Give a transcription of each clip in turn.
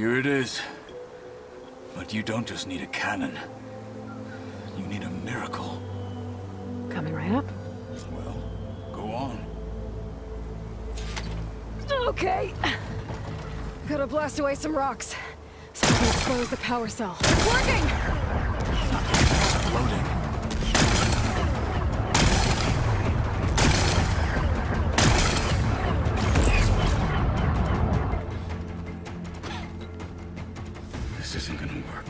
Here it is. But you don't just need a cannon. You need a miracle. Coming right up. Well, go on. Okay. Gotta blast away some rocks, so I can expose the power cell. It's working! Exploding. This isn't gonna work.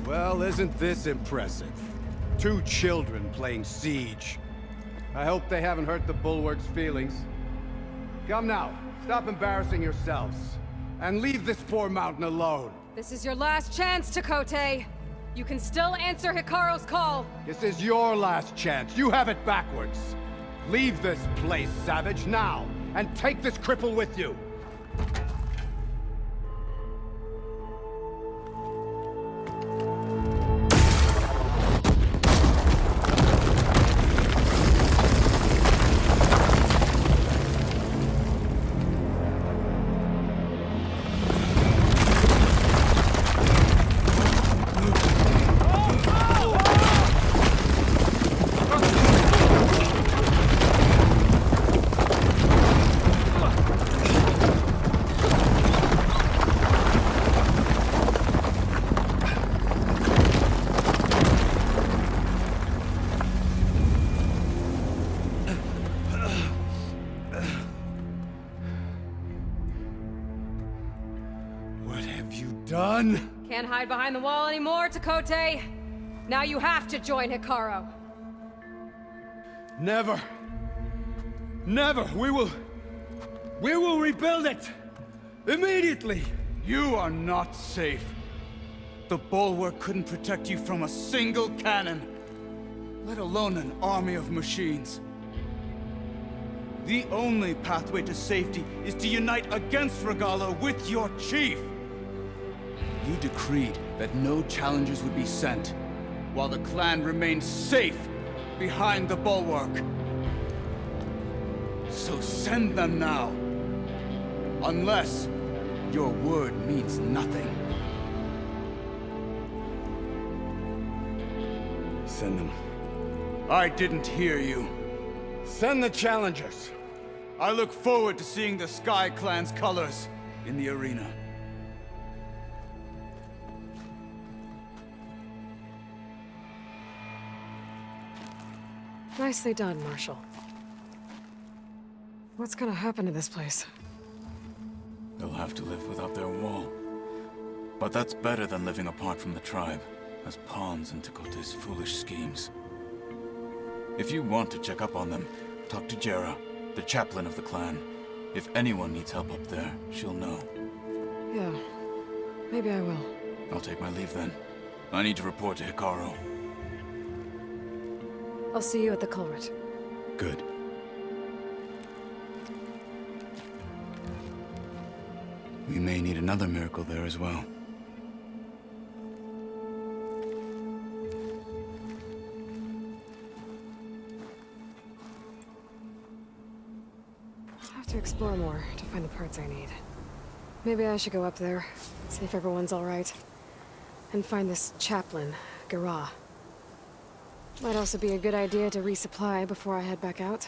Well, isn't this impressive? 2 children playing siege. I hope they haven't hurt the Bulwark's feelings. Come now, stop embarrassing yourselves. And leave this poor mountain alone. This is your last chance, Tekote. You can still answer Hekarro's call. This is your last chance. You have it backwards. Leave this place, Savage, now. And take this cripple with you. Can't hide behind the wall anymore, Tekote. Now you have to join Hekarro. Never. Never. We will rebuild it. Immediately. You are not safe. The Bulwark couldn't protect you from a single cannon, let alone an army of machines. The only pathway to safety is to unite against Regalla with your chief. You decreed that no challengers would be sent, while the clan remained safe behind the Bulwark. So send them now. Unless your word means nothing. Send them. I didn't hear you. Send the challengers. I look forward to seeing the Sky Clan's colors in the arena. Nicely done, Marshal. What's gonna happen to this place? They'll have to live without their wall. But that's better than living apart from the tribe, as pawns in Tekote's foolish schemes. If you want to check up on them, talk to Gerard, the chaplain of the clan. If anyone needs help up there, she'll know. Yeah, maybe I will. I'll take my leave then. I need to report to Hekarro. I'll see you at the culvert. Good. We may need another miracle there as well. I'll have to explore more to find the parts I need. Maybe I should go up there, see if everyone's all right, and find this chaplain, Gerard. Might also be a good idea to resupply before I head back out.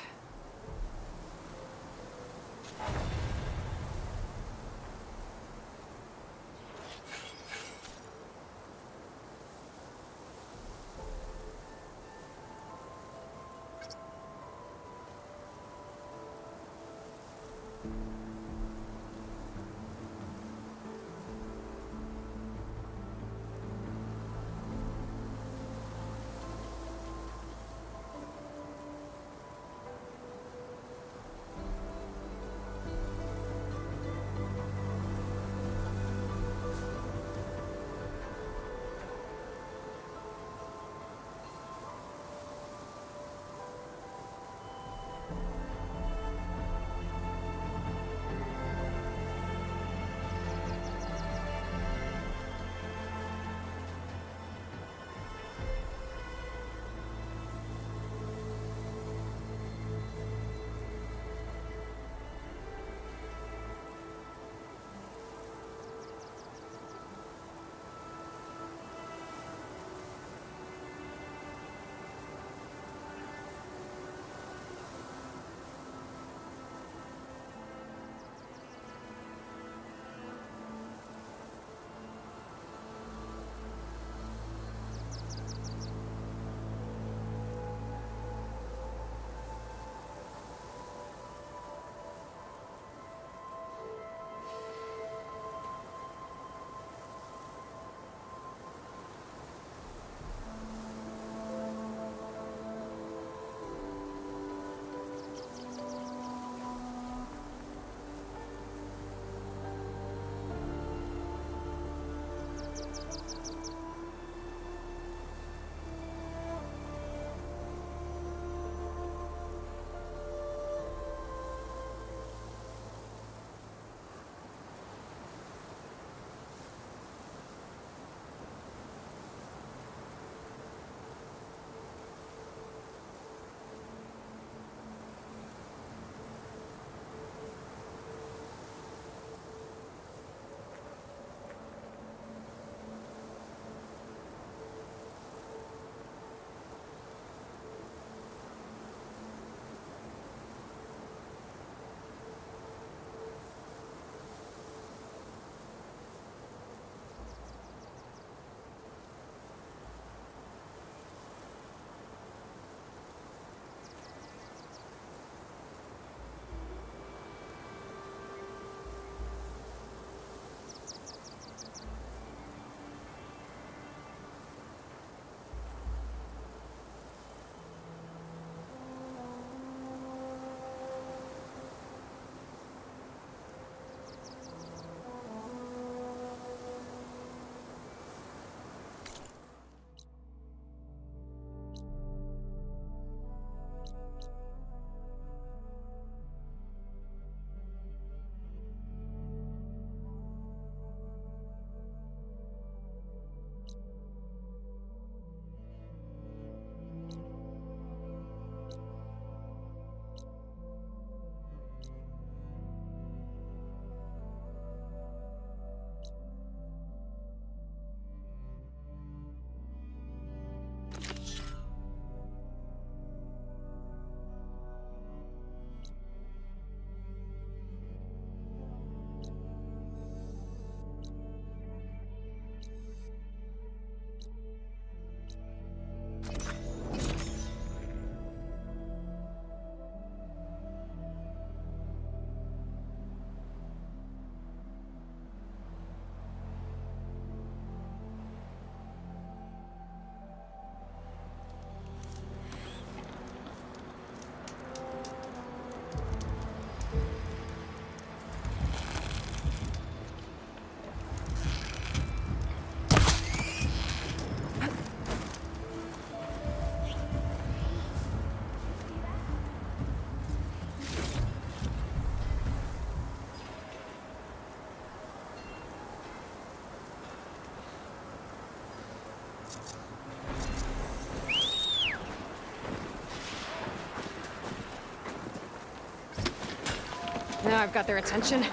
Now I've got their attention.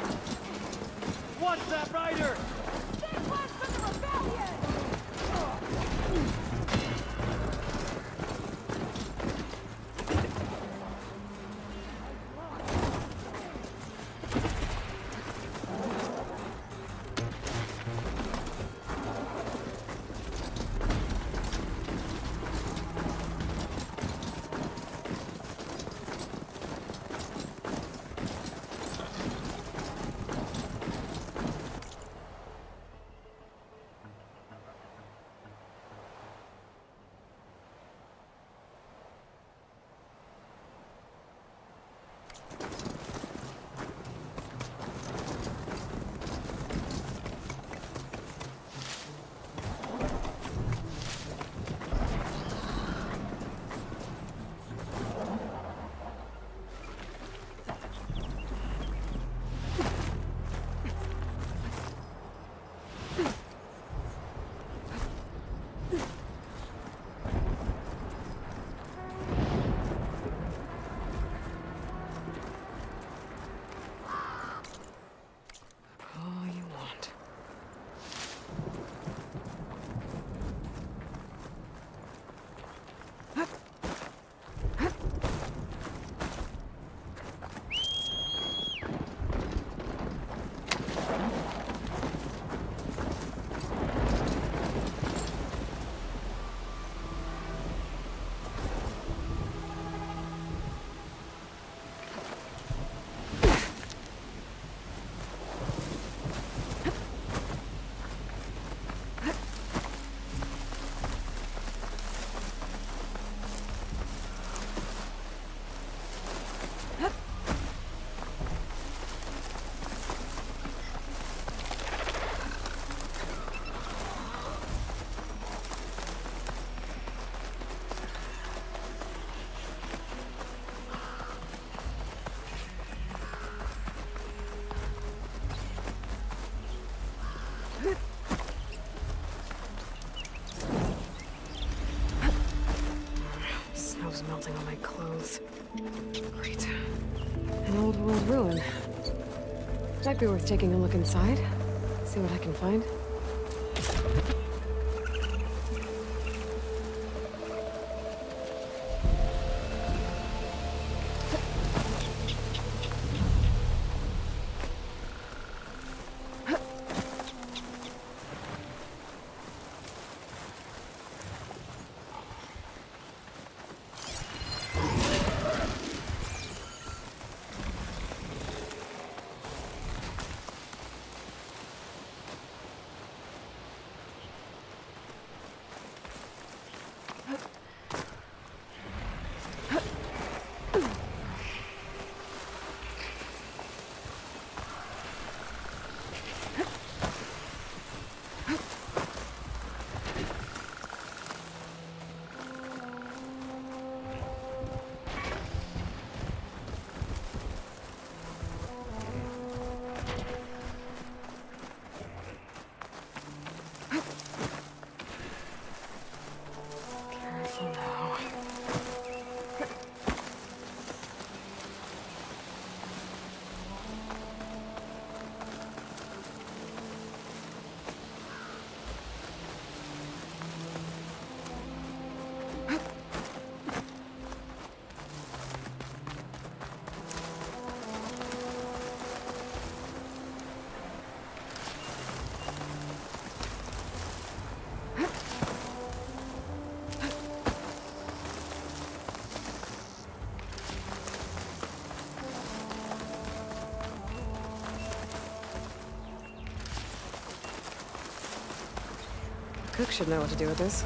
What's that rider? Melting on my clothes. Great. An old world ruin. Might be worth taking a look inside. See what I can find. Cook should know what to do with this.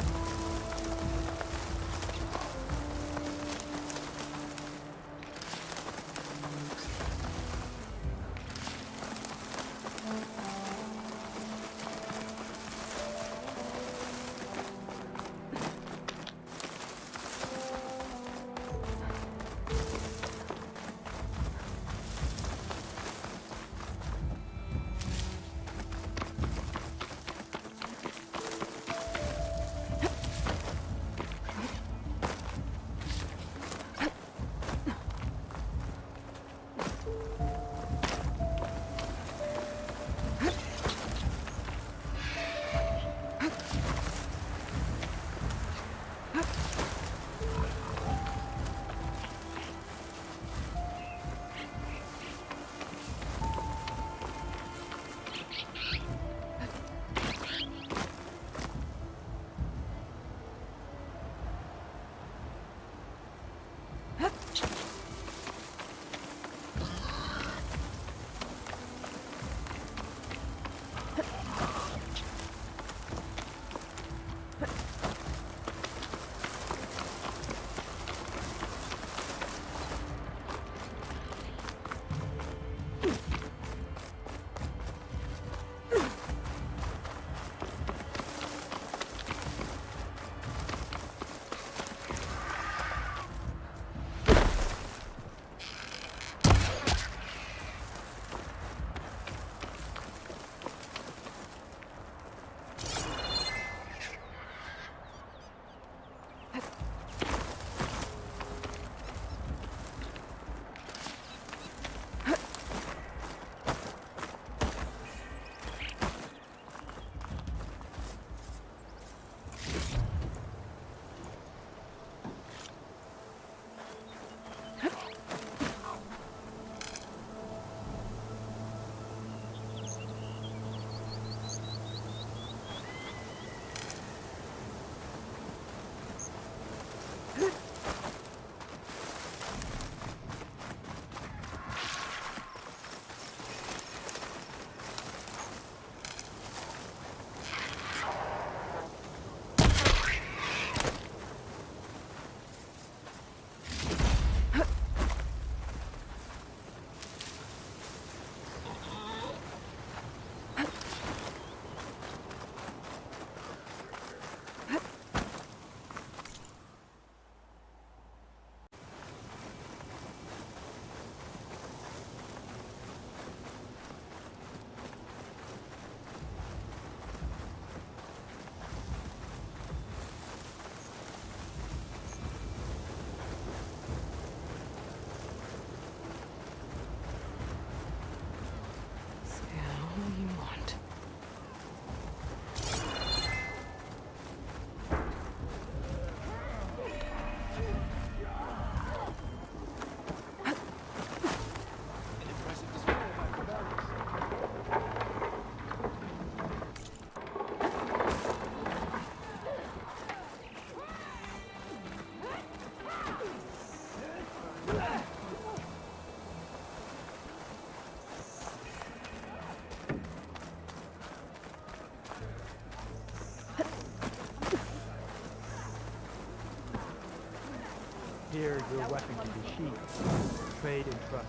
Here, your weapon can be sheathed. Trade and trust.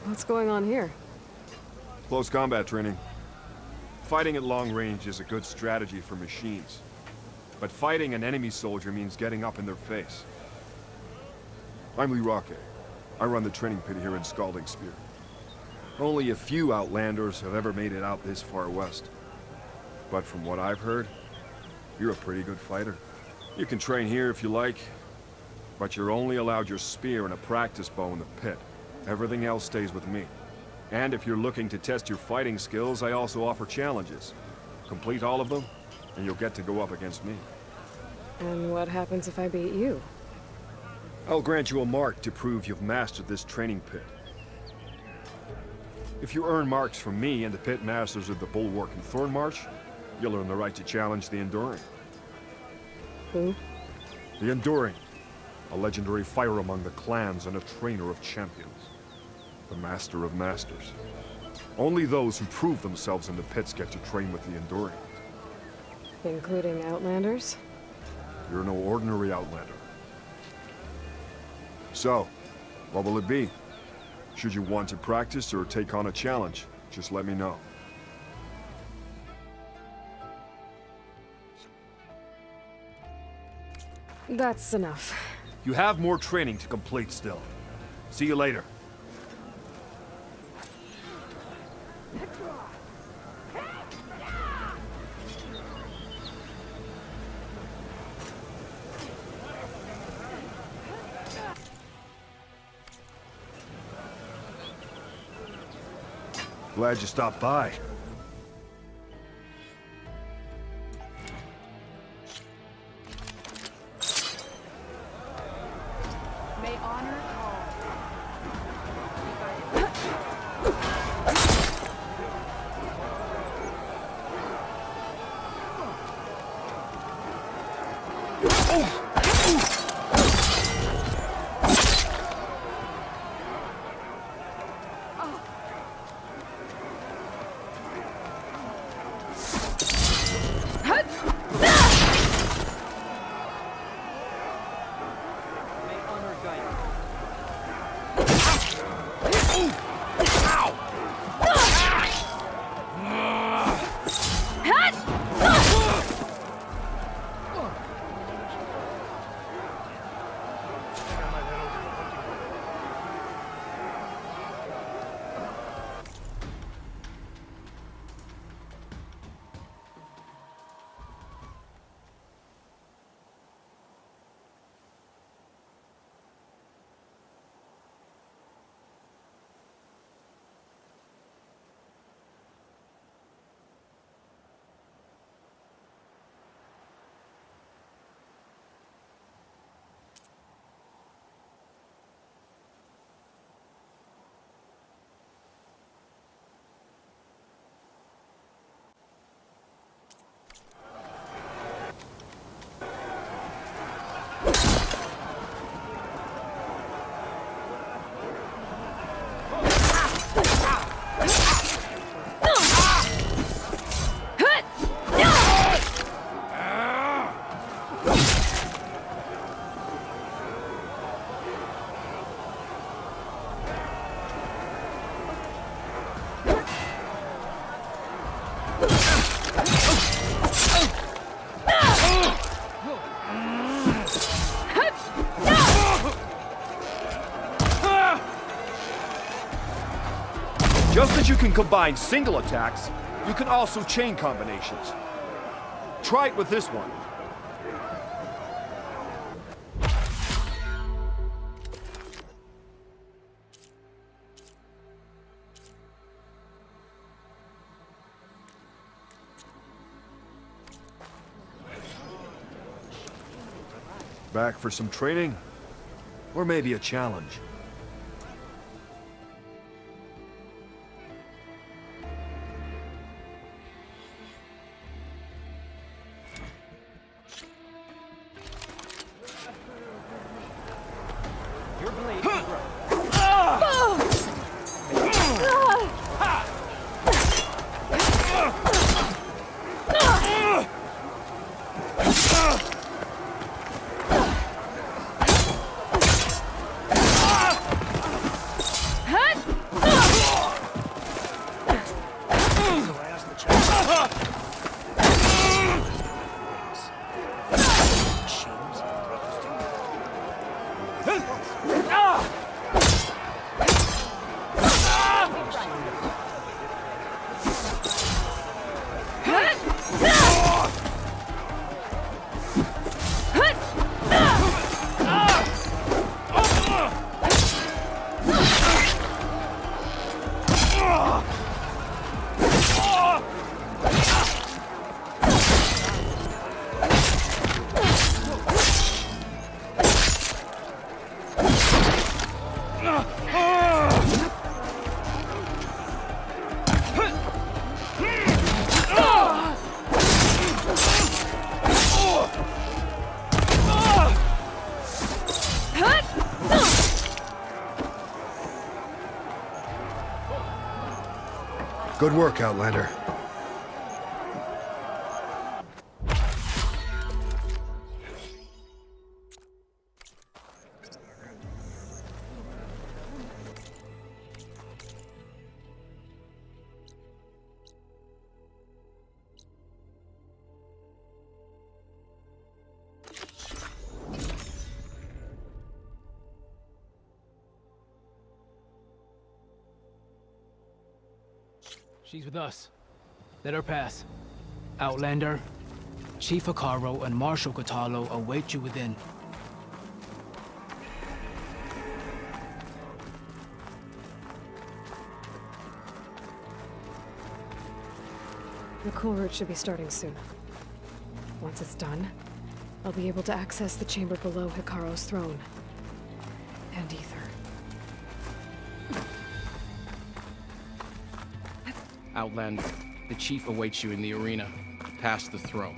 What's going on here? Close combat training. Fighting at long range is a good strategy for machines. But fighting an enemy soldier means getting up in their face. I'm Leroy. I run the training pit here in Scalding Spear. Only a few Outlanders have ever made it out this far west. But from what I've heard, you're a pretty good fighter. You can train here if you like, but you're only allowed your spear and a practice bow in the pit. Everything else stays with me. And if you're looking to test your fighting skills, I also offer challenges. Complete all of them, and you'll get to go up against me. And what happens if I beat you? I'll grant you a mark to prove you've mastered this training pit. If you earn marks from me and the pit masters of the Bulwark and Thornmarsh, you'll earn the right to challenge the Enduring. Who? The Enduring, a legendary fighter among the clans and a trainer of champions. The Master of Masters. Only those who prove themselves in the pits get to train with the Enduring. Including Outlanders? You're no ordinary Outlander. So, what will it be? Should you want to practice or take on a challenge, just let me know. That's enough. You have more training to complete still. See you later. Glad you stopped by. May honor call. May honor guide you. Just as you can combine single attacks, you can also chain combinations. Try it with this one. Back for some training? Or maybe a challenge? blade can grow. Good work, Outlander. She's with us. Let her pass. Outlander, Chief Hekarro and Marshal Kotallo await you within. The cool route should be starting soon. Once it's done, I'll be able to access the chamber below Hekarro's throne. And ether. Outlander, the Chief awaits you in the arena, past the throne.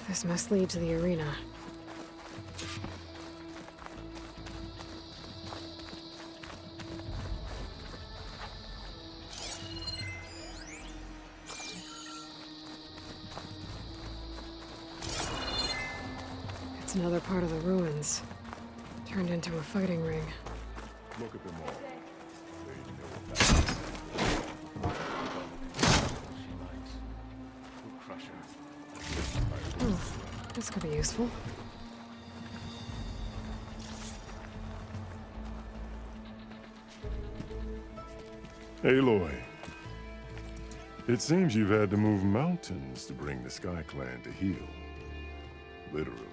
This must lead to the arena. It's another part of the ruins, turned into a fighting ring. Look at them all. Oh, this could be useful. Aloy, it seems you've had to move mountains to bring the Sky Clan to heel. Literally.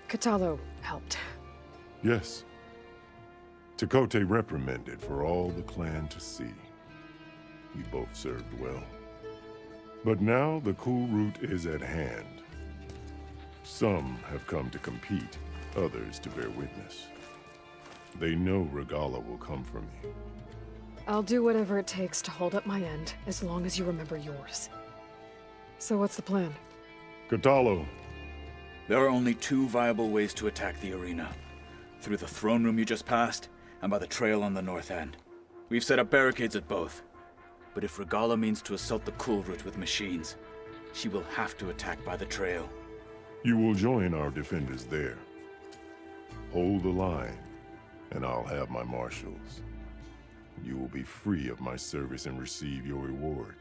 Kotallo helped. Yes. Tekote reprimanded for all the clan to see. We both served well. But now the cool route is at hand. Some have come to compete, others to bear witness. They know Regalla will come for me. I'll do whatever it takes to hold up my end, as long as you remember yours. So what's the plan? Kotallo. There are only two viable ways to attack the arena. Through the throne room you just passed, and by the trail on the north end. We've set up barricades at both. But if Regalla means to assault the cool route with machines, she will have to attack by the trail. You will join our defenders there. Hold the line, and I'll have my marshals. You will be free of my service and receive your reward.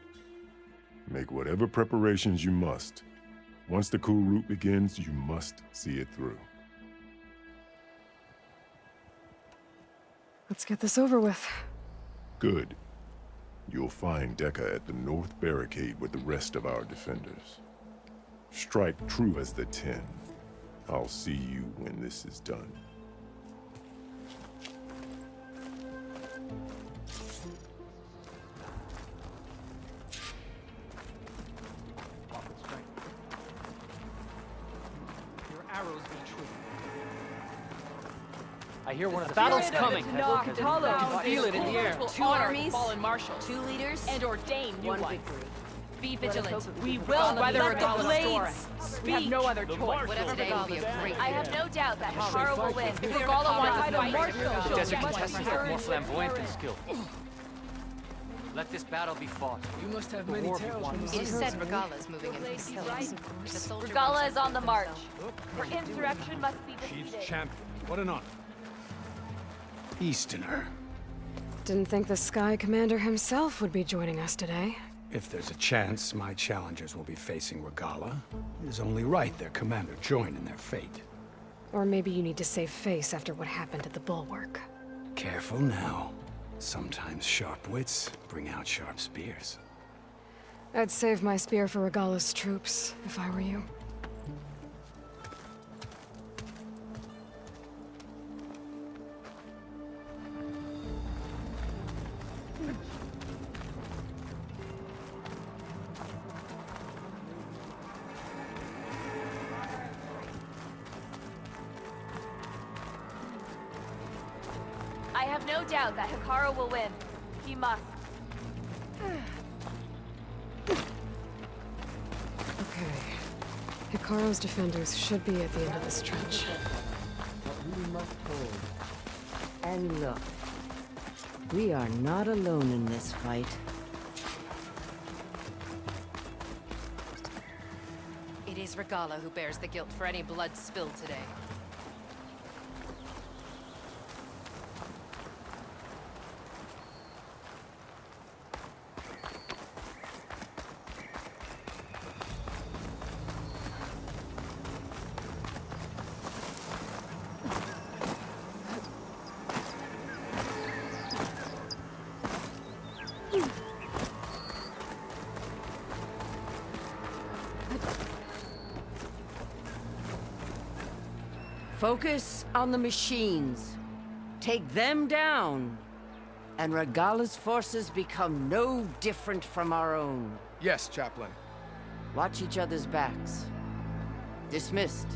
Make whatever preparations you must. Once the cool route begins, you must see it through. Let's get this over with. Good. You'll find Dekka at the north barricade with the rest of our defenders. Strike true as the 10. I'll see you when this is done. Your arrows be true. I hear one of the Battle's coming. Tenakth, Feel it in the air. Two armies, fallen marshals, 2 leaders, and ordain new ones. Victory. Be vigilant. We will weather Regalla's storm. We have no other choice. Whatever today will be a great I have no doubt that Hekarro will win. If Regalla wants to fight, Desert contestants look more flamboyant than skilled. Let this battle be fought. You must have many tales from It is said Regalla is moving into the Sylens. If a soldier Regalla is on the march. Her insurrection must be Chief's defeated. champion. What an honor. Easterner. Didn't think the Sky Commander himself would be joining us today. If there's a chance my challengers will be facing Regalla, it is only right their commander join in their fate. Or maybe you need to save face after what happened at the Bulwark. Careful now. Sometimes sharp wits bring out sharp spears. I'd save my spear for Regalla's troops, if I were you. I have no doubt that Hekarro will win. He must. Okay. Hekarro's defenders should be at the end of this trench. We must hold. And look, we are not alone in this fight. It is Regalla who bears the guilt for any blood spilled today. Focus on the machines. Take them down. And Regalla's forces become no different from our own. Yes, Chaplain. Watch each other's backs. Dismissed.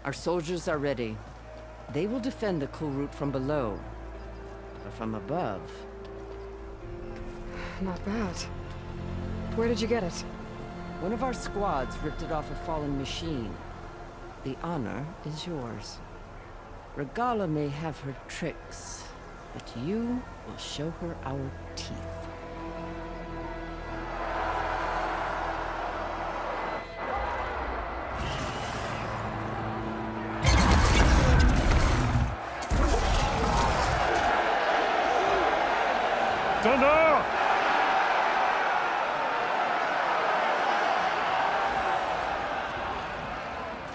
Our soldiers are ready. They will defend the cool route from below. But from above... Not bad. Where did you get it? One of our squads ripped it off a fallen machine. The honor is yours. Regalla may have her tricks, but you will show her our teeth. Tenakth!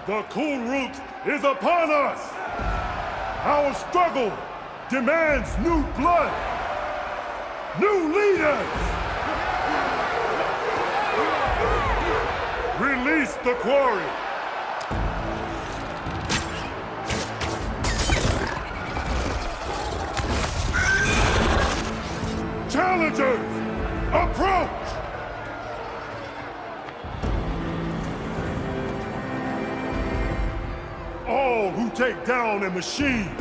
The cool route is upon us! Our struggle demands new blood! New leaders! Release the quarry! Challengers, approach! All who take down a machine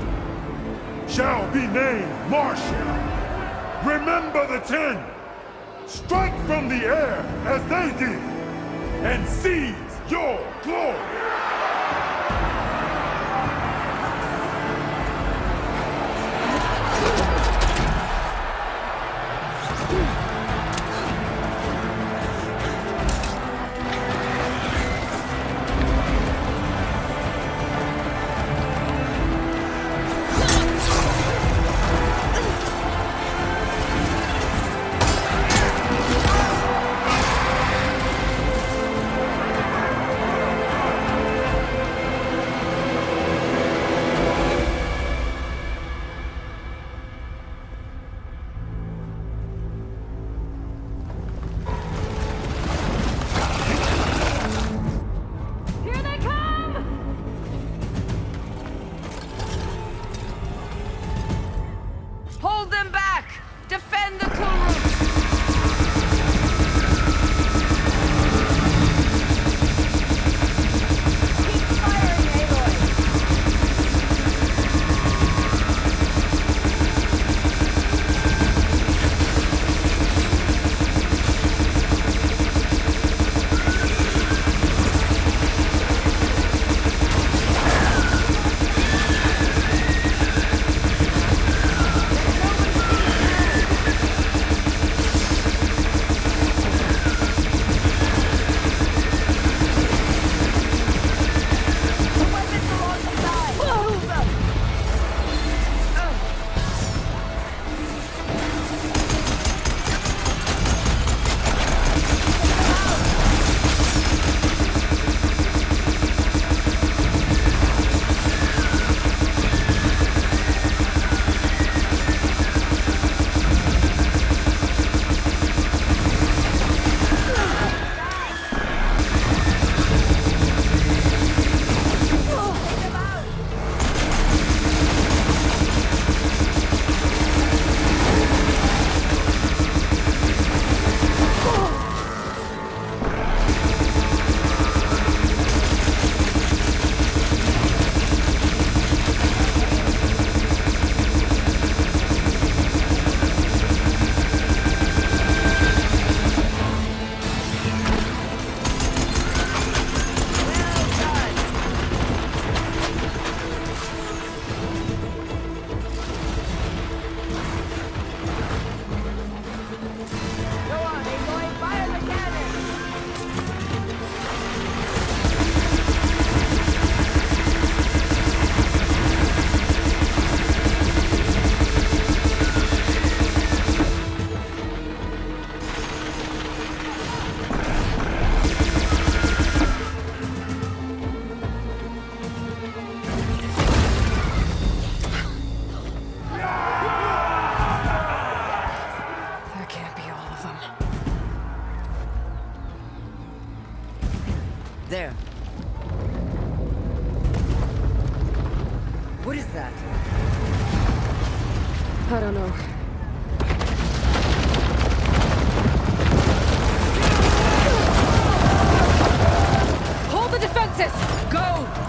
shall be named Martial. Remember the 10. Strike from the air as they did, and seize your glory. What is that? I don't know. Hold the defenses! Go!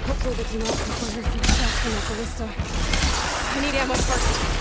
Hopefully the Tenakth can fire a few shots from that ballista. I need ammo first.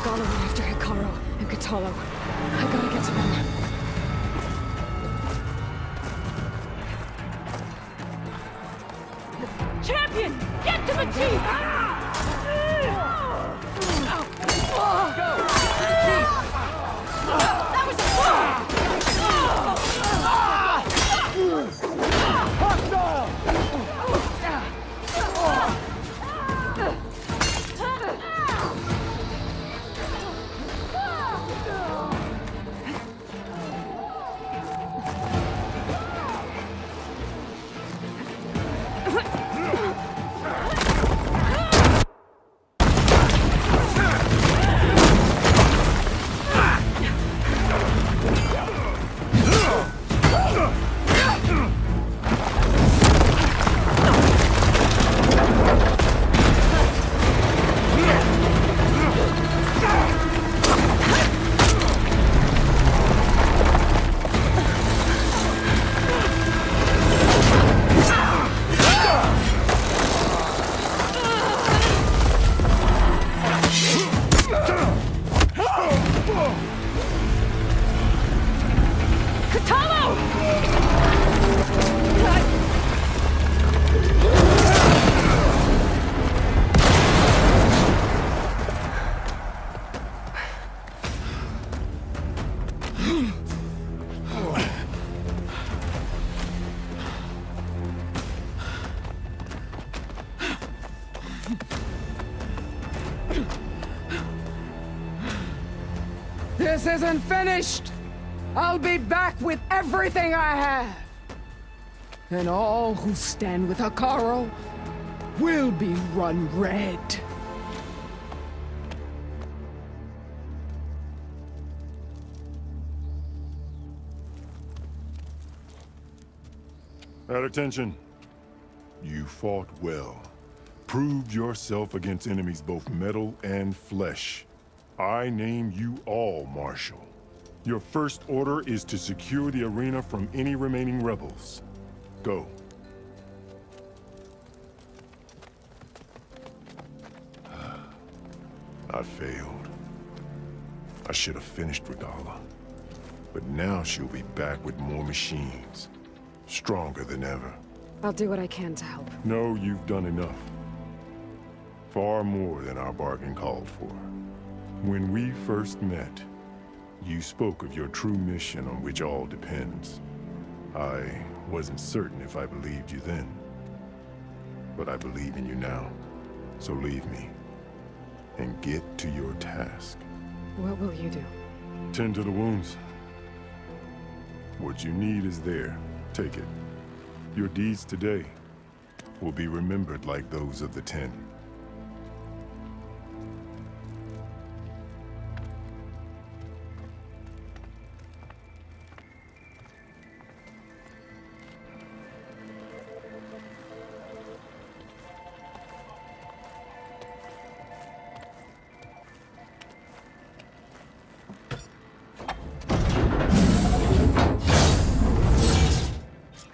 Regalla went after Hekarro and Kotallo. I gotta get to them. Champion! Get to the chief! That was a This isn't finished! I'll be back with everything I have! And all who stand with Hekarro will be run red. At attention. You fought well. Proved yourself against enemies both metal and flesh. I name you all Marshal. Your first order is to secure the arena from any remaining rebels. Go. I failed. I should have finished Regalla. But now she'll be back with more machines. Stronger than ever. I'll do what I can to help. No, you've done enough. Far more than our bargain called for. When we first met, you spoke of your true mission on which all depends. I wasn't certain if I believed you then. But I believe in you now. So leave me. And get to your task. What will you do? Tend to the wounds. What you need is there. Take it. Your deeds today will be remembered like those of the 10.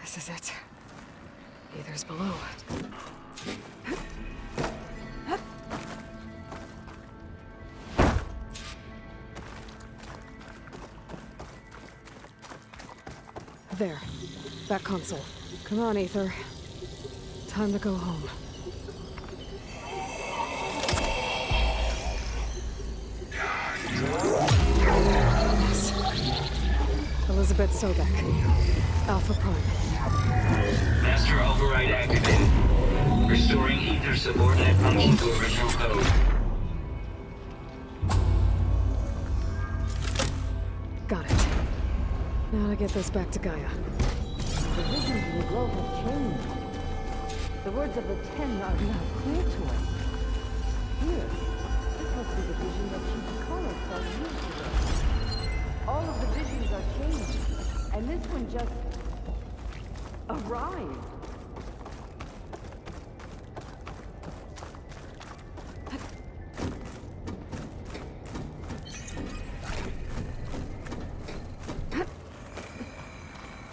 This is it. Aether's below. There. That console. Come on, Aether. Time to go home. Yes. Elisabet Sobeck. Alpha Prime. Master override activated. Restoring ether subordinate function to original code. Got it. Now to get this back to Gaia. The visions in the globe have changed. The words of the 10 are now clear to us. Here, this must be the vision that Chief Hekarro saw years ago. All of the visions are changing, and this one just arrived.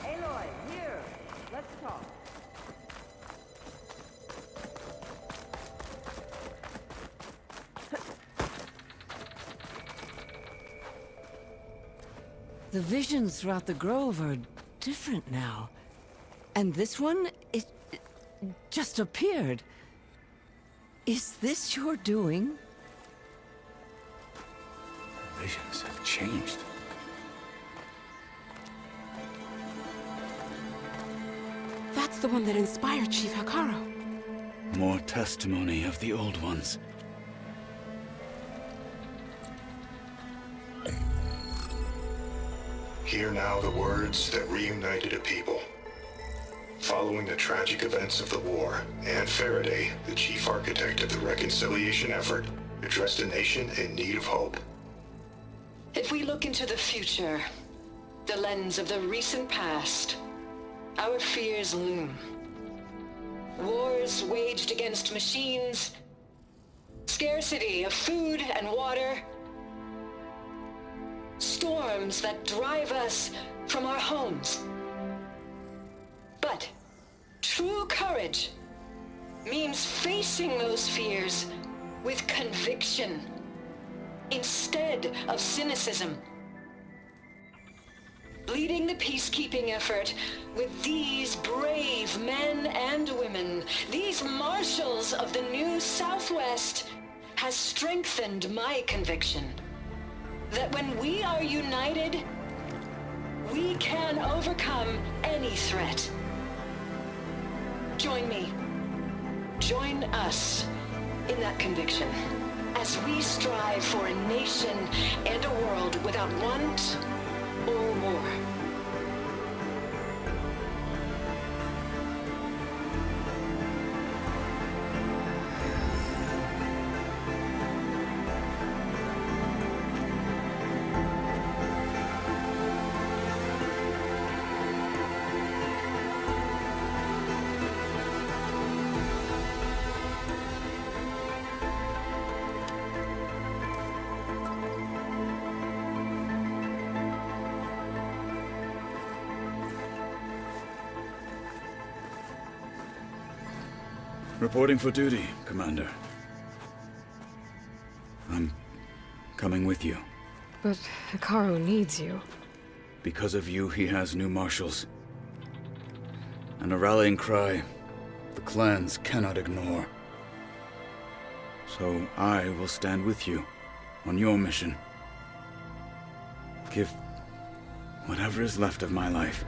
Aloy, here. Let's talk. The visions throughout the grove are different now. And this one, it just appeared. Is this your doing? Visions have changed. That's the one that inspired Chief Hekarro. More testimony of the old ones. Hear now the words that reunited a people. Following the tragic events of the war, Anne Faraday, the chief architect of the reconciliation effort, addressed a nation in need of hope. If we look into the future, the lens of the recent past, our fears loom. Wars waged against machines, scarcity of food and water, storms that drive us from our homes. But true courage means facing those fears with conviction instead of cynicism. Leading the peacekeeping effort with these brave men and women, these marshals of the new Southwest, has strengthened my conviction that when we are united, we can overcome any threat. Join me. Join us in that conviction as we strive for a nation and a world without want or war. Reporting for duty, Commander. I'm coming with you. But Hekarro needs you. Because of you, he has new marshals. And a rallying cry the clans cannot ignore. So I will stand with you on your mission. Give whatever is left of my life.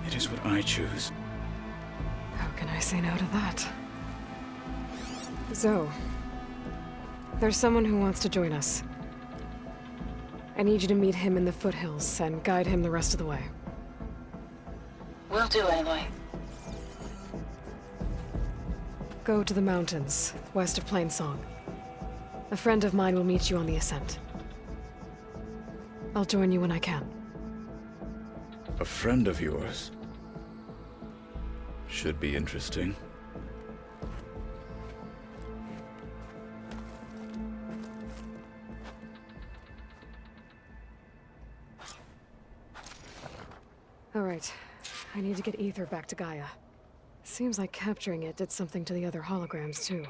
It is what I choose. How can I say no to that? Zoe, there's someone who wants to join us. I need you to meet him in the foothills and guide him the rest of the way. Will do, Aloy. Go to the mountains, west of Plainsong. A friend of mine will meet you on the ascent. I'll join you when I can. A friend of yours? Should be interesting. All right. I need to get ether back to Gaia. Seems like capturing it did something to the other holograms, too.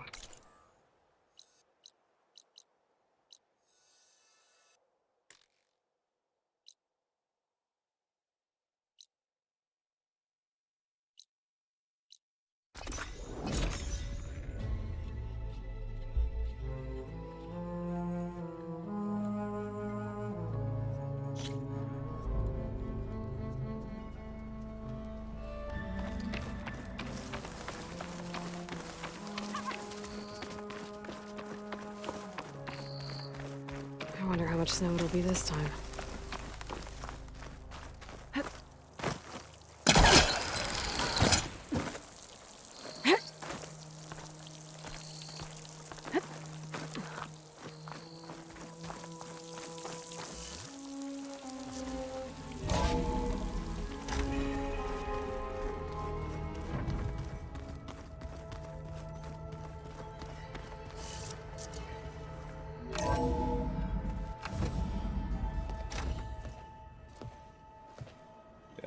I wonder how much snow it'll be this time.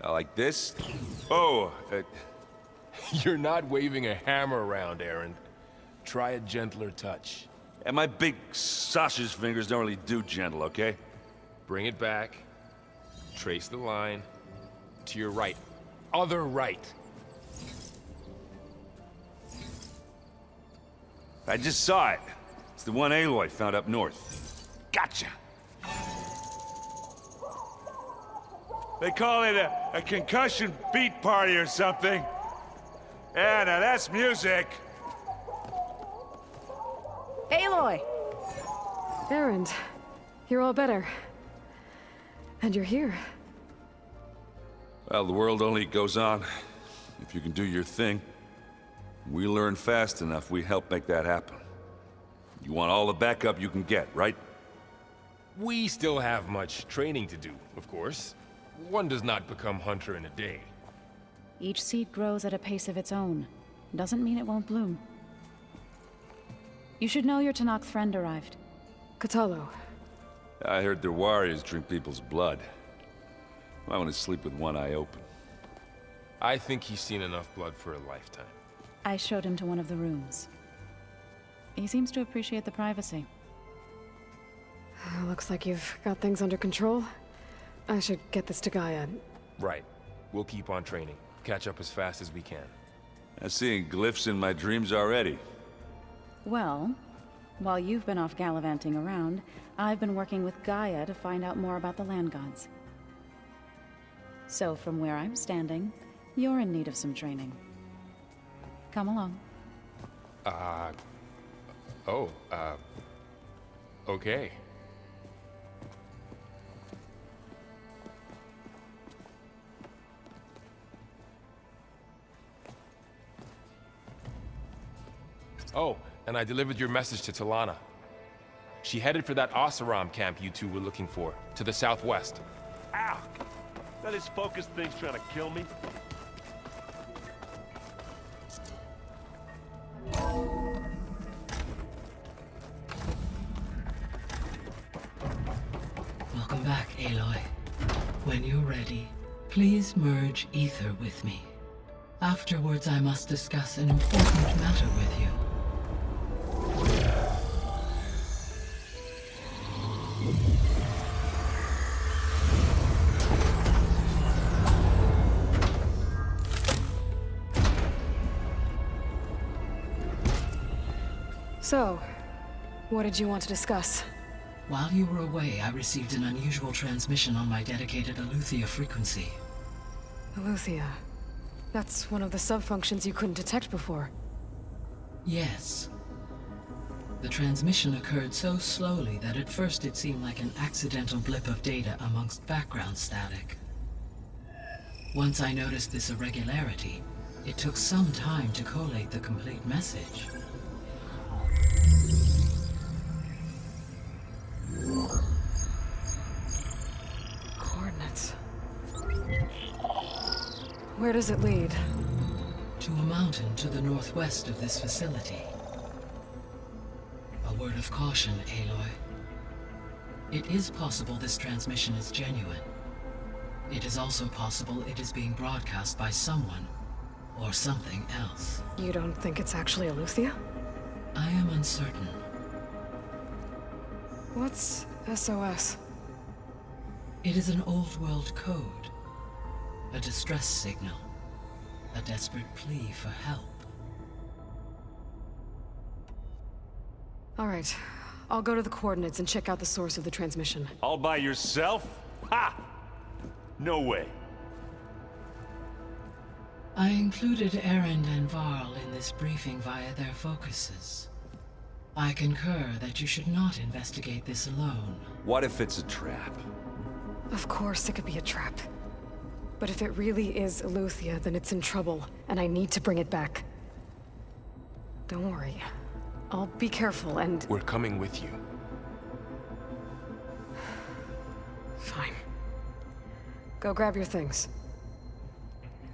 Like this? Oh, you're not waving a hammer around, Aaron. Try a gentler touch. And my big sausage fingers don't really do gentle, okay? Bring it back. Trace the line. To your right. Other right. I just saw it. It's the one Aloy found up north. Gotcha! They call it a concussion beat party or something. Yeah, now that's music. Aloy! Erend, you're all better. And you're here. Well, the world only goes on if you can do your thing. We learn fast enough, we help make that happen. You want all the backup you can get, right? We still have much training to do, of course. One does not become hunter in a day. Each seed grows at a pace of its own. Doesn't mean it won't bloom. You should know your Tenakth friend arrived. Kotallo. I heard their warriors drink people's blood. I want to sleep with one eye open. I think he's seen enough blood for a lifetime. I showed him to one of the rooms. He seems to appreciate the privacy. Looks like you've got things under control. I should get this to GAIA. Right. We'll keep on training. Catch up as fast as we can. I'm seeing glyphs in my dreams already. Well, while you've been off gallivanting around, I've been working with GAIA to find out more about the land gods. So from where I'm standing, you're in need of some training. Come along. Okay. Oh, and I delivered your message to Tilda. She headed for that Oseram camp you two were looking for, to the southwest. Ow! That his focus thing's trying to kill me? Welcome back, Aloy. When you're ready, please merge ether with me. Afterwards, I must discuss an important matter with you. So, what did you want to discuss? While you were away, I received an unusual transmission on my dedicated Aletheia frequency. Aletheia. That's one of the sub-functions you couldn't detect before. Yes. The transmission occurred so slowly that at first it seemed like an accidental blip of data amongst background static. Once I noticed this irregularity, it took some time to collate the complete message. Coordinates. Where does it lead? To a mountain to the northwest of this facility. A word of caution, Aloy. It is possible this transmission is genuine. It is also possible it is being broadcast by someone or something else. You don't think it's actually Aletheia? I am uncertain. What's SOS? It is an old-world code. A distress signal. A desperate plea for help. All right. I'll go to the coordinates and check out the source of the transmission. All by yourself? Ha! No way. I included Erend and Varl in this briefing via their focuses. I concur that you should not investigate this alone. What if it's a trap? Of course it could be a trap. But if it really is Aletheia, then it's in trouble, and I need to bring it back. Don't worry. I'll be careful and... We're coming with you. Fine. Go grab your things.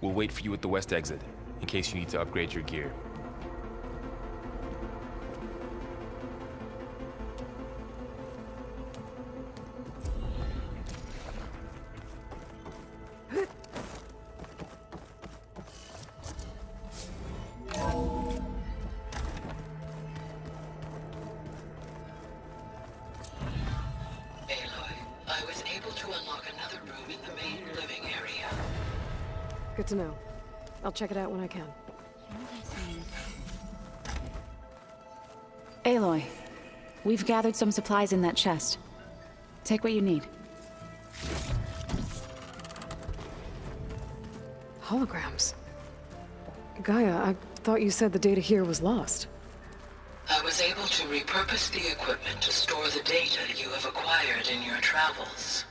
We'll wait for you at the west exit, in case you need to upgrade your gear. I was Good to know. I'll check it out when I can. Aloy, we've gathered some supplies in that chest. Take what you need. Holograms. Gaia, I thought you said the data here was lost. I was able to repurpose the equipment to store the data you have acquired in your travels.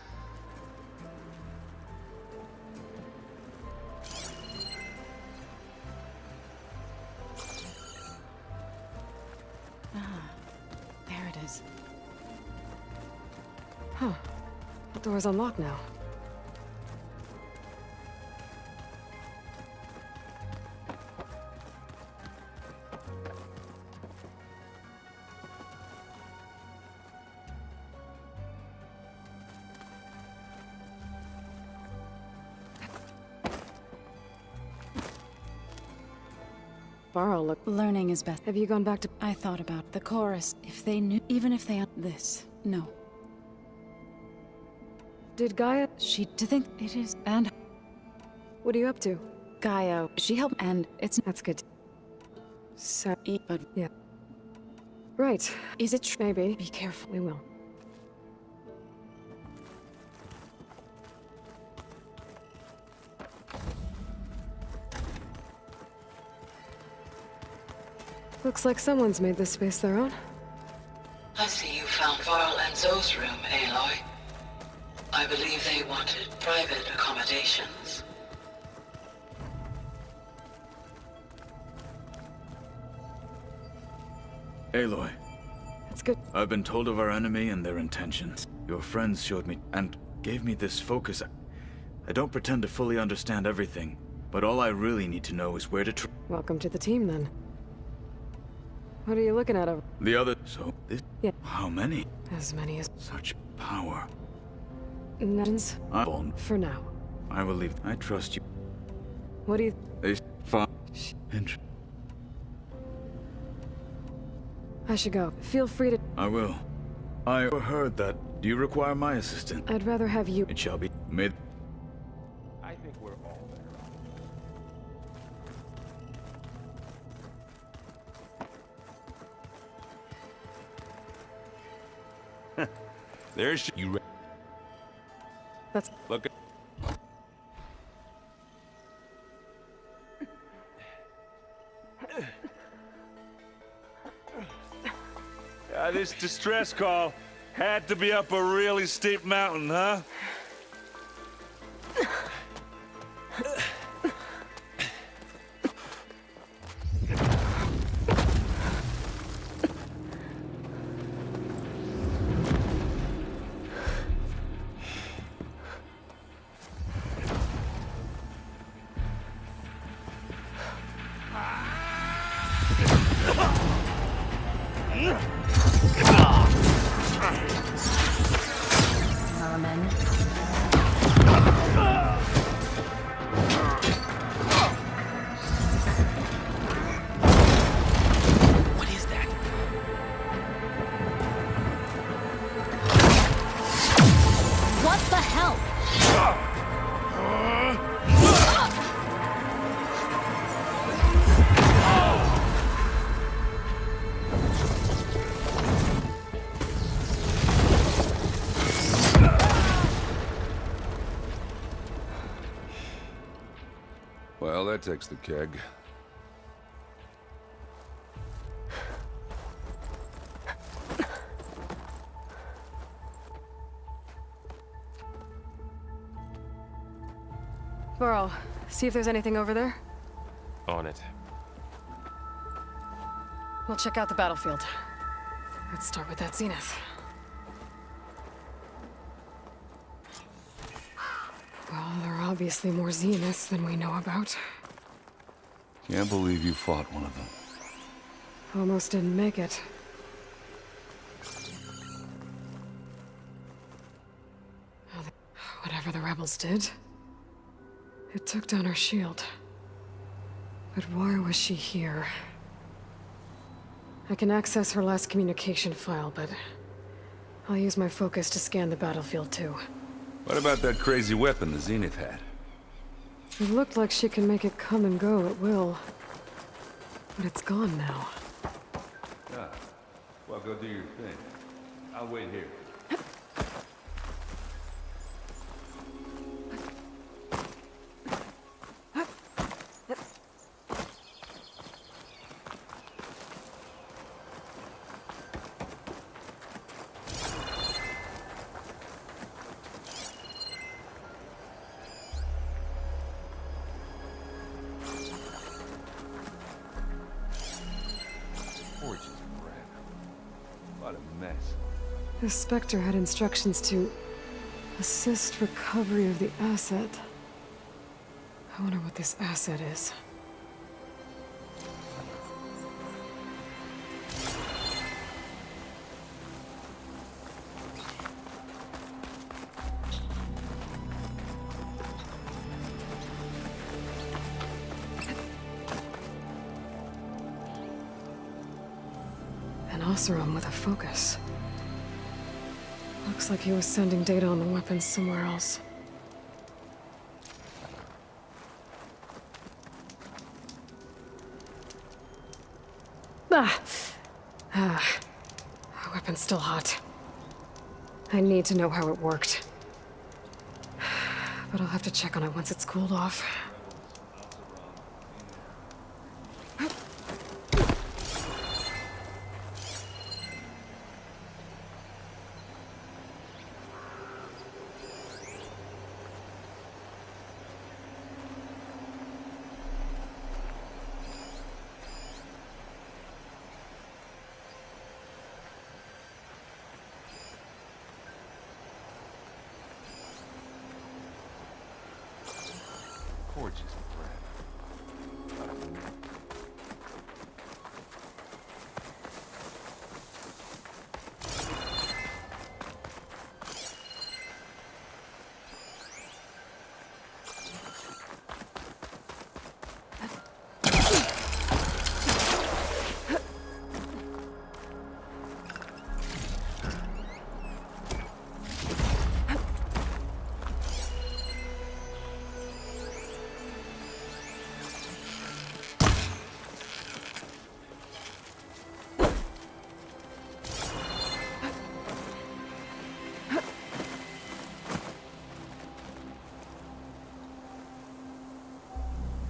There it is. Huh. The door's unlocked now. Varl, look. Learning is best. Have you gone back to... I thought about the chorus. If they knew... Even if they... This. No. Did Gaia... To think it is... And... What are you up to? Gaia. She helped and it's... That's good. So... But... Yeah. Right. Is it true? Maybe. Be careful. We will. Looks like someone's made this space their own. I see you found Varl and Zoe's room, Aloy. I believe they wanted private accommodations. Aloy. That's good. I've been told of our enemy and their intentions. Your friends showed me and gave me this focus. I don't pretend to fully understand everything, but all I really need to know is where to Welcome to the team, then. What are you looking at over? The other... So, this... Yeah. How many? As many as... Such power. Nothing's... I'm... For now. I will leave. I trust you. What do you... They... I should go. Feel free to... I will. I heard that. Do you require my assistance? I'd rather have you... It shall be made. I think we're all better. There's you. That's... Look at... This distress call had to be up a really steep mountain, huh? Well, that takes the keg. Varl, see if there's anything over there. On it. We'll check out the battlefield. Let's start with that Zenith. Well, there are obviously more Zeniths than we know about. Can't believe you fought one of them. Almost didn't make it. Whatever the rebels did, it took down her shield. But why was she here? I can access her last communication file, but I'll use my focus to scan the battlefield too. What about that crazy weapon the Zenith had? It looked like she can make it come and go at will. But it's gone now. Ah, well, go do your thing. I'll wait here. The Spectre had instructions to assist recovery of the asset. I wonder what this asset is. An Oseram with a focus. Looks like he was sending data on the weapons somewhere else. The weapon's still hot. I need to know how it worked. But I'll have to check on it once it's cooled off. Gorgeous bread.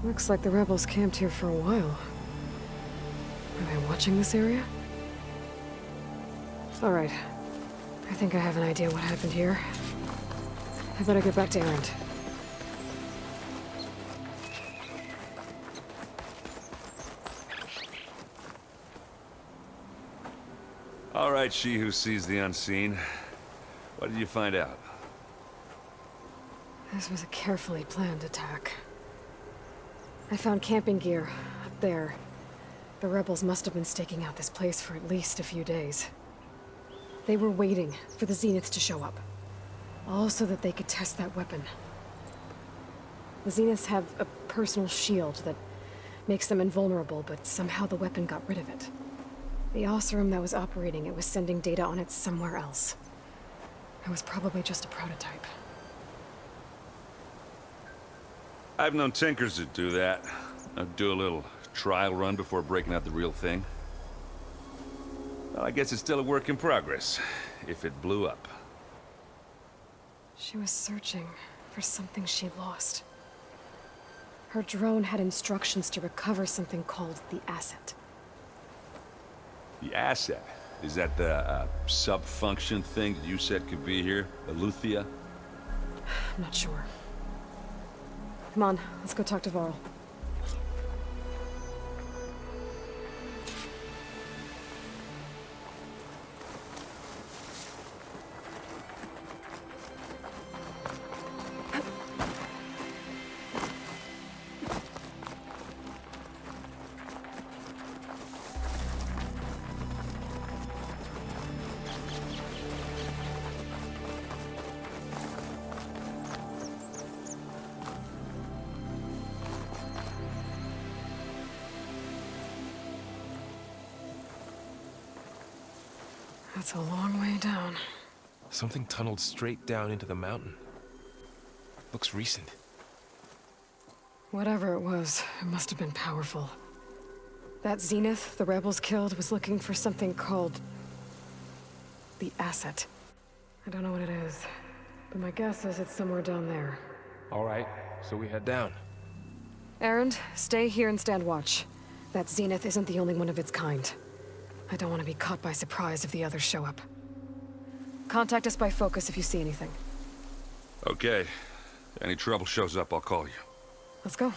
Looks like the rebels camped here for a while. Are they watching this area? All right. I think I have an idea what happened here. I better get back to Erend. All right, she who sees the unseen. What did you find out? This was a carefully planned attack. I found camping gear up there. The rebels must have been staking out this place for at least a few days. They were waiting for the Zeniths to show up. All so that they could test that weapon. The Zeniths have a personal shield that makes them invulnerable, but somehow the weapon got rid of it. The Oseram that was operating it was sending data on it somewhere else. It was probably just a prototype. I've known tinkers that do that. Do a little trial run before breaking out the real thing. Well, I guess it's still a work in progress, if it blew up. She was searching for something she lost. Her drone had instructions to recover something called the asset. The asset? Is that the sub-function thing that you said could be here? Eleuthia? I'm not sure. Come on, let's go talk to Varl. That's a long way down. Something tunneled straight down into the mountain. Looks recent. Whatever it was, it must have been powerful. That Zenith the rebels killed was looking for something called... the asset. I don't know what it is, but my guess is it's somewhere down there. All right, so we head down. Erend, stay here and stand watch. That Zenith isn't the only one of its kind. I don't want to be caught by surprise if the others show up. Contact us by focus if you see anything. Okay. Any trouble shows up, I'll call you. Let's go.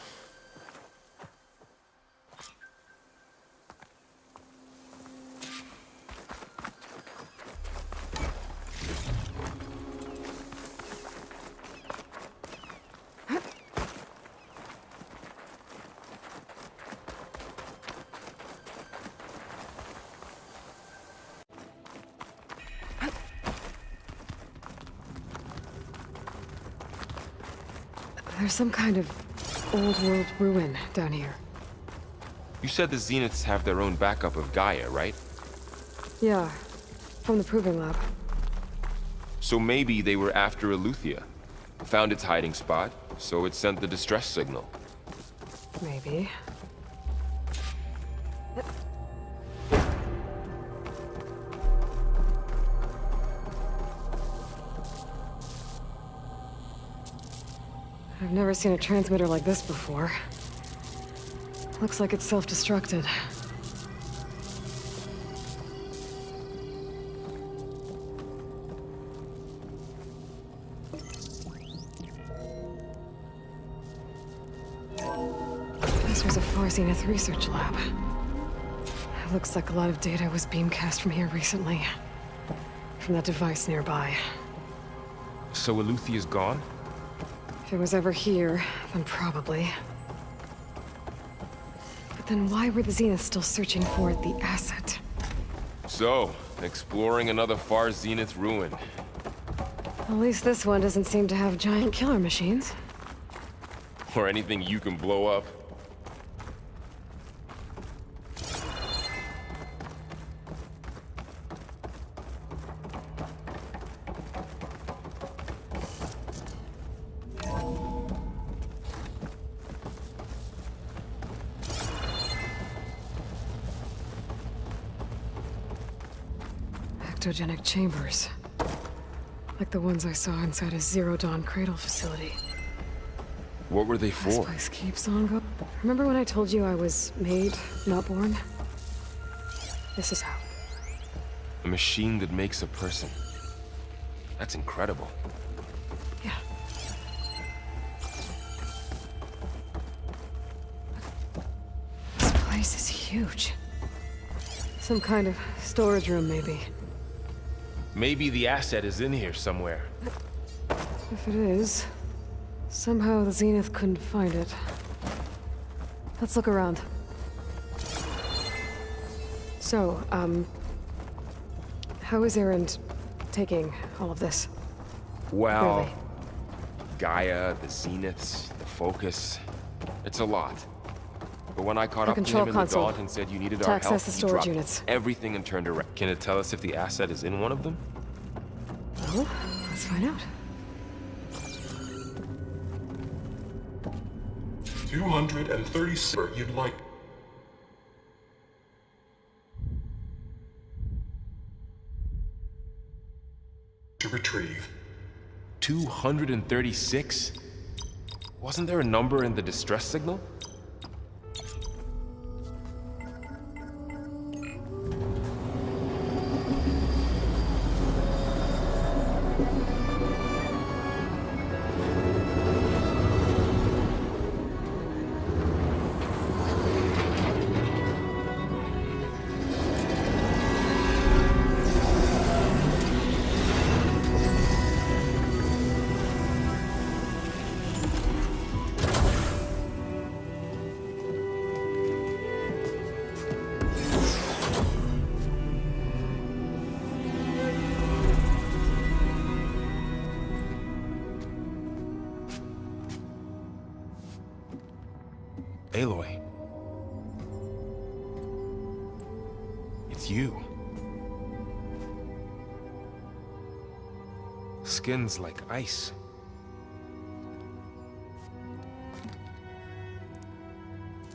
There's some kind of old-world ruin down here. You said the Zeniths have their own backup of Gaia, right? Yeah, from the proving lab. So maybe they were after Eleuthia. Found its hiding spot, so it sent the distress signal. Maybe. I've never seen a transmitter like this before. Looks like it's self-destructed. This was a Far Zenith research lab. It looks like a lot of data was beamcast from here recently. From that device nearby. So Eleuthia's gone? If it was ever here, then probably. But then why were the Zeniths still searching for the asset? So, exploring another Far Zenith ruin. At least this one doesn't seem to have giant killer machines. Or anything you can blow up. Ectogenic chambers. Like the ones I saw inside a Zero Dawn cradle facility. What were they This for? place keeps on going. Remember when I told you I was made, not born? This is how. A machine that makes a person. That's incredible. Yeah. This place is huge. Some kind of storage room, maybe. Maybe the asset is in here somewhere. If it is, somehow the Zenith couldn't find it. Let's look around. So, how is Erend taking all of this? Well, Really? Gaia, the Zeniths, the Focus. It's a lot. But when I caught The up to control him in the console. Daunt and said you needed To our access help, the he storage dropped units. everything and turned around. Can it tell us if the asset is in one of them? Well, let's find out. 236 you'd like. To retrieve. 236? Wasn't there a number in the distress signal? Aloy. It's you. Skin's like ice.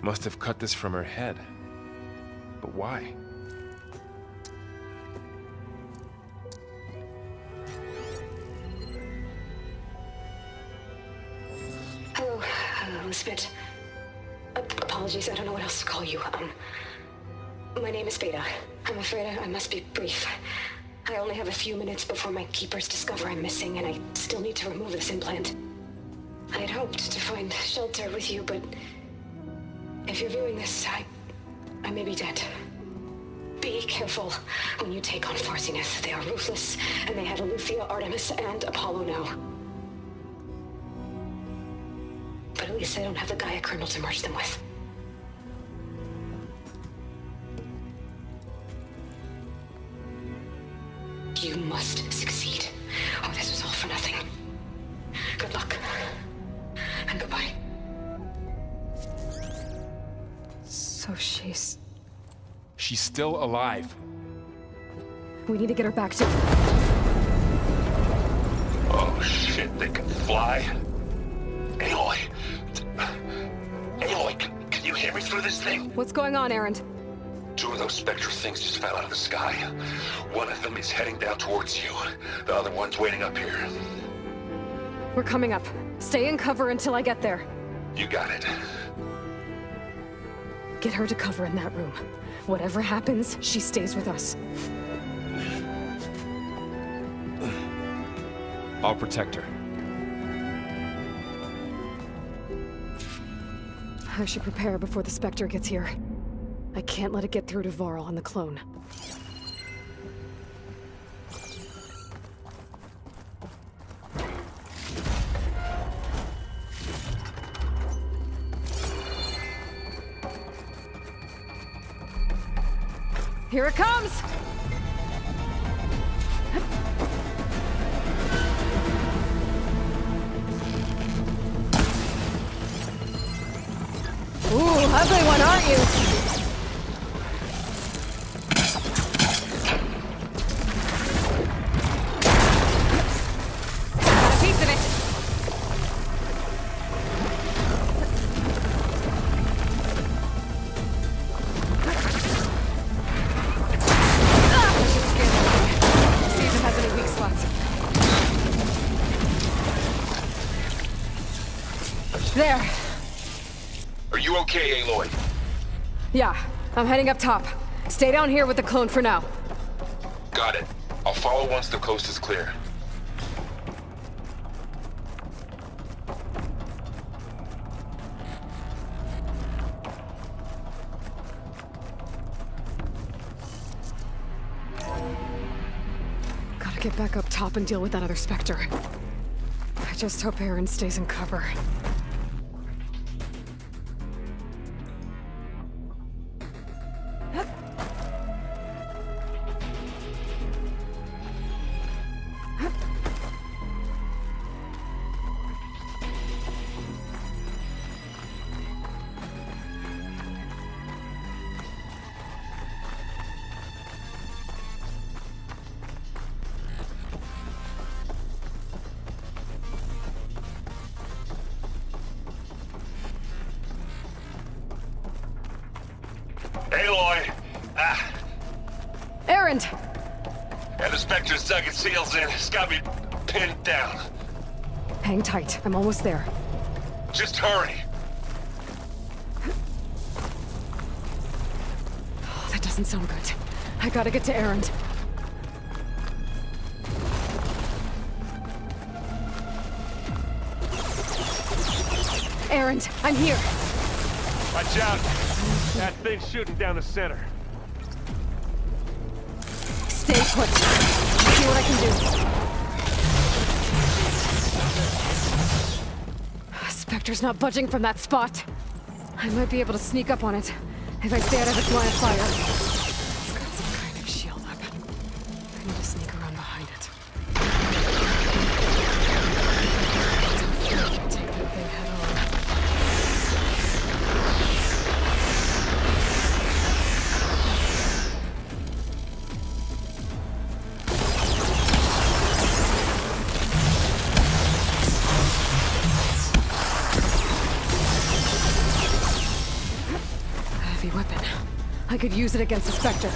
Must have cut this from her head. But why? Hello, Elisabet. Apologies, I don't know what else to call you. My name is Beta. I'm afraid I must be brief. I only have a few minutes before my keepers discover I'm missing, and I still need to remove this implant. I had hoped to find shelter with you, but if you're viewing this, I may be dead. Be careful when you take on Far Zenith. They are ruthless, and they have Eleuthia, Artemis, and Apollo now. But at least they don't have the Gaia kernel to merge them with. You must succeed, or this was all for nothing. Good luck, and goodbye. So she's still alive. We need to get her back to... Oh shit, they can fly? Aloy! Aloy, can you hear me through this thing? What's going on, Erend? 2 of those spectral things just fell out of the sky. One of them is heading down towards you. The other one's waiting up here. We're coming up. Stay in cover until I get there. You got it. Get her to cover in that room. Whatever happens, she stays with us. I'll protect her. I should prepare before the Spectre gets here. I can't let it get through to Varl and the clone. Here it comes! Ooh, ugly one, aren't you? Got a piece of it. I should scan it. See if it has any weak spots. There. Are you okay, Aloy? Yeah, I'm heading up top. Stay down here with the clone for now. Got it. I'll follow once the coast is clear. Gotta get back up top and deal with that other Spectre. I just hope Erend stays in cover. Aloy! Erend! And the Spectre's dug its heels in. It's got me pinned down. Hang tight. I'm almost there. Just hurry. Oh, that doesn't sound good. I gotta get to Erend. Erend, I'm here. Watch out! That thing's shooting down the center. Stay put. See what I can do. Spectre's not budging from that spot. I might be able to sneak up on it if I stay out of its line of fire. It's got some kind of shield up. I need to sneak around behind it. I can take that thing head on. heavy weapon. I could use it against the Spectre.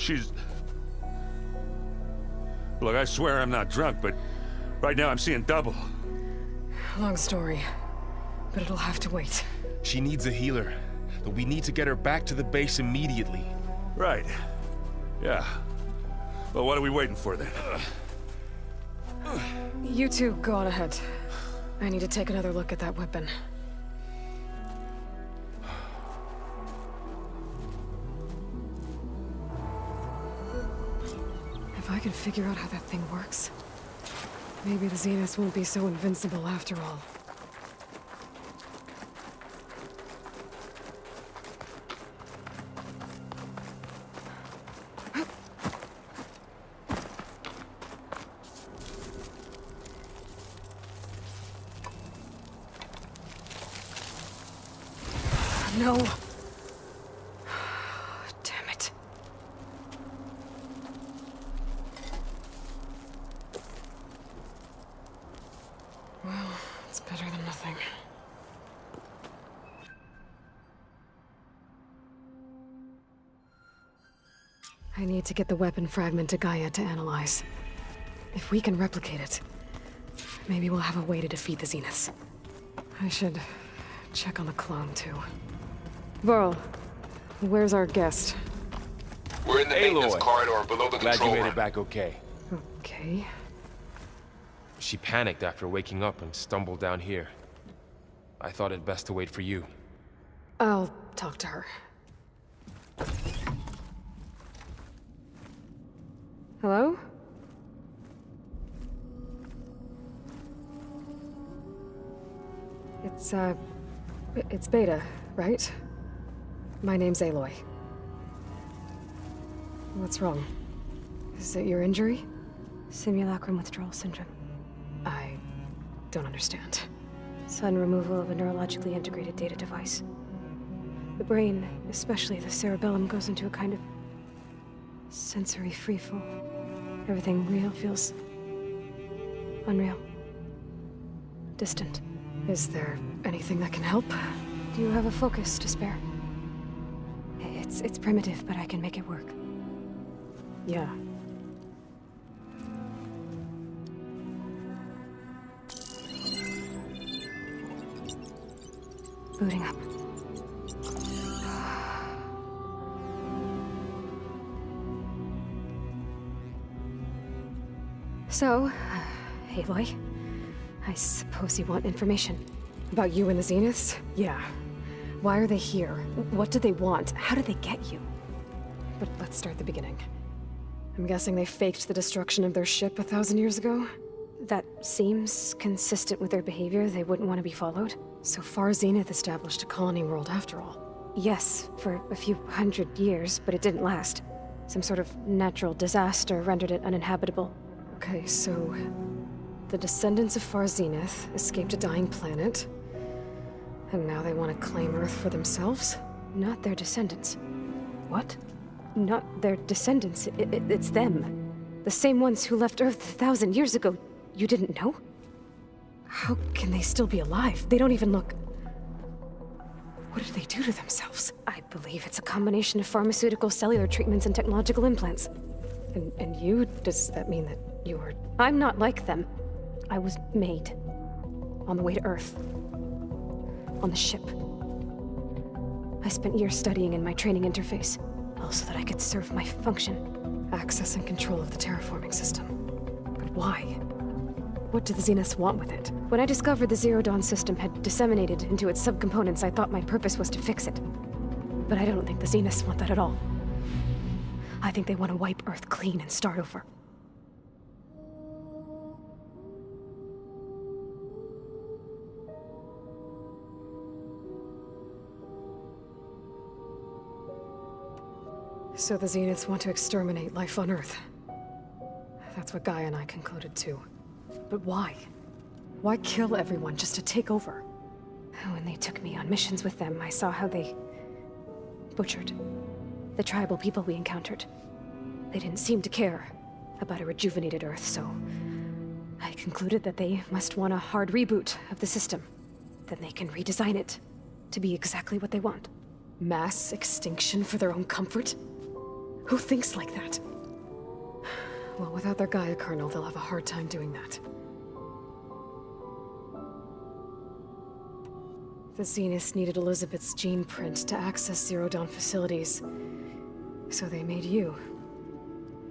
She's... Look, I swear I'm not drunk, but right now I'm seeing double. Long story, but it'll have to wait. She needs a healer, but we need to get her back to the base immediately. Right. Yeah. Well, what are we waiting for then? You two go on ahead. I need to take another look at that weapon. If I can figure out how that thing works, maybe the Zeniths won't be so invincible after all. No. Damn it. Well, it's better than nothing. I need to get the weapon fragment to Gaia to analyze. If we can replicate it, maybe we'll have a way to defeat the Zeniths. I should check on the clone, too. Varl, where's our guest? We're in the maintenance corridor below the Glad control you made room. it back okay. Okay. She panicked after waking up and stumbled down here. I thought it best to wait for you. I'll talk to her. Hello? It's Beta, right? My name's Aloy. What's wrong? Is it your injury? Simulacrum withdrawal syndrome. I don't understand. Sudden removal of a neurologically integrated data device. The brain, especially the cerebellum, goes into a kind of sensory freefall. Everything real feels unreal. Distant. Is there anything that can help? Do you have a focus to spare? It's primitive, but I can make it work. Yeah. Booting up. So, Aloy, I suppose you want information. About you and the Zeniths? Yeah. Why are they here? What do they want? How did they get you? But let's start at the beginning. I'm guessing they faked the destruction of their ship 1,000 years ago? That seems consistent with their behavior. They wouldn't want to be followed. So Far Zenith established a colony world after all. Yes, for a few hundred years, but it didn't last. Some sort of natural disaster rendered it uninhabitable. Okay, so the descendants of Far Zenith escaped a dying planet, and now they want to claim Earth for themselves? Not their descendants. What? Not their descendants. It's them. The same ones who left Earth 1,000 years ago. You didn't know? How can they still be alive? They don't even look... What did they do to themselves? I believe it's a combination of pharmaceutical, cellular treatments, and technological implants. And you? Does that mean that you were... I'm not like them. I was made. On the way to Earth. On the ship. I spent years studying in my training interface, all so that I could serve my function. Access and control of the terraforming system. But why? What do the Zeniths want with it? When I discovered the Zero Dawn system had disseminated into its subcomponents, I thought my purpose was to fix it. But I don't think the Zeniths want that at all. I think they want to wipe Earth clean and start over. So the Zeniths want to exterminate life on Earth. That's what Gaia and I concluded too. But why? Why kill everyone just to take over? When they took me on missions with them, I saw how they butchered the tribal people we encountered. They didn't seem to care about a rejuvenated Earth, so I concluded that they must want a hard reboot of the system. Then they can redesign it to be exactly what they want. Mass extinction for their own comfort? Who thinks like that? Well, without their Gaia kernel, they'll have a hard time doing that. The Zeniths needed Elisabet's gene print to access Zero Dawn facilities. So they made you.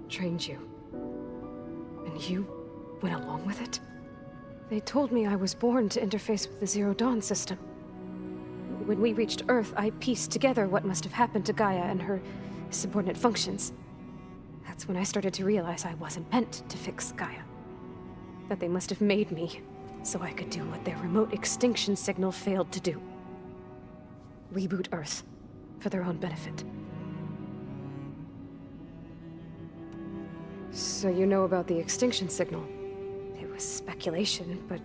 Trained you. And you went along with it? They told me I was born to interface with the Zero Dawn system. When we reached Earth, I pieced together what must have happened to Gaia and her subordinate functions. That's when I started to realize I wasn't meant to fix Gaia. That they must have made me so I could do what their remote extinction signal failed to do. Reboot Earth for their own benefit. So you know about the extinction signal? It was speculation, but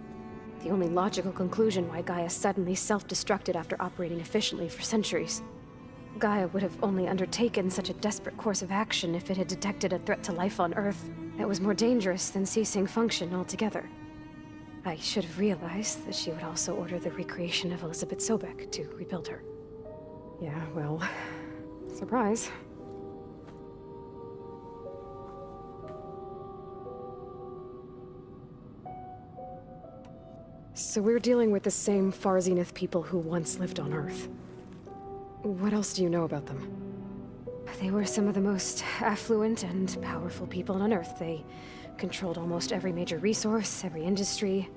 the only logical conclusion why Gaia suddenly self-destructed after operating efficiently for centuries. Gaia would have only undertaken such a desperate course of action if it had detected a threat to life on Earth that was more dangerous than ceasing function altogether. I should have realized that she would also order the recreation of Elisabet Sobeck to rebuild her. Yeah, well, surprise. So we're dealing with the same Far Zenith people who once lived on Earth. What else do you know about them? They were some of the most affluent and powerful people on Earth. They controlled almost every major resource, every industry.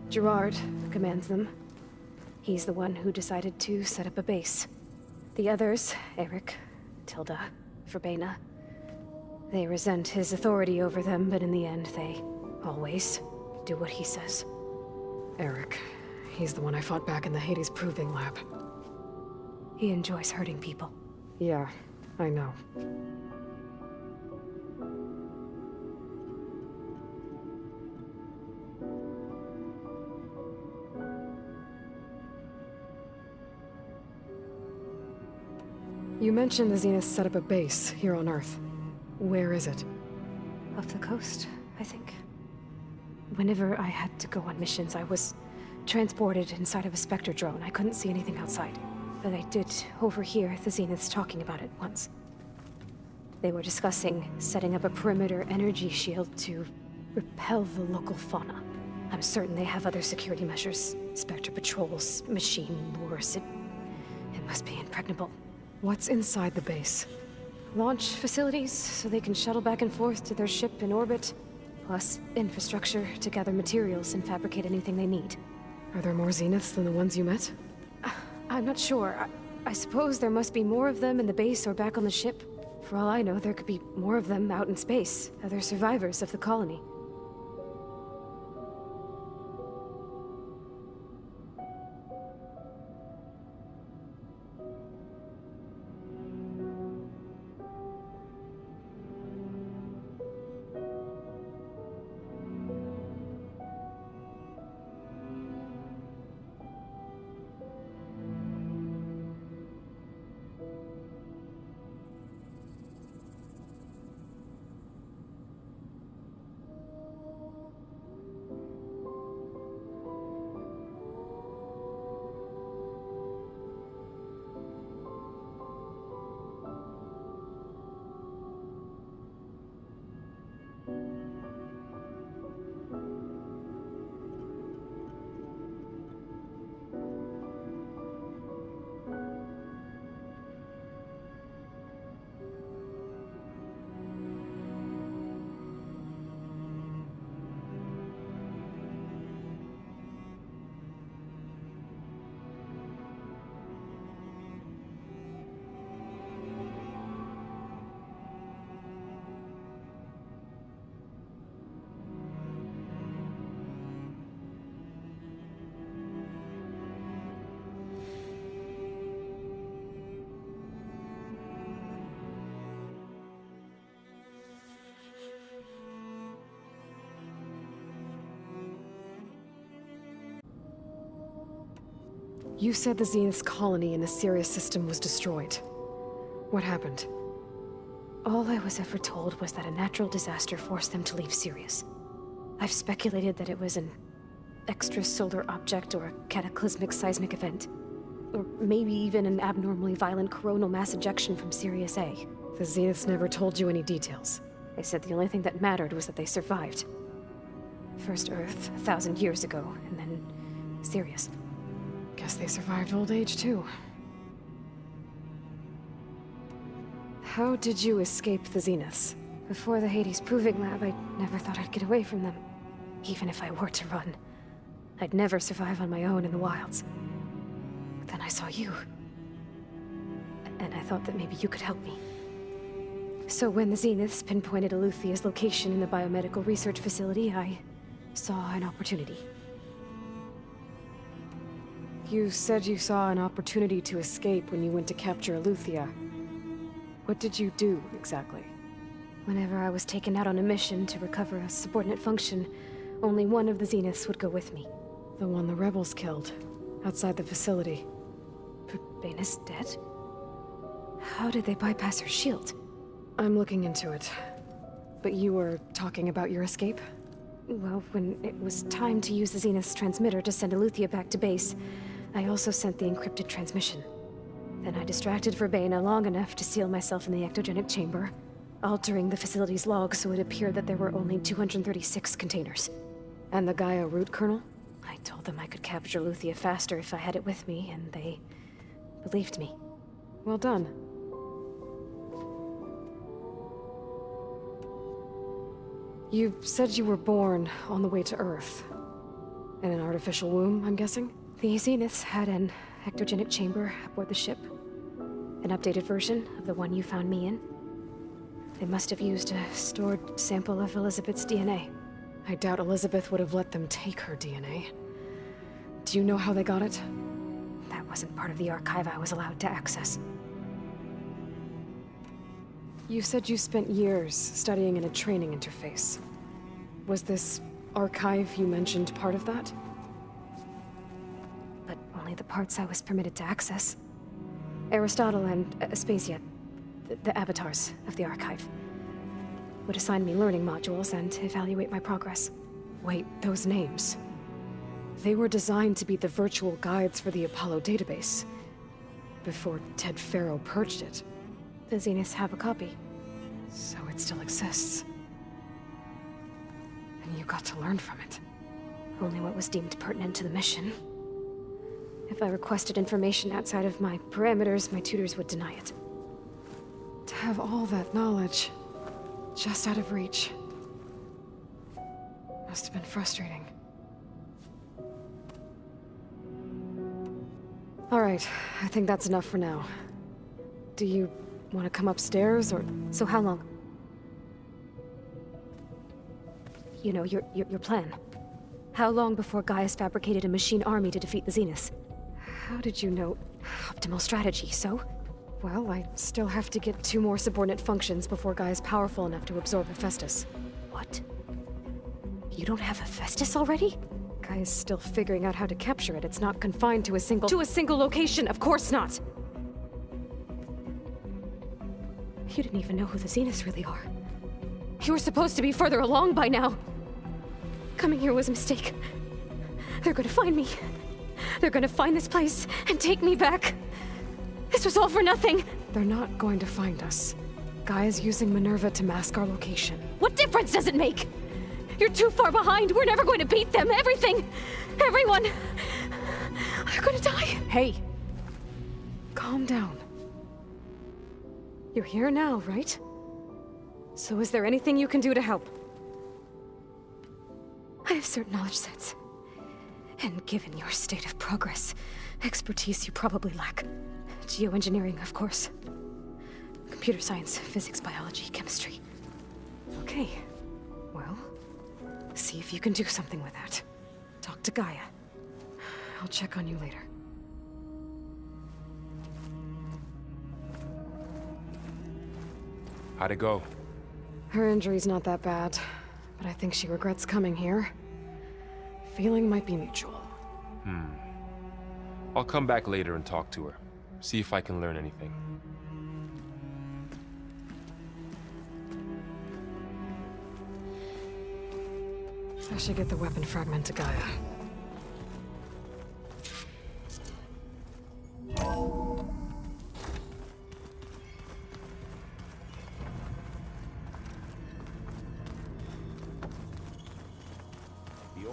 Gerard commands them. He's the one who decided to set up a base. The others, Erik, Tilda, Verbena, they resent his authority over them, but in the end, they always do what he says. Erik, he's the one I fought back in the Hades Proving Lab. He enjoys hurting people. Yeah, I know. You mentioned the Zenith set up a base here on Earth. Where is it? Off the coast, I think. Whenever I had to go on missions, I was transported inside of a Spectre drone. I couldn't see anything outside. But I did overhear the Zeniths talking about it once. They were discussing setting up a perimeter energy shield to repel the local fauna. I'm certain they have other security measures. Spectre patrols, machine lures. It must be impregnable. What's inside the base? Launch facilities, so they can shuttle back and forth to their ship in orbit. Plus, infrastructure to gather materials and fabricate anything they need. Are there more Zeniths than the ones you met? I'm not sure. I suppose there must be more of them in the base or back on the ship. For all I know, there could be more of them out in space, other survivors of the colony. You said the Zenith's colony in the Sirius system was destroyed. What happened? All I was ever told was that a natural disaster forced them to leave Sirius. I've speculated that it was an extrasolar object or a cataclysmic seismic event. Or maybe even an abnormally violent coronal mass ejection from Sirius A. The Zeniths never told you any details. They said the only thing that mattered was that they survived. First Earth, 1,000 years ago, and then Sirius. Guess they survived old age, too. How did you escape the Zeniths? Before the Hades Proving Lab, I never thought I'd get away from them. Even if I were to run. I'd never survive on my own in the wilds. But then I saw you. And I thought that maybe you could help me. So when the Zeniths pinpointed Eluthia's location in the biomedical research facility, I saw an opportunity. You said you saw an opportunity to escape when you went to capture Eluthia. What did you do, exactly? Whenever I was taken out on a mission to recover a subordinate function, only one of the Zeniths would go with me. The one the rebels killed, outside the facility. Baina's dead? How did they bypass her shield? I'm looking into it. But you were talking about your escape? Well, when it was time to use the Zenith's transmitter to send Eluthia back to base, I also sent the encrypted transmission. Then I distracted Baina long enough to seal myself in the ectogenic chamber, altering the facility's log so it appeared that there were only 236 containers. And the GAIA root kernel? I told them I could capture Eluthia faster if I had it with me, and they believed me. Well done. You said you were born on the way to Earth. In an artificial womb, I'm guessing? The Zeniths had an ectogenic chamber aboard the ship. An updated version of the one you found me in. They must have used a stored sample of Elisabet's DNA. I doubt Elisabet would have let them take her DNA. Do you know how they got it? That wasn't part of the archive I was allowed to access. You said you spent years studying in a training interface. Was this archive you mentioned part of that? But only the parts I was permitted to access. Aristotle and Aspasia, the avatars of the archive, would assign me learning modules and evaluate my progress. Wait, those names. They were designed to be the virtual guides for the Apollo database, before Ted Faro purged it. The Zeniths have a copy. So it still exists. And you got to learn from it. Only what was deemed pertinent to the mission. If I requested information outside of my parameters, my tutors would deny it. To have all that knowledge, just out of reach. Must have been frustrating. All right, I think that's enough for now. Do you want to come upstairs, or...? So how long? You know, your plan. How long before Gaia's fabricated a machine army to defeat the Zeniths? How did you know? Optimal strategy, so? Well, I still have to get 2 more subordinate functions before Gaia's powerful enough to absorb Hephaestus. What? You don't have Hephaestus already? Gaia's still figuring out how to capture it. It's not confined to a single... To a single location, of course not! You didn't even know who the Zeniths really are. You were supposed to be further along by now. Coming here was a mistake. They're gonna find me. They're gonna find this place and take me back. This was all for nothing. They're not going to find us. Gaia's using Minerva to mask our location. What difference does it make? You're too far behind. We're never going to beat them. Everything. Everyone. They're gonna die. Hey. Calm down. You're here now, right? So is there anything you can do to help? I have certain knowledge sets. And given your state of progress, expertise you probably lack. Geoengineering, of course. Computer science, physics, biology, chemistry. Okay. Well, see if you can do something with that. Talk to Gaia. I'll check on you later. How'd it go? Her injury's not that bad, but I think she regrets coming here. Feeling might be mutual. I'll come back later and talk to her. See if I can learn anything. I should get the weapon fragment to Gaia.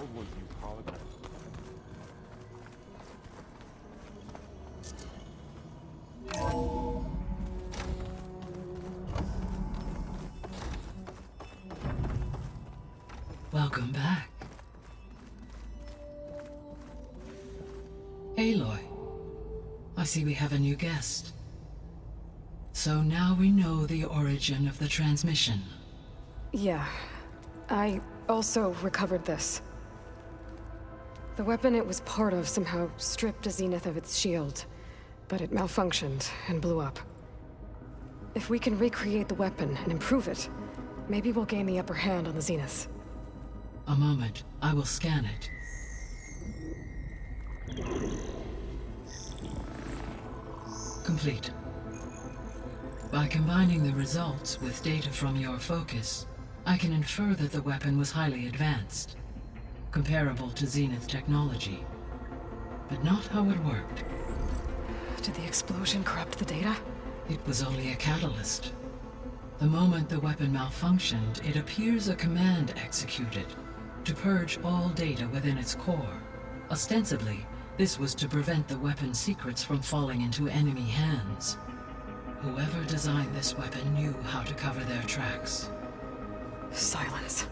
old ones use holograms. Welcome back. Aloy, I see we have a new guest. So now we know the origin of the transmission. Yeah. I also recovered this. The weapon it was part of somehow stripped Zenith of its shield, but it malfunctioned and blew up. If we can recreate the weapon and improve it, maybe we'll gain the upper hand on the Zeniths. A moment, I will scan it. Complete. By combining the results with data from your focus, I can infer that the weapon was highly advanced, comparable to Zenith technology, but not how it worked. Did the explosion corrupt the data? It was only a catalyst. The moment the weapon malfunctioned, it appears a command executed to purge all data within its core. Ostensibly, this was to prevent the weapon's secrets from falling into enemy hands. Whoever designed this weapon knew how to cover their tracks. Sylens.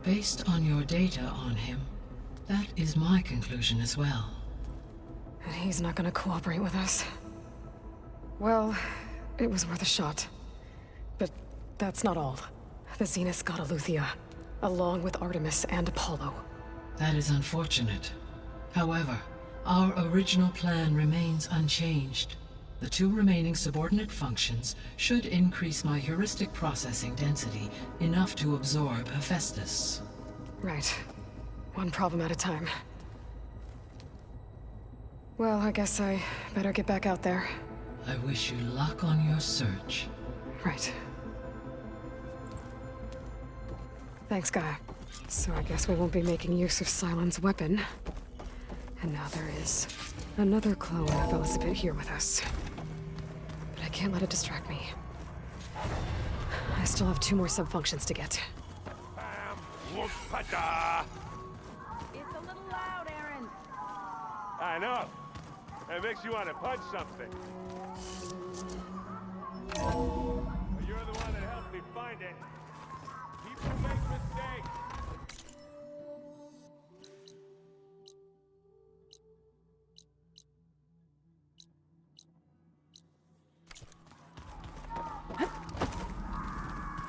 Based on your data on him, that is my conclusion as well. And he's not gonna cooperate with us. Well, it was worth a shot. But that's not all. The Zeniths got Aletheia, along with Artemis and Apollo. That is unfortunate. However, our original plan remains unchanged. The 2 remaining subordinate functions should increase my heuristic processing density enough to absorb Hephaestus. Right. One problem at a time. Well, I guess I better get back out there. I wish you luck on your search. Right. Thanks, Gaia. So I guess we won't be making use of Sylens' weapon. And now there is another clone of Elisabet here with us. But I can't let it distract me. I still have 2 more sub-functions to get. It's a little loud, Aaron. I know. It makes you want to punch something. But you're the one that helped me find it. People make mistakes.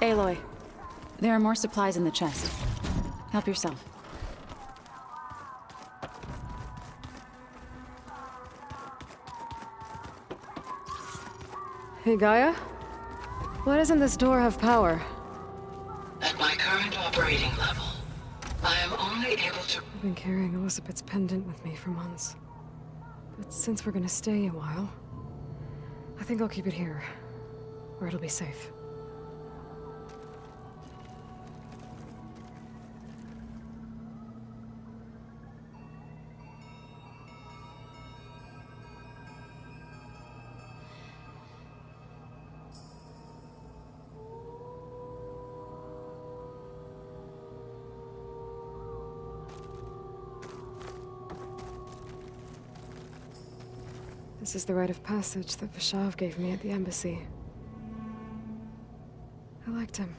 Aloy, there are more supplies in the chest. Help yourself. Hey, Gaia? Why doesn't this door have power? At my current operating level, I am only able to... I've been carrying Elisabet's pendant with me for months. But since we're gonna stay a while, I think I'll keep it here, where it'll be safe. This is the rite of passage that Vashav gave me at the embassy. I liked him.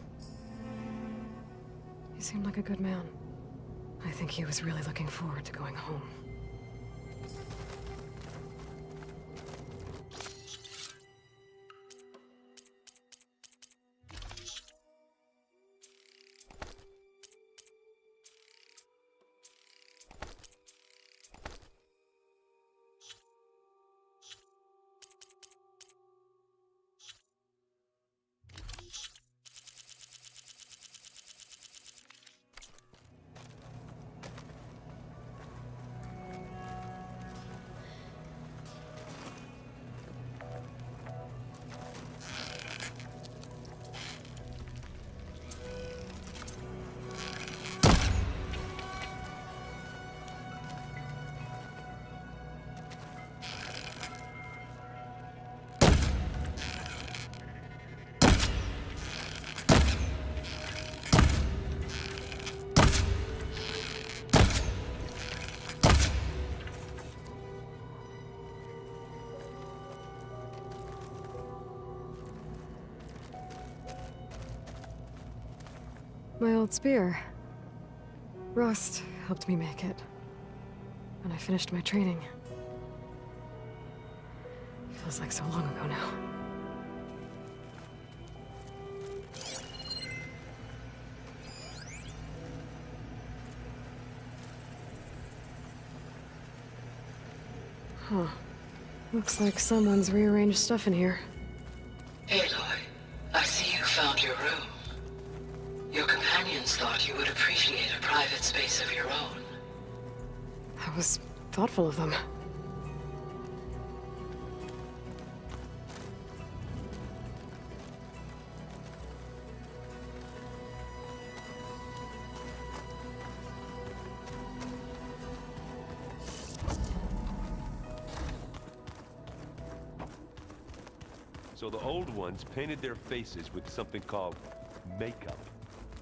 He seemed like a good man. I think he was really looking forward to going home. my old spear. Rust helped me make it. When I finished my training. Feels like so long ago now. Huh. Looks like someone's rearranged stuff in here. Aloy, I see you found your room. Your companions thought you would appreciate a private space of your own. That was thoughtful of them. So the old ones painted their faces with something called makeup.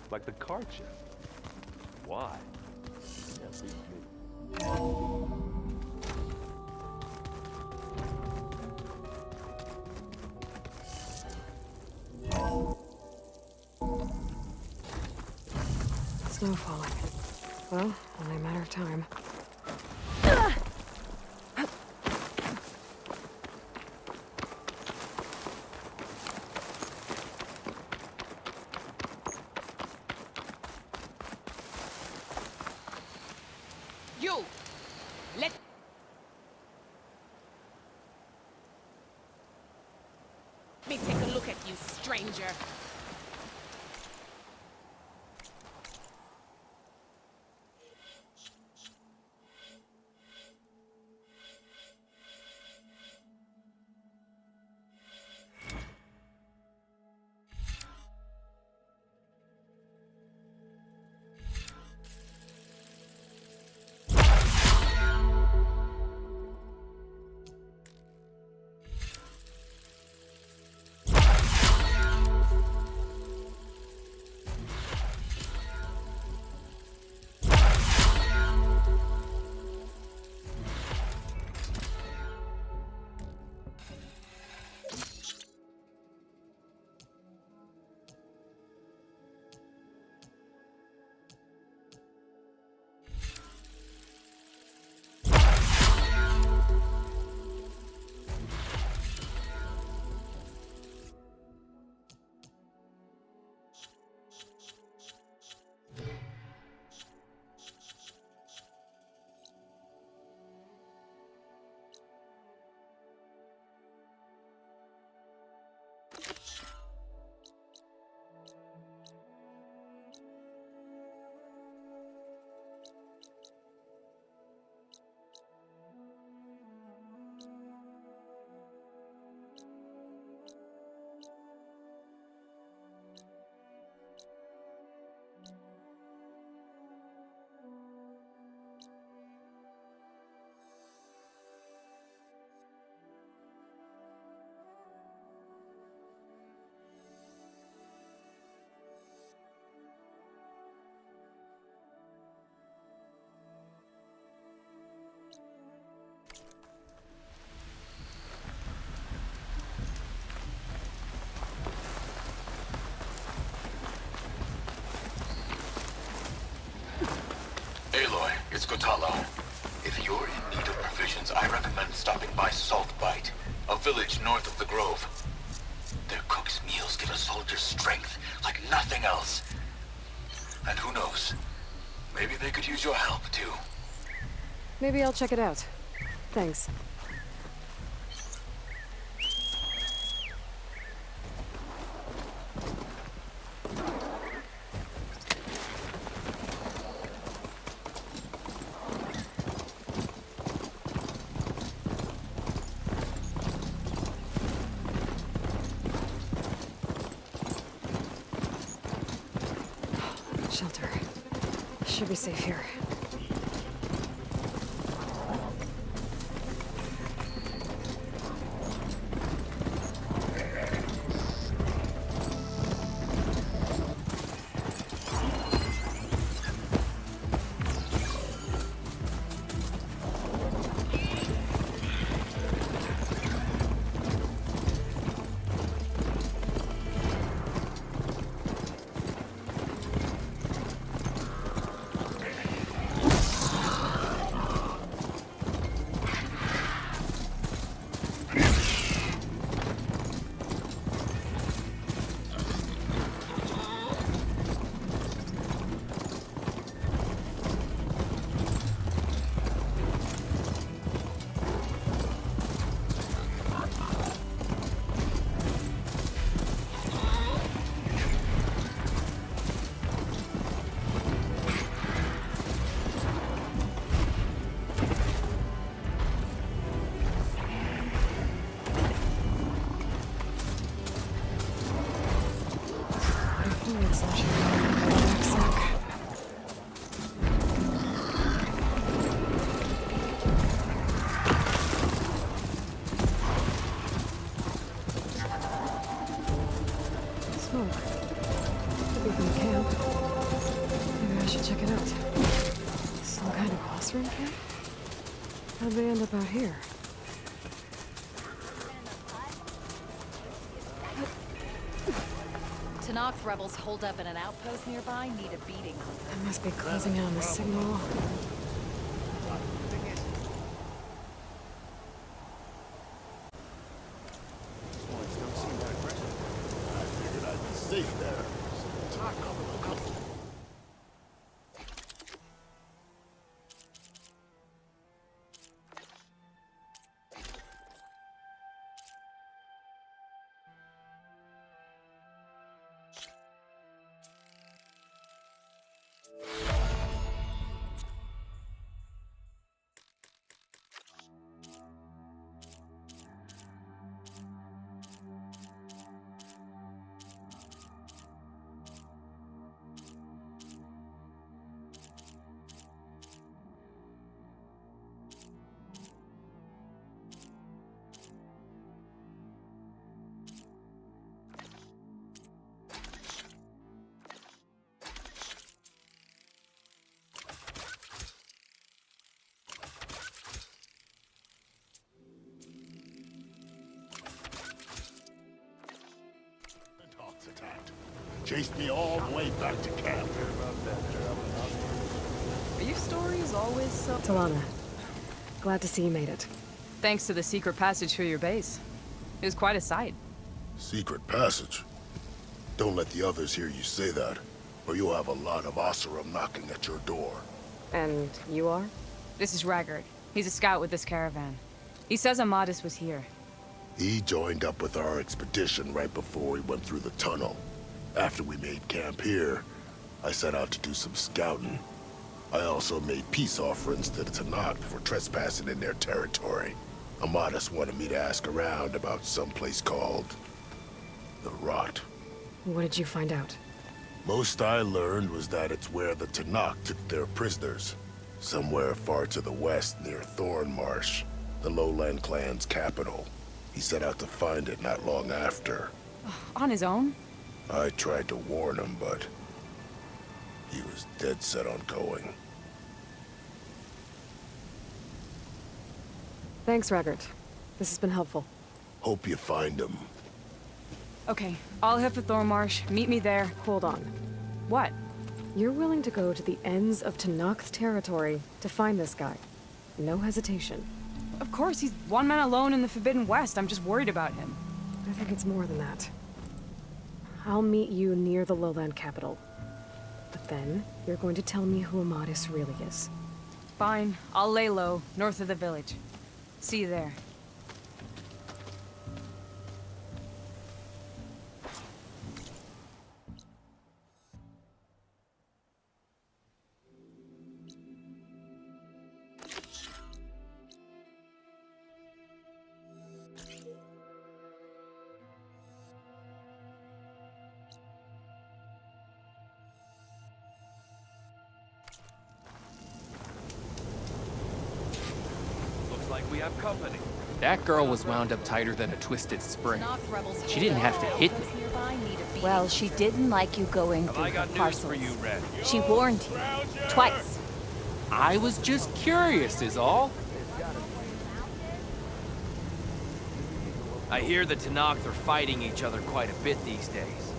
Like the Carja. Why? Yeah, beats me. Snow falling. Well, only a matter of time. You! Let me take a look at you, stranger. Aloy, it's Gotalo. If you're in need of provisions, I recommend stopping by Saltbite, a village north of the Grove. Their cook's meals give a soldier's strength like nothing else. And who knows, maybe they could use your help, too. Maybe I'll check it out. Thanks. Shelter. Should be safe here. classroom camp? How'd they end up out here? Tenakth rebels holed up in an outpost nearby need a beating. I must be closing in on the signal. Safe there. Attacked. Chased me all the way back to camp. Are your stories always so... Tilda, glad to see you made it. Thanks to the secret passage through your base. It was quite a sight. Secret passage? Don't let the others hear you say that, or you'll have a lot of Oseram knocking at your door. And you are? This is Regalla. He's a scout with this caravan. He says Amadis was here. He joined up with our expedition right before we went through the tunnel. After we made camp here, I set out to do some scouting. I also made peace offerings to the Tenakth for trespassing in their territory. Amadis wanted me to ask around about some place called the Rot. What did you find out? Most I learned was that it's where the Tenakth took their prisoners. Somewhere far to the west near Thornmarsh, the Lowland clan's capital. He set out to find it not long after. On his own? I tried to warn him, but he was dead set on going. Thanks, Regalla. This has been helpful. Hope you find him. Okay, I'll head for Thornmarsh. Meet me there. Hold on. What? You're willing to go to the ends of Tenakth territory to find this guy. No hesitation. Of course, he's one man alone in the Forbidden West. I'm just worried about him. I think it's more than that. I'll meet you near the lowland capital. But then, you're going to tell me who Amadis really is. Fine. I'll lay low, north of the village. See you there. We have company. That girl was wound up tighter than a twisted spring. She didn't have to hit me. Well, she didn't like you going through her parcels. She warned you. Twice. I was just curious is all. I hear the Tenakth are fighting each other quite a bit these days.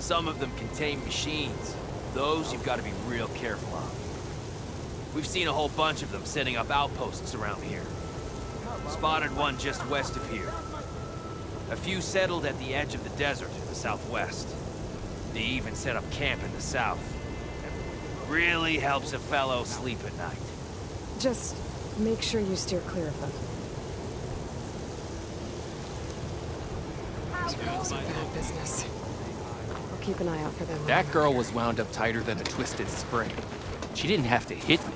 Some of them contain machines. Those you've got to be real careful of. We've seen a whole bunch of them setting up outposts around here. Spotted one just west of here. A few settled at the edge of the desert in the southwest. They even set up camp in the south. Really helps a fellow sleep at night. Just make sure you steer clear of them. It's bad business. I'll keep an eye out for them. That girl was wound up tighter than a twisted spring. She didn't have to hit me.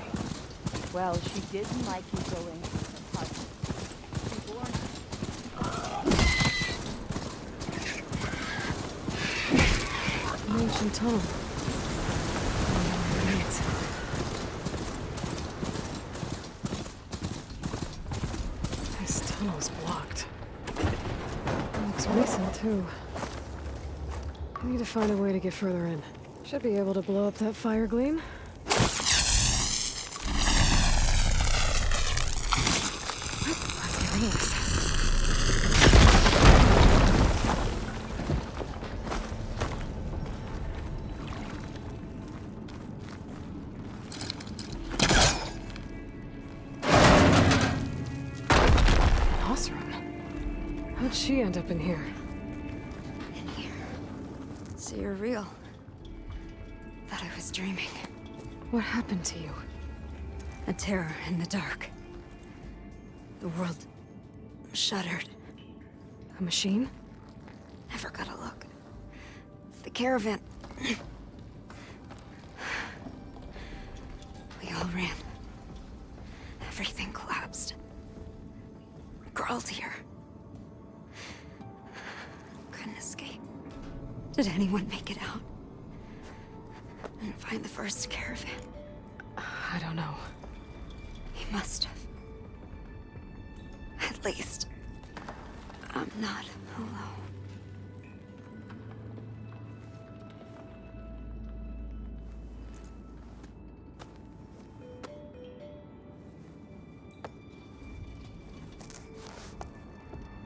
Well, she didn't like you going through her parcels. She warned you. An ancient tunnel. This tunnel's blocked. Looks recent, too. I need to find a way to get further in. Should be able to blow up that fire gleam. Thanks. How'd she end up in here? In here. So you're real. Thought I was dreaming. What happened to you? A terror in the dark. The world shuddered. A machine? Never got a look. The caravan. We all ran. Everything collapsed. Crawled here. Couldn't escape. Did anyone make it out? And find the first caravan? I don't know. He must have. At least, I'm not alone.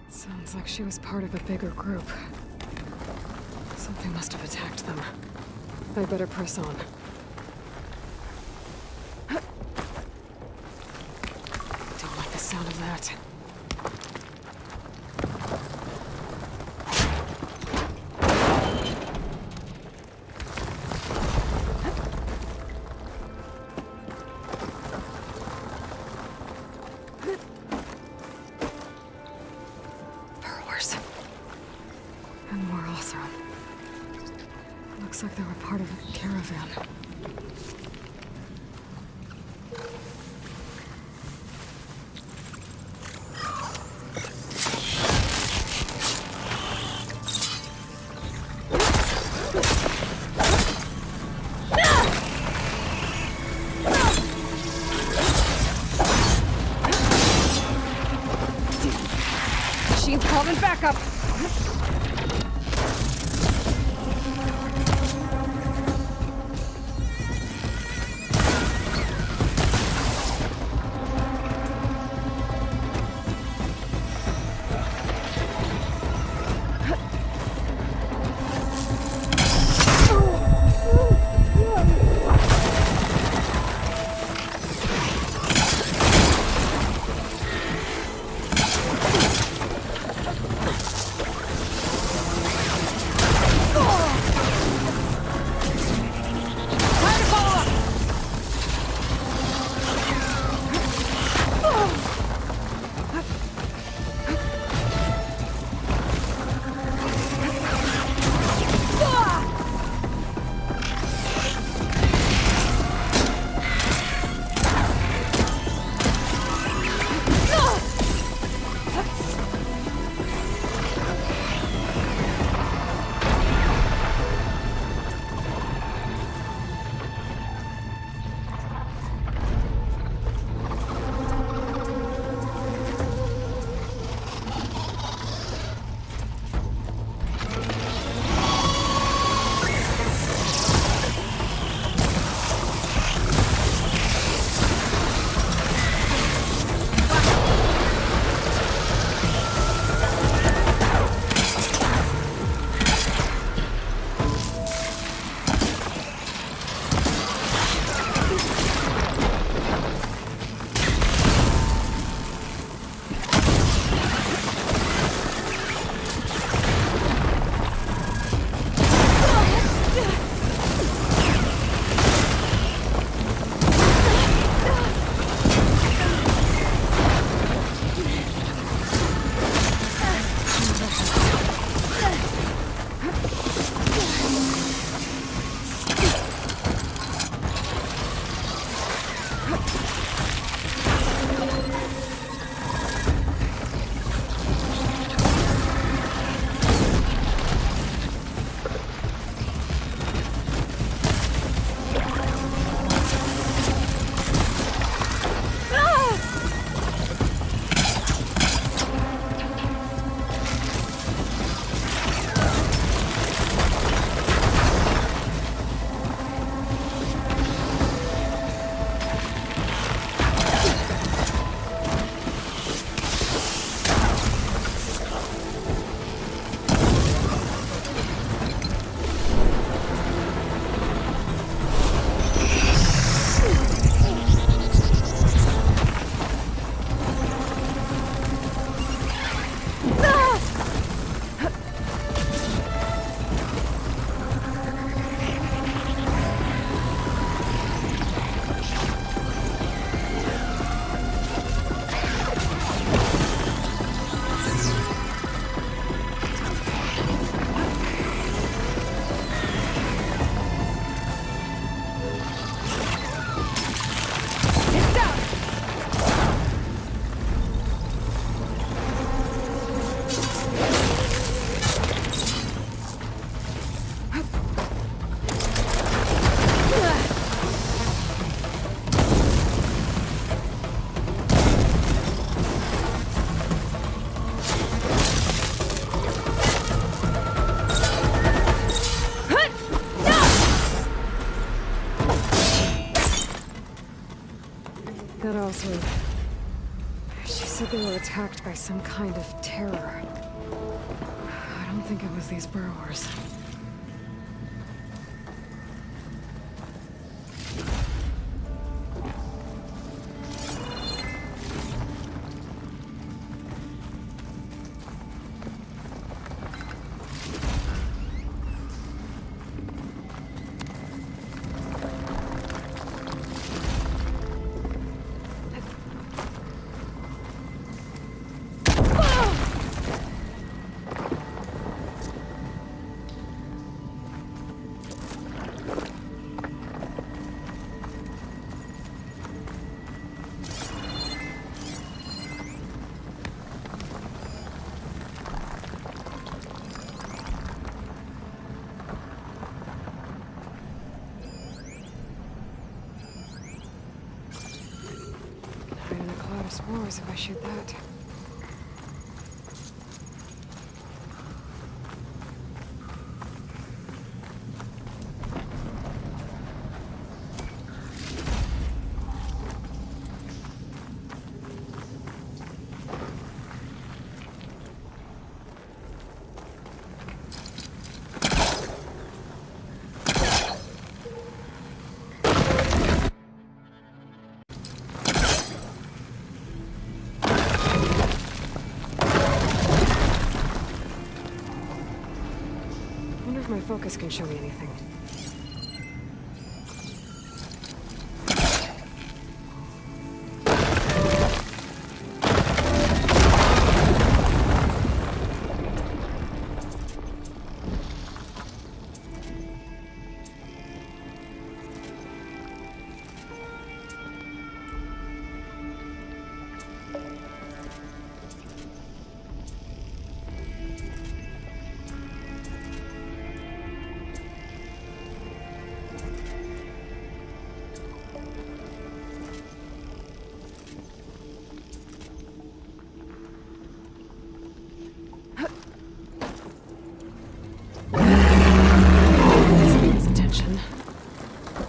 Sounds like she was part of a bigger group. Something must have attacked them. I better press on. Don't like the sound of that. Burrowers. And more also. Looks like they were part of a caravan. Machine's calling backup! That also... She said they were attacked by some kind of terror. I don't think it was these burrowers. Spores if I shoot that. Focus can show me anything.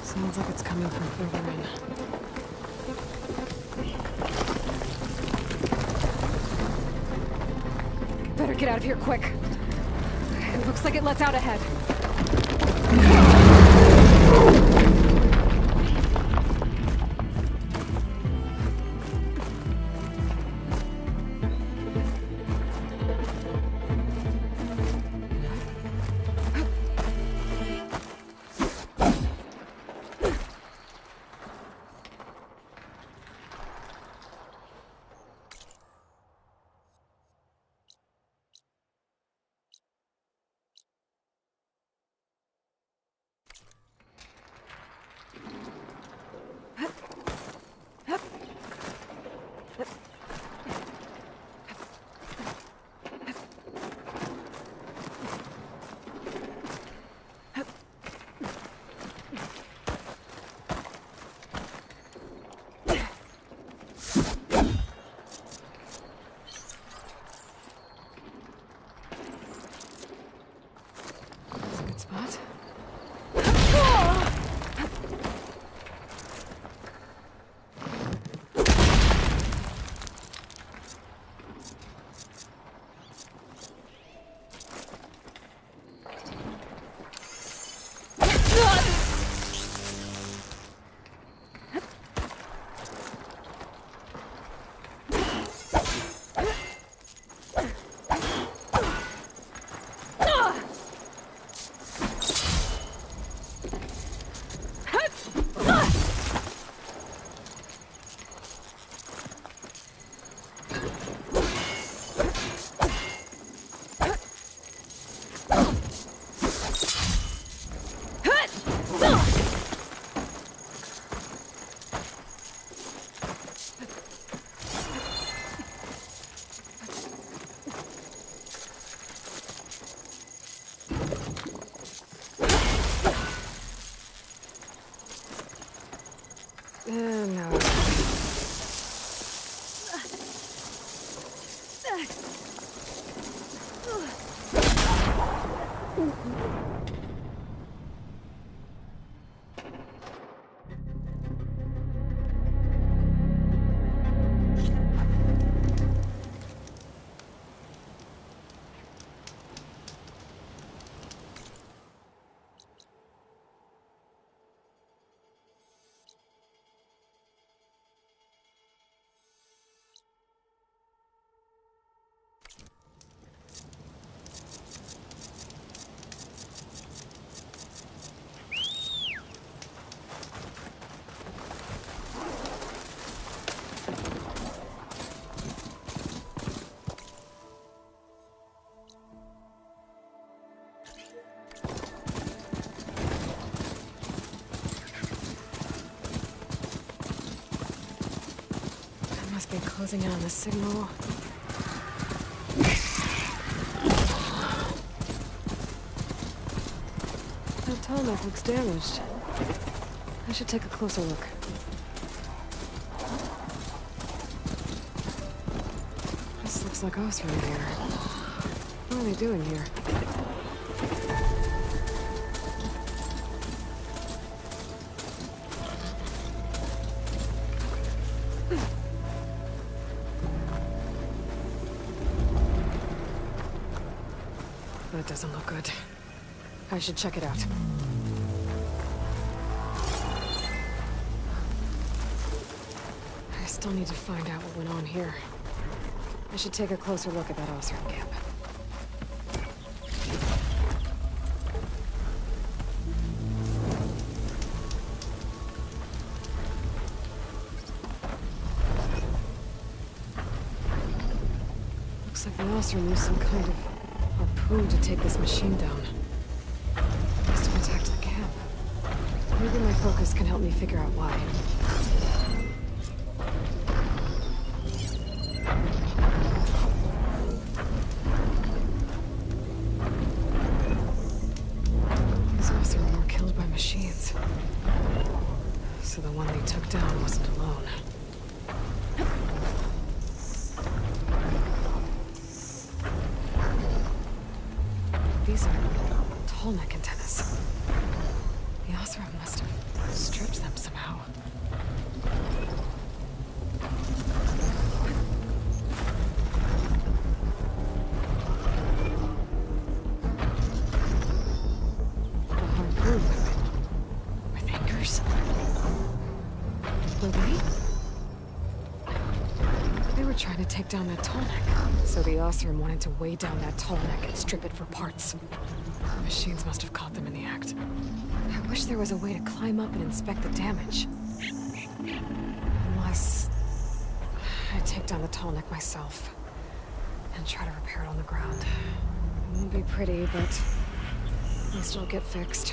Sounds like it's coming from further in. Better get out of here quick. It looks like it lets out ahead. No. Must be closing in on the signal. That Tenakth looks damaged. I should take a closer look. This looks like Osram gear. What are they doing here? That doesn't look good. I should check it out. I still need to find out what went on here. I should take a closer look at that Osram camp. Looks like the Osram used some kind of harpoon to take this machine down. Must have attacked the camp. Maybe my focus can help me figure out why. These Osram were killed by machines. So the one they took down wasn't alone. These are Tenakth antennas. The Osram must have stripped them somehow. The harpoon with anchors. Were they were trying to take down that Tenakth. So the Osram wanted to weigh down that Tenakth and strip it for parts. The machines must have caught them in the act. I wish there was a way to climb up and inspect the damage. Unless I take down the Tenakth myself and try to repair it on the ground. It won't be pretty, but at least it'll get fixed.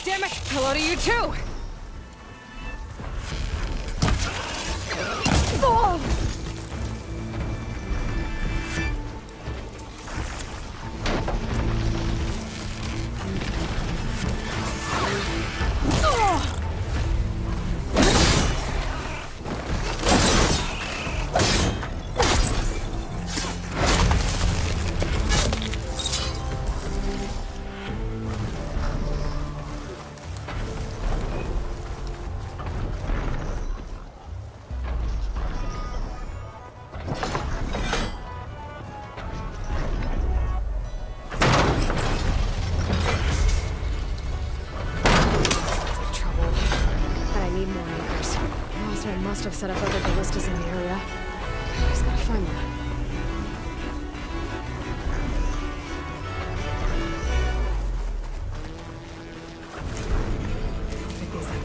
Damn it! Hello to you too! Oh! Must have set up other ballistas in the area. I just gotta find them. I'll pick these up.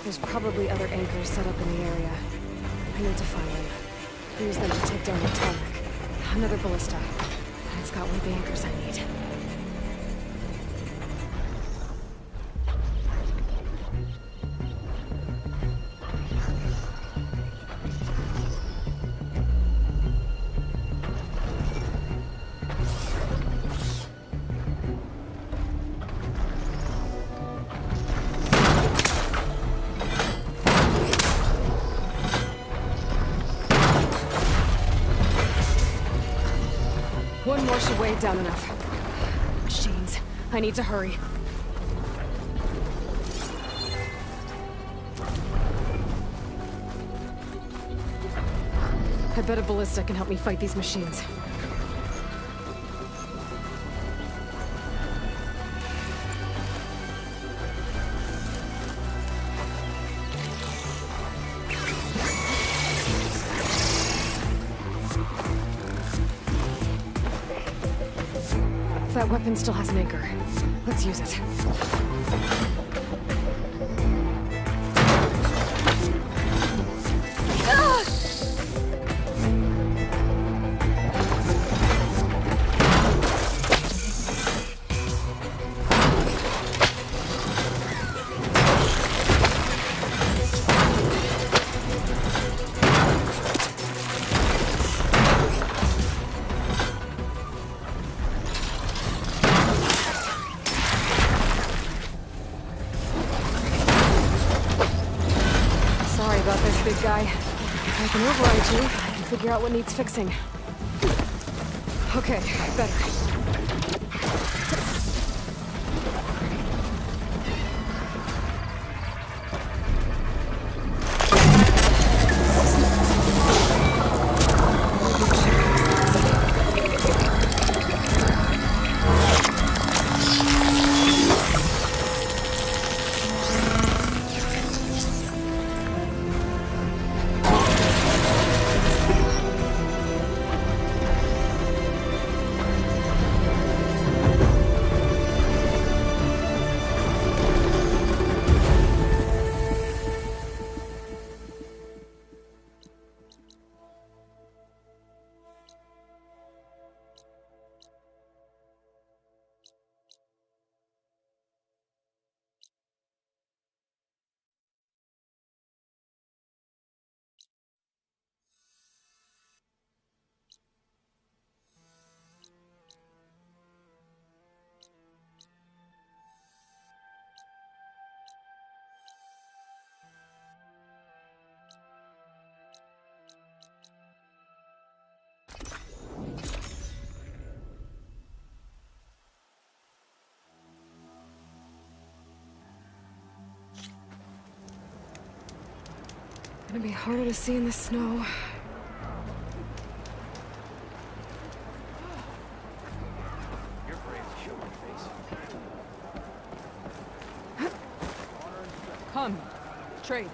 There's probably other anchors set up in the area. I need to find them. Use them to take down the Tenakth. Another ballista. And it's got one of the anchors I need. One more should weigh it down enough. Machines. I need to hurry. I bet a ballista can help me fight these machines. That weapon still has an anchor. Let's use it. Big guy. If I can override you, I can figure out what needs fixing. Okay, better. Gonna be harder to see in the snow. You're brave to show your face. Come, trade.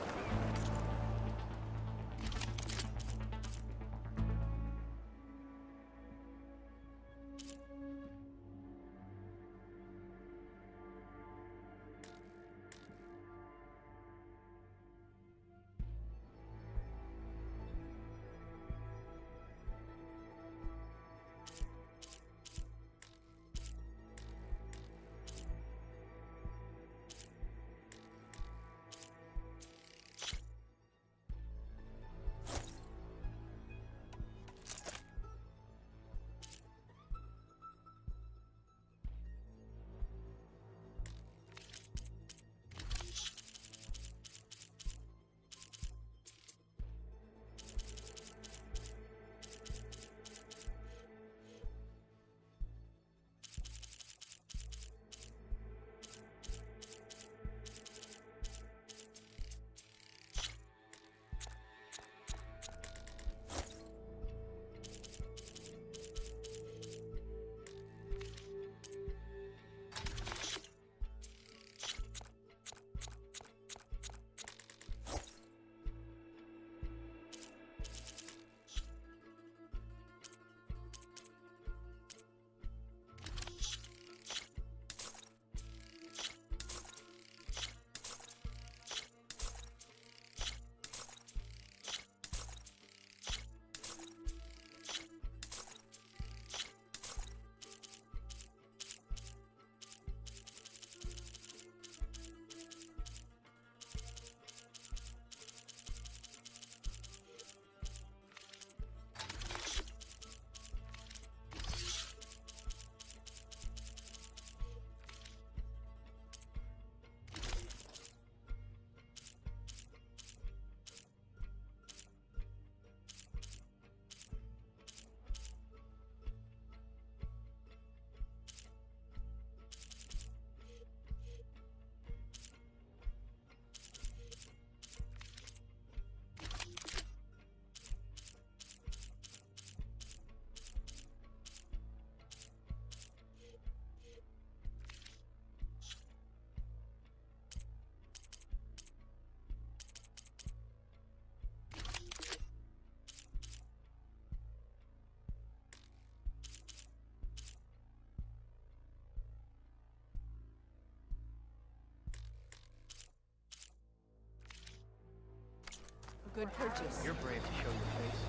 Good purchase. You're brave to show your face.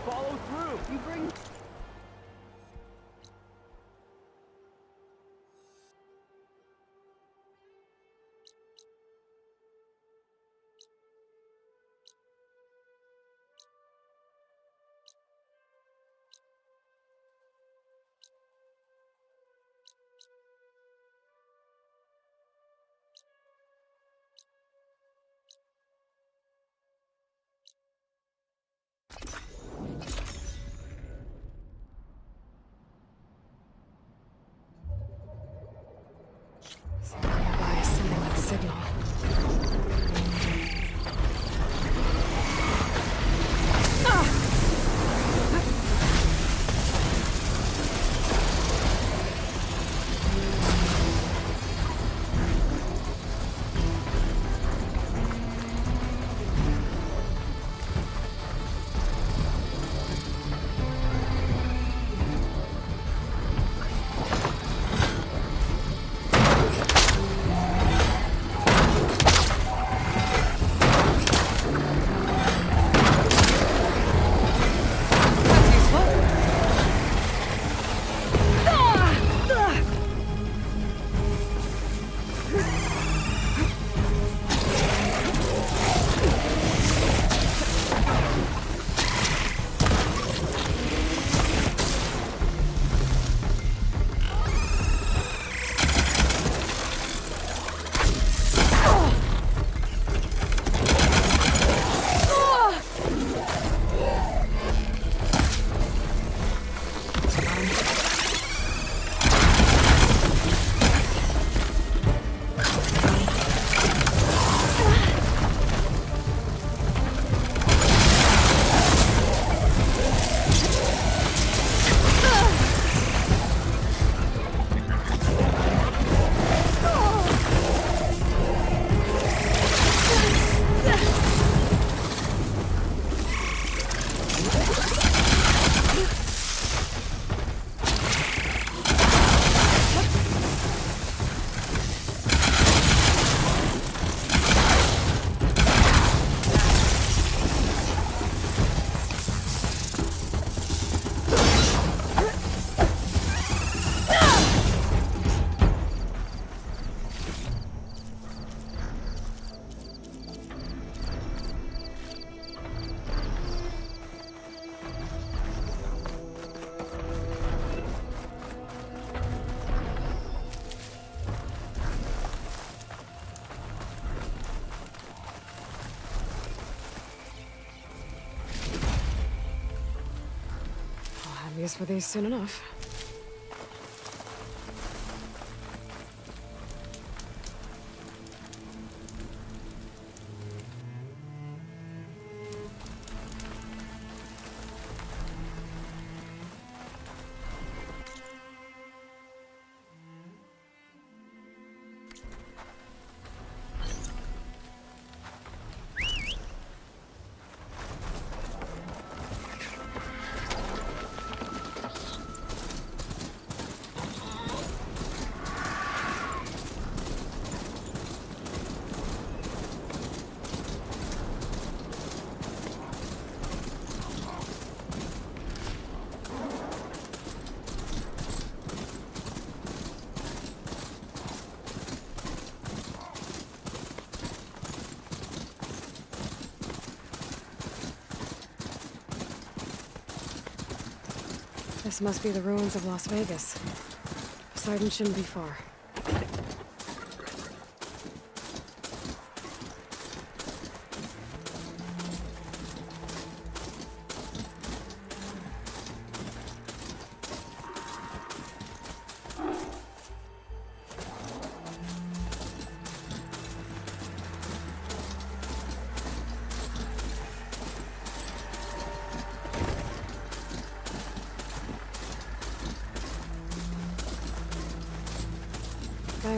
Follow through! You bring... Nearby is sending that signal. Use for these soon enough. This must be the ruins of Las Vegas. Poseidon shouldn't be far.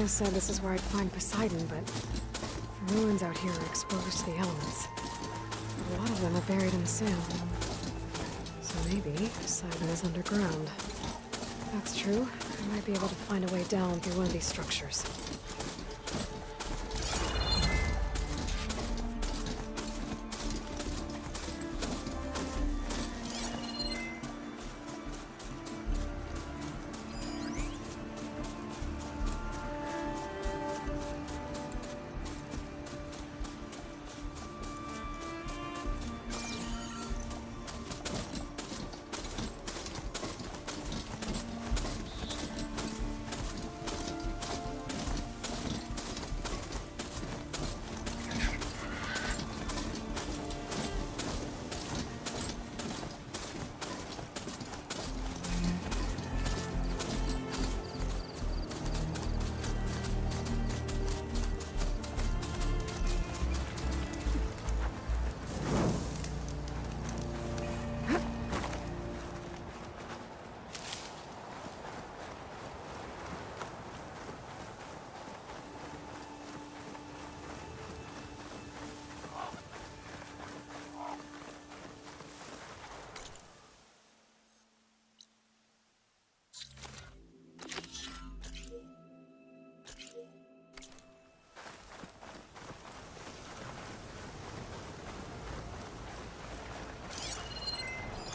Gaia said this is where I'd find Poseidon, but the ruins out here are exposed to the elements. A lot of them are buried in the sand. So maybe Poseidon is underground. If that's true, I might be able to find a way down through one of these structures.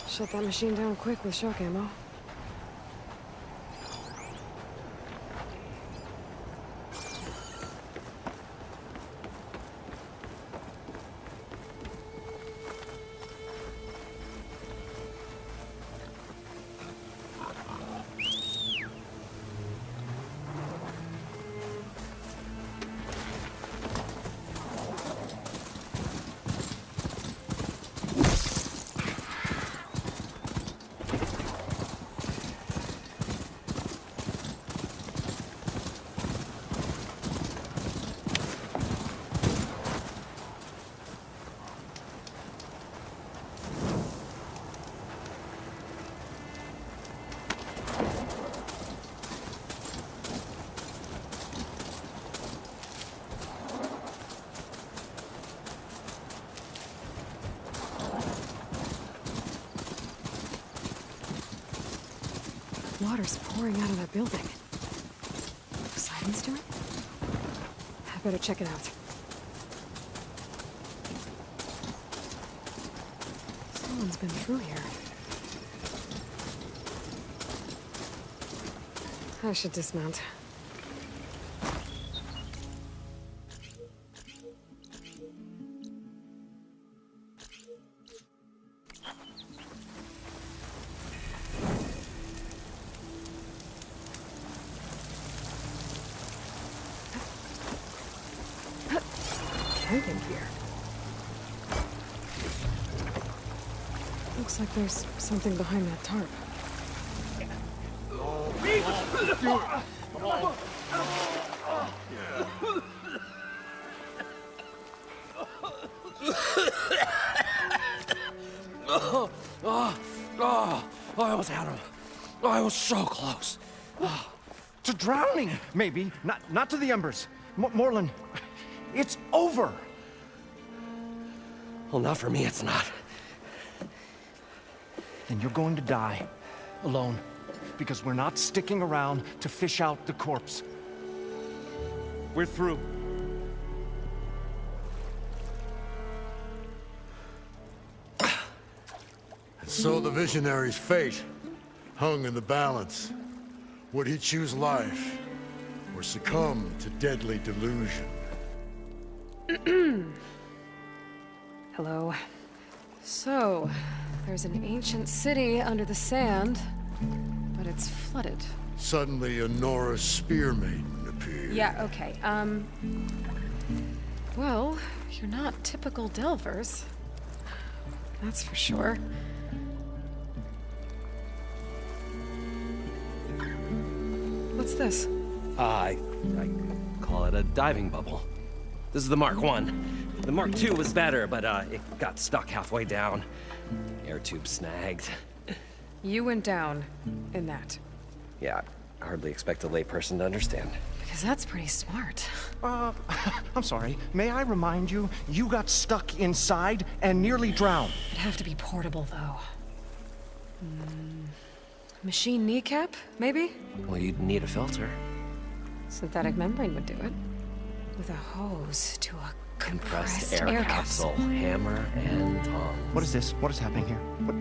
Shut that machine down quick with shock ammo. Water's pouring out of that building. Poseidon's doing? I better check it out. Someone's been through here. I should dismount. Camping here. Looks like there's something behind that tarp. I almost had him. I was so close. To drowning, maybe. Not to the embers. Moreland, it's over. Well, not for me, it's not. Then you're going to die. Alone. Because we're not sticking around to fish out the corpse. We're through. So the visionary's fate hung in the balance. Would he choose life, or succumb to deadly delusion? Hello. So, there's an ancient city under the sand, but it's flooded. Suddenly, a Norse spear maiden appeared. Yeah, okay, well, you're not typical Delvers. That's for sure. What's this? I call it a diving bubble. This is the Mark 1. The Mark 2 was better, but it got stuck halfway down. Air tube snagged. You went down in that. Yeah, I hardly expect a layperson to understand. Because that's pretty smart. I'm sorry. May I remind you, you got stuck inside and nearly drowned. It'd have to be portable, though. Machine kneecap, maybe? Well, you'd need a filter. Synthetic membrane would do it. With a hose to a Compressed air capsule, hammer, and tongs. What is this? What is happening here? What?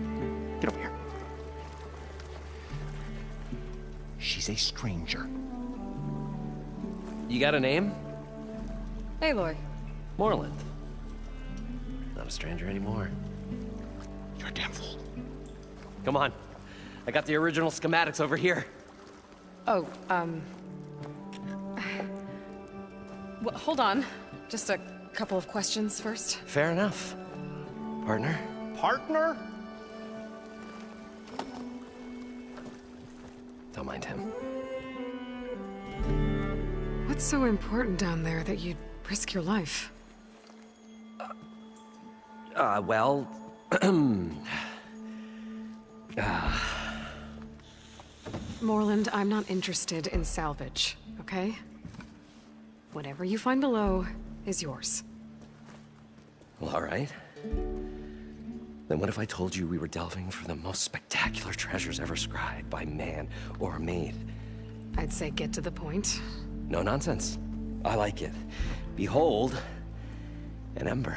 Get over here. She's a stranger. You got a name? Aloy. Moreland. Not a stranger anymore. You're a damn fool. Come on. I got the original schematics over here. Oh, well, hold on. Just a couple of questions first. Fair enough. Partner? Partner? Don't mind him. What's so important down there that you'd risk your life? Well... Moreland, I'm not interested in salvage, okay? Whatever you find below is yours. Well, all right. Then what if I told you we were delving for the most spectacular treasures ever scribed by man or maid? I'd say get to the point. No nonsense. I like it. Behold, an ember.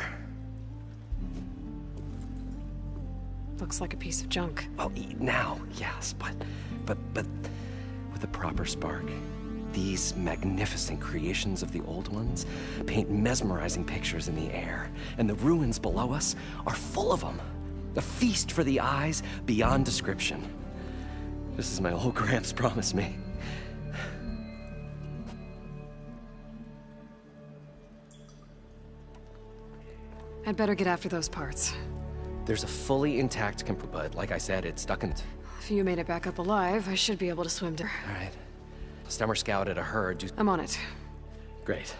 Looks like a piece of junk. Well, now, yes, but with a proper spark. These magnificent creations of the old ones paint mesmerizing pictures in the air, and the ruins below us are full of them. A feast for the eyes beyond description. Just as my old Gramps promised me. I'd better get after those parts. There's a fully intact but like I said, it's stuck in it. If you made it back up alive, I should be able to swim to... All right. Stemmer scouted a herd. I'm on it. Great.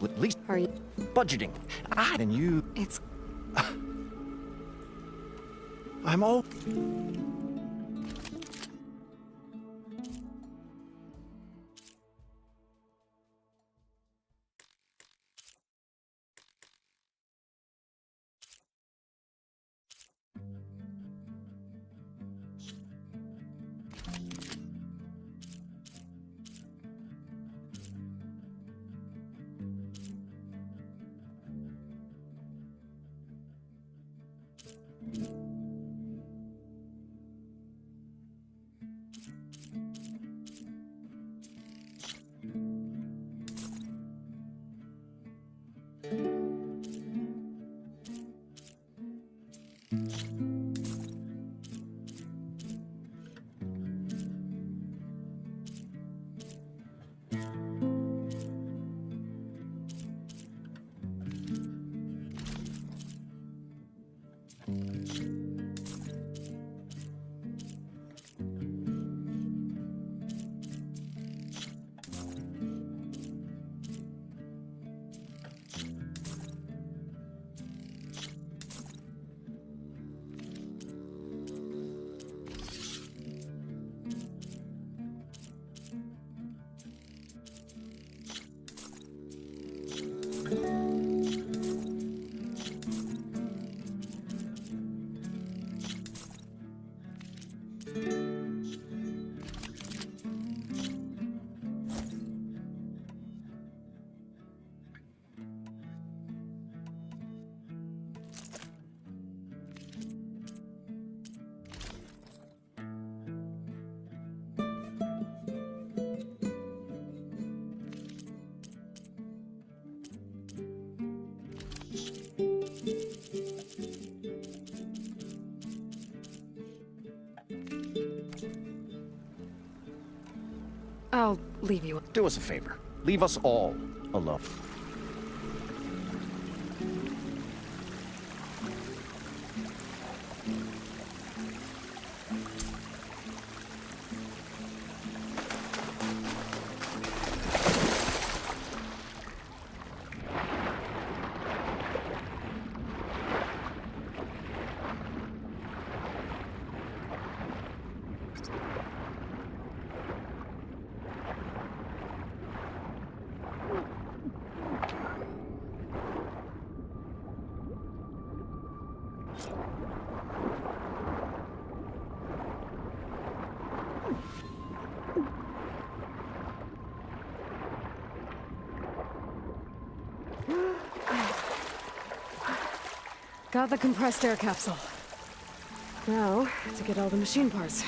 At least are you budgeting? And you... It's... I'm all... I'll leave you. Do us a favor. Leave us all alone. Got the compressed air capsule. Now, to get all the machine parts.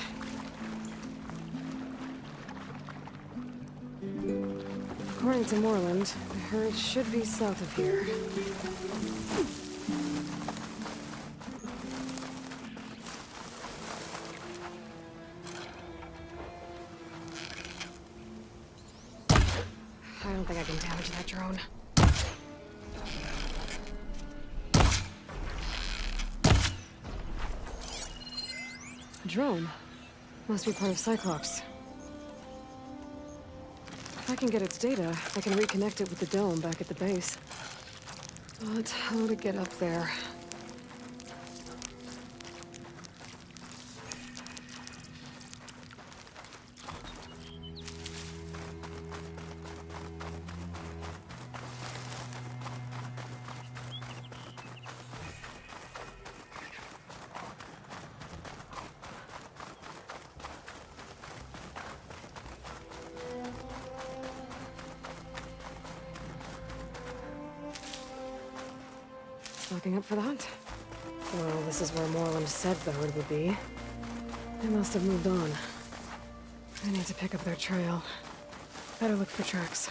According to Moreland, the herd should be south of here. I don't think I can damage that drone. A drone? Must be part of Cyclops. If I can get its data, I can reconnect it with the dome back at the base. But how to get up there? Looking up for the hunt. Well, this is where Moreland said the herd would be. They must have moved on. I need to pick up their trail. Better look for tracks.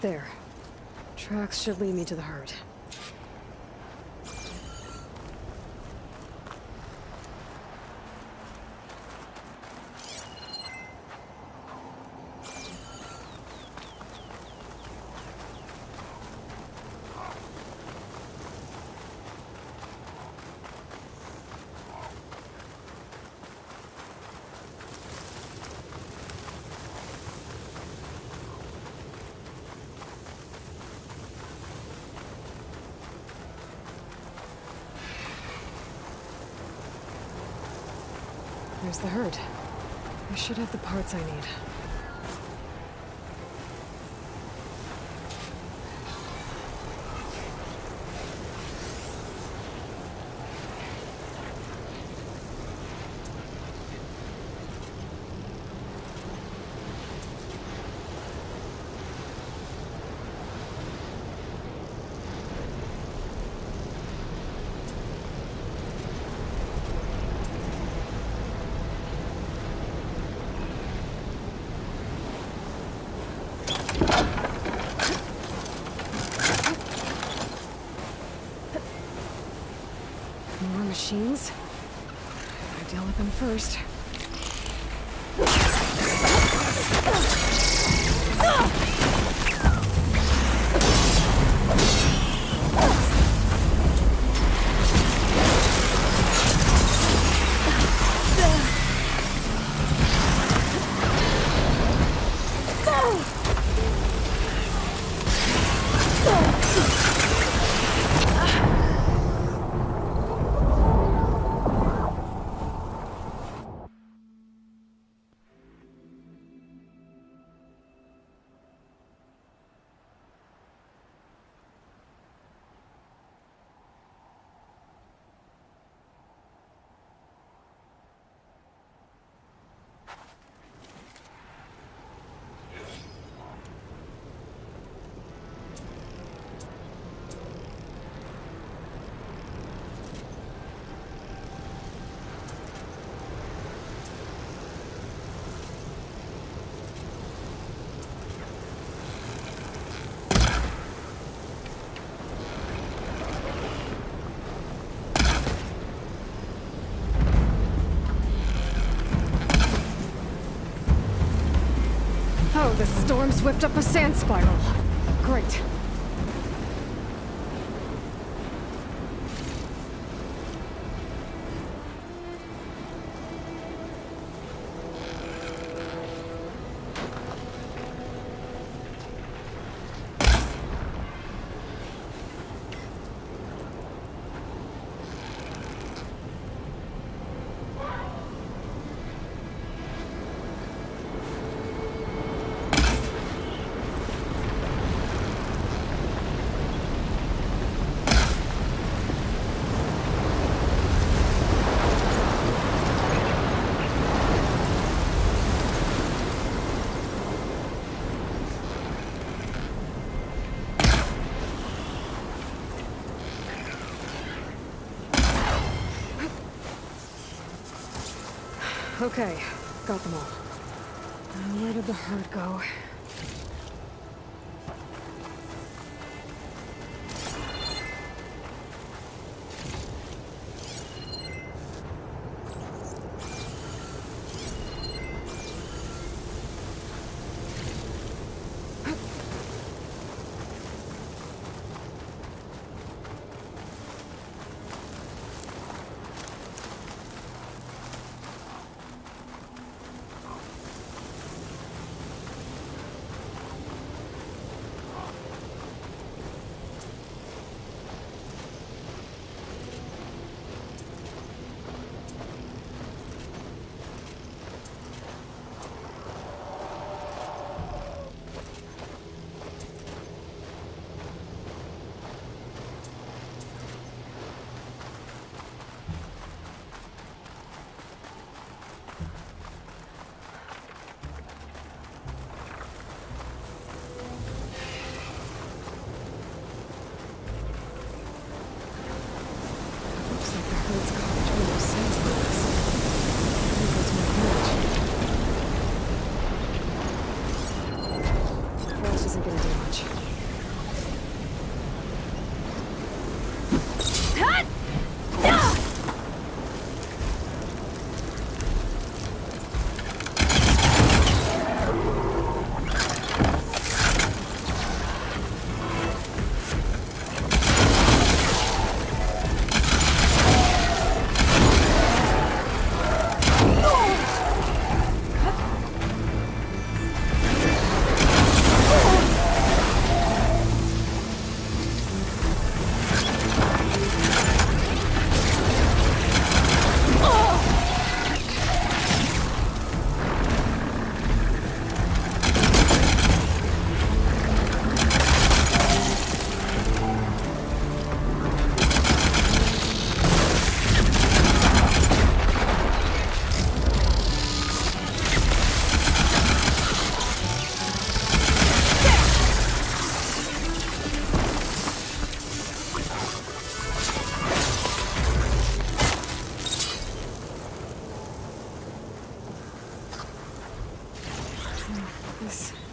There. Tracks should lead me to the herd. There's the herd. I should have the parts I need. More machines? I deal with them first. Oh, the storm's whipped up a sand spiral. Great. Okay, got them all. Now where did the herd go?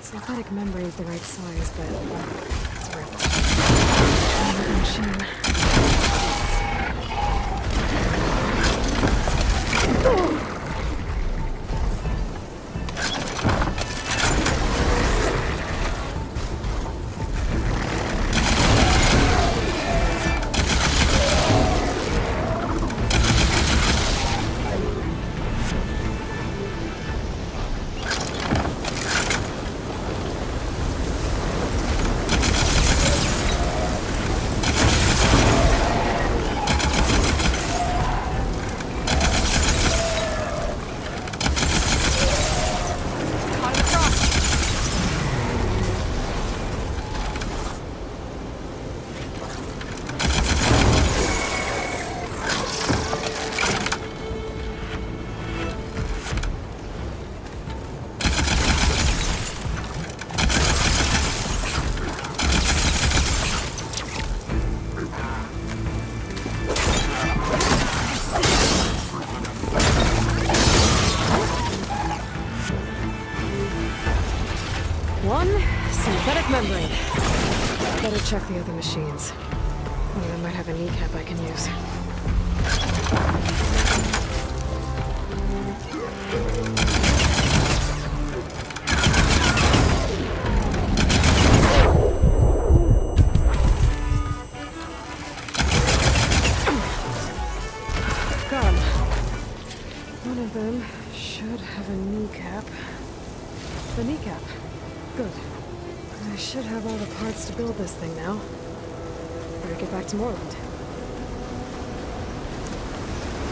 Synthetic memory is the right size, but it's worth it. Machine. Membrane. Better check the other machines. One of them might have a kneecap I can use. the kneecap. Good. I should have all the parts to build this thing now. Better get back to Moreland.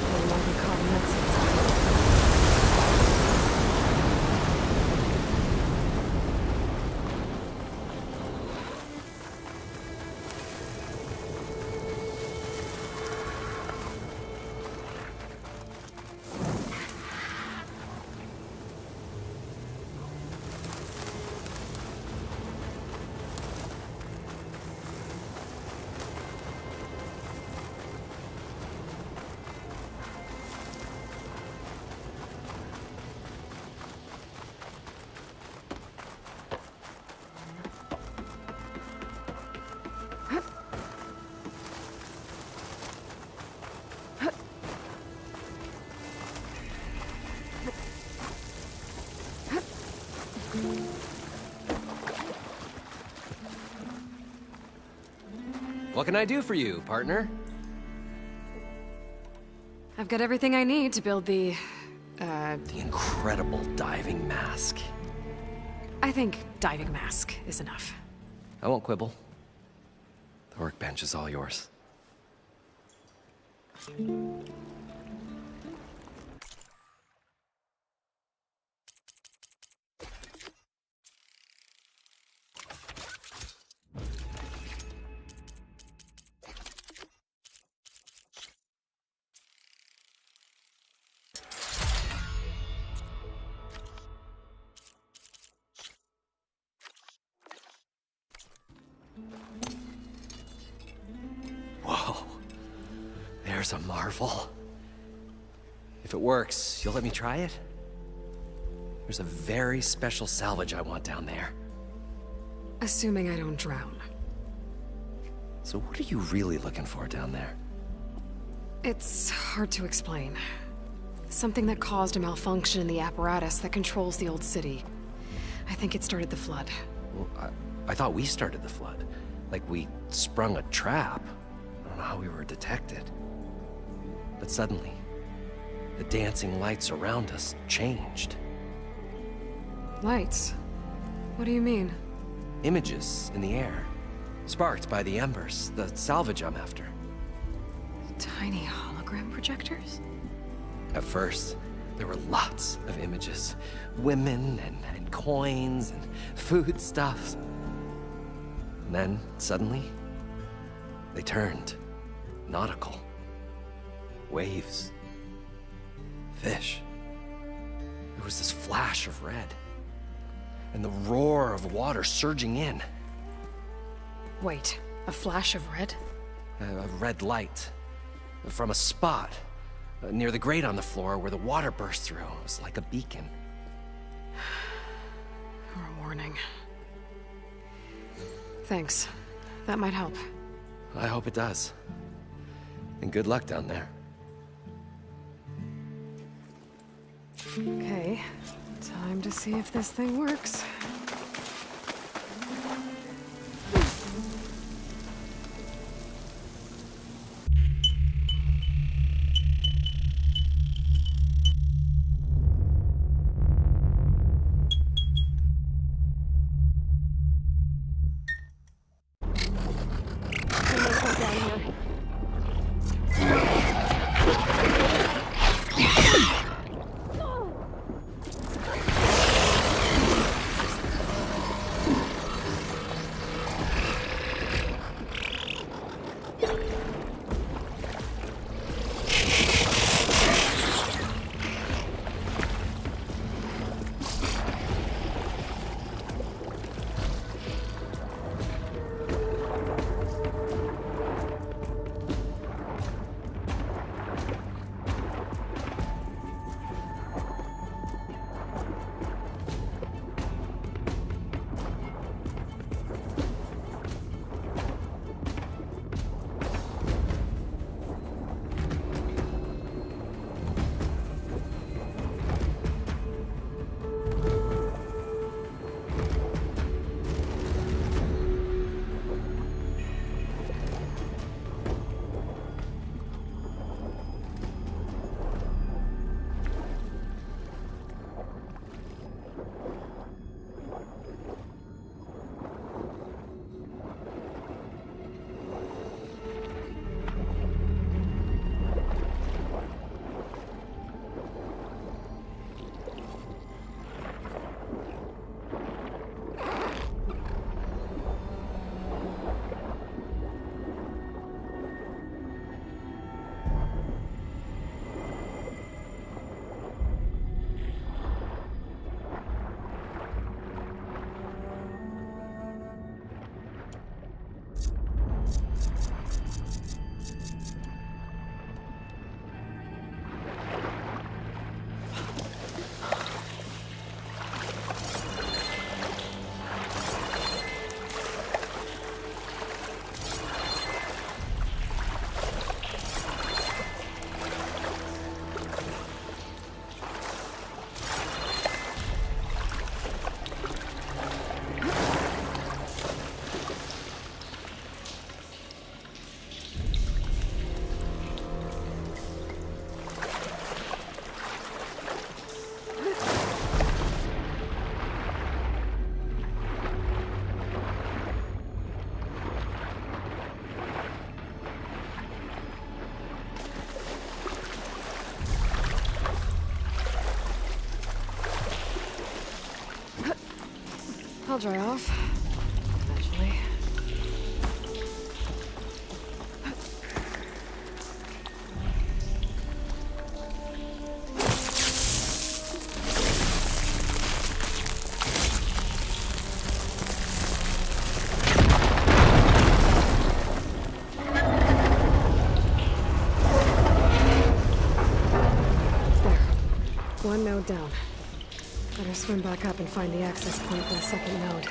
I might be caught in that sense. What can I do for you, partner? I've got everything I need to build the incredible diving mask. I think diving mask is enough. I won't quibble. The workbench is all yours. Whoa. There's a marvel. If it works, you'll let me try it? There's a very special salvage I want down there. Assuming I don't drown. So what are you really looking for down there? It's hard to explain. Something that caused a malfunction in the apparatus that controls the old city. I think it started the flood. Well, I thought we started the flood. Like we sprung a trap. I don't know how we were detected. But suddenly, the dancing lights around us changed. Lights? What do you mean? Images in the air, sparked by the embers, the salvage I'm after. Tiny hologram projectors? At first, there were lots of images. Women and coins and foodstuffs. And then, suddenly, they turned nautical. Waves. Fish. There was this flash of red. And the roar of water surging in. Wait, a flash of red? A red light. From a spot near the grate on the floor where the water burst through. It was like a beacon. Or a warning. Thanks. That might help. I hope it does. And good luck down there. Okay, time to see if this thing works. I'll dry off. Eventually. One node down. Better swim back up and find the access point for the second node.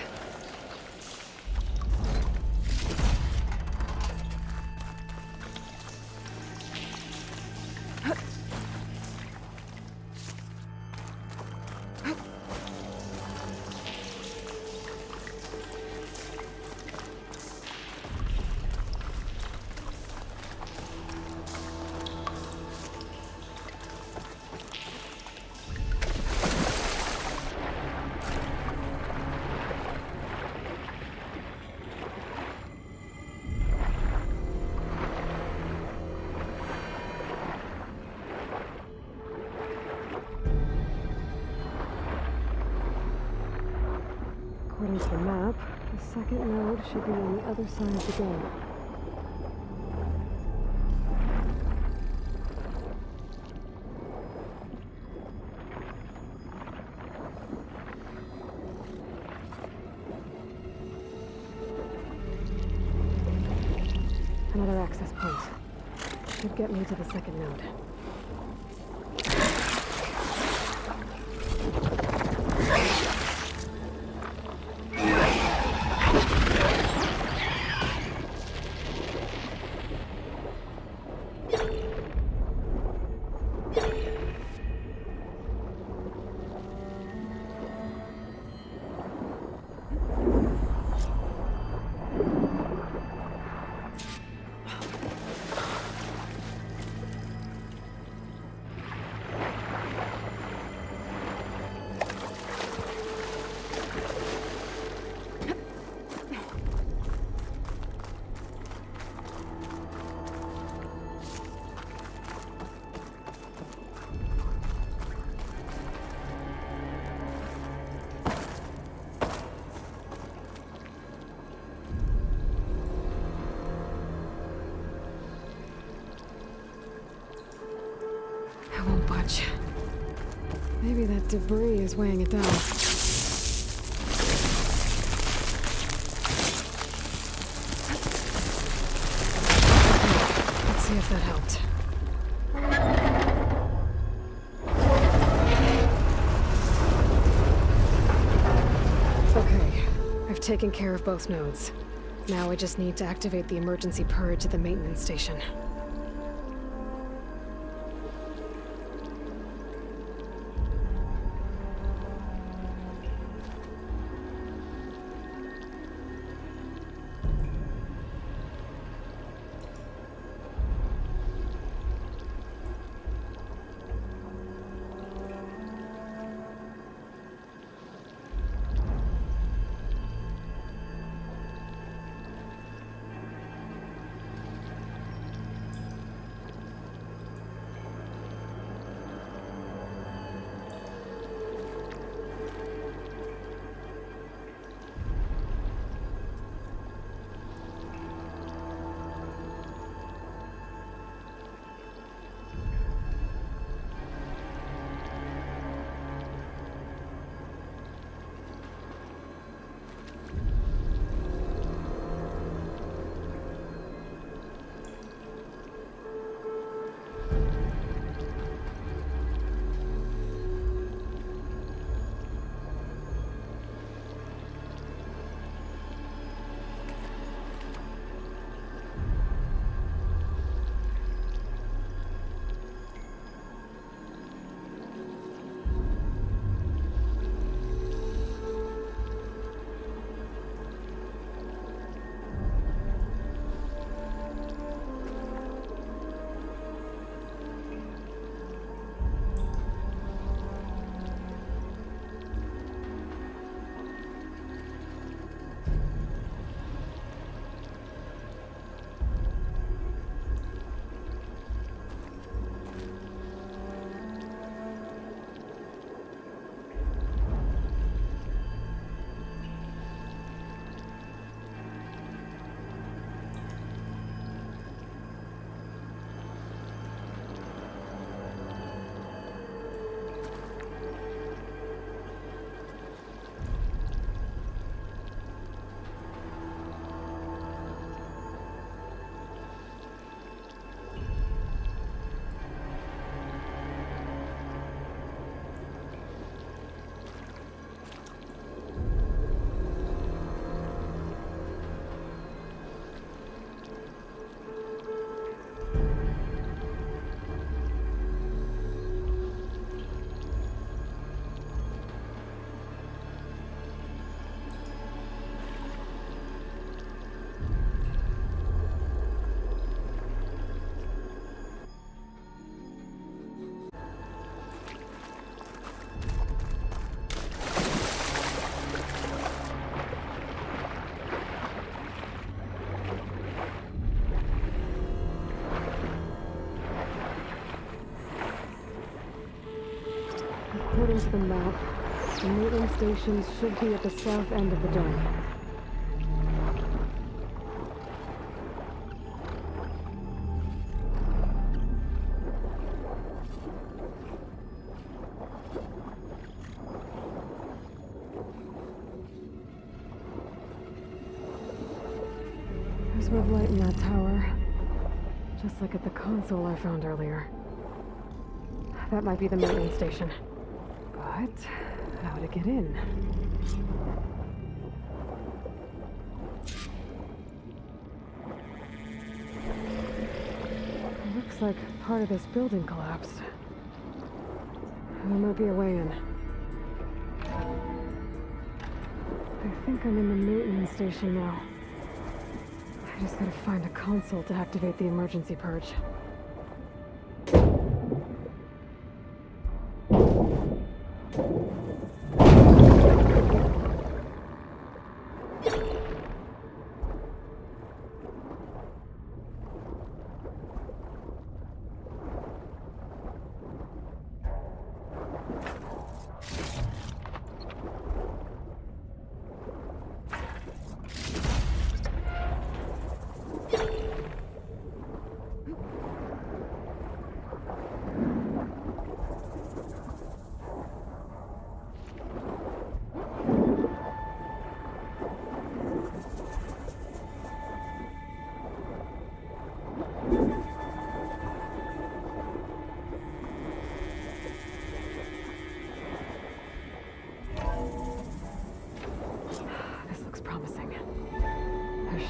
According to the map, the second node should be on the other side of the gate. Another access point. Should get me to the second node. Maybe that debris is weighing it down. Okay, let's see if that helped. Okay, I've taken care of both nodes. Now I just need to activate the emergency purge at the maintenance station. According to the map, the maintenance stations should be at the south end of the dome. There's red light in that tower, just like at the console I found earlier. That might be the maintenance station. But how to get in? It looks like part of this building collapsed. There might be a way in. I think I'm in the maintenance station now. I just gotta find a console to activate the emergency purge.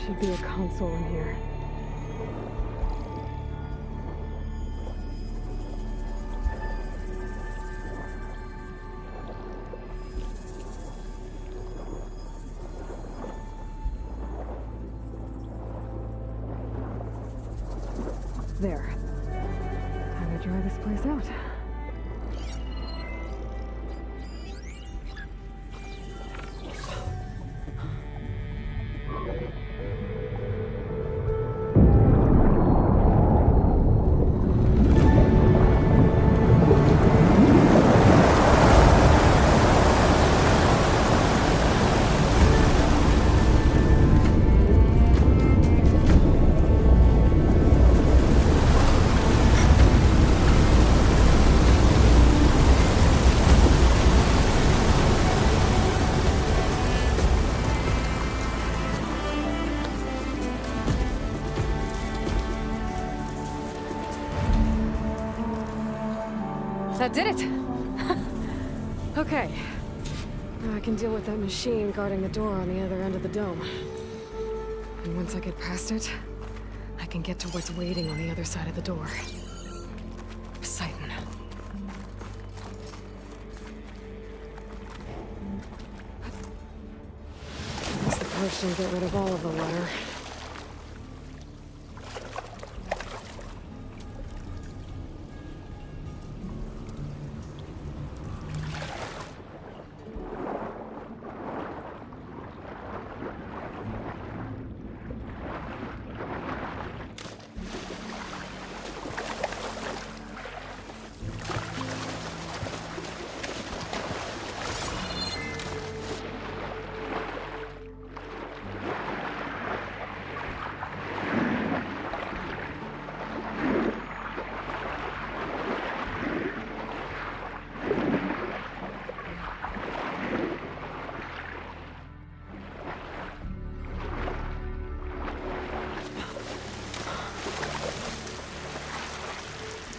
Should be a console in here. There. Time to dry this place out. That did it! Okay. Now I can deal with that machine guarding the door on the other end of the dome. And once I get past it, I can get to what's waiting on the other side of the door. Poseidon. At least the purge didn't get rid of all of the water.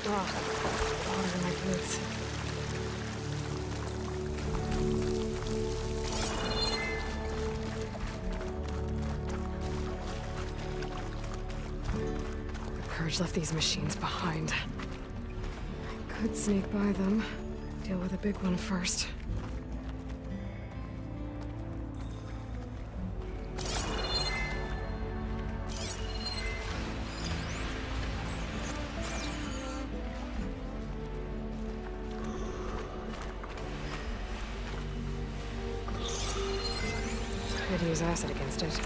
Water in my boots. The Purge left these machines behind. I could sneak by them, deal with the big one first. Could use acid against it.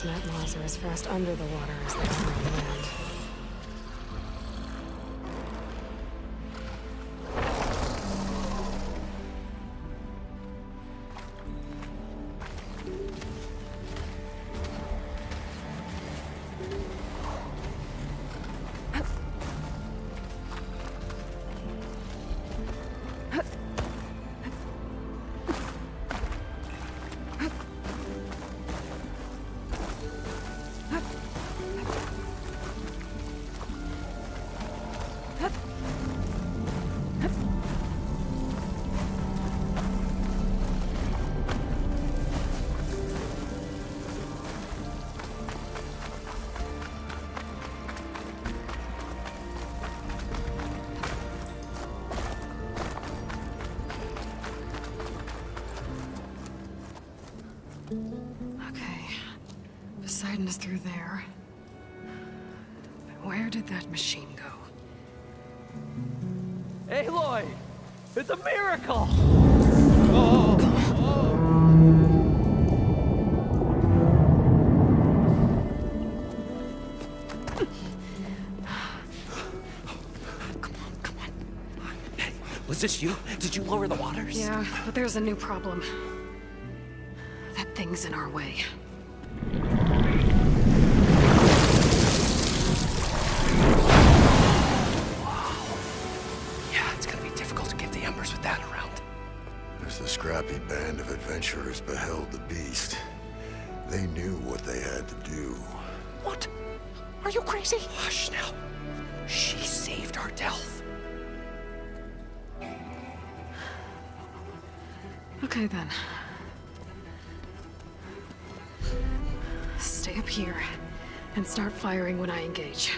those net laws are as fast under the water as they are on land. Poseidon is through there. But where did that machine go? Aloy! It's a miracle! Was this you? Did you lower the waters? Yeah, but there's a new problem. That thing's in our way. The scrappy band of adventurers beheld the beast. They knew what they had to do. What? Are you crazy? Hush now. She saved our Delph. Okay then. Stay up here and start firing when I engage.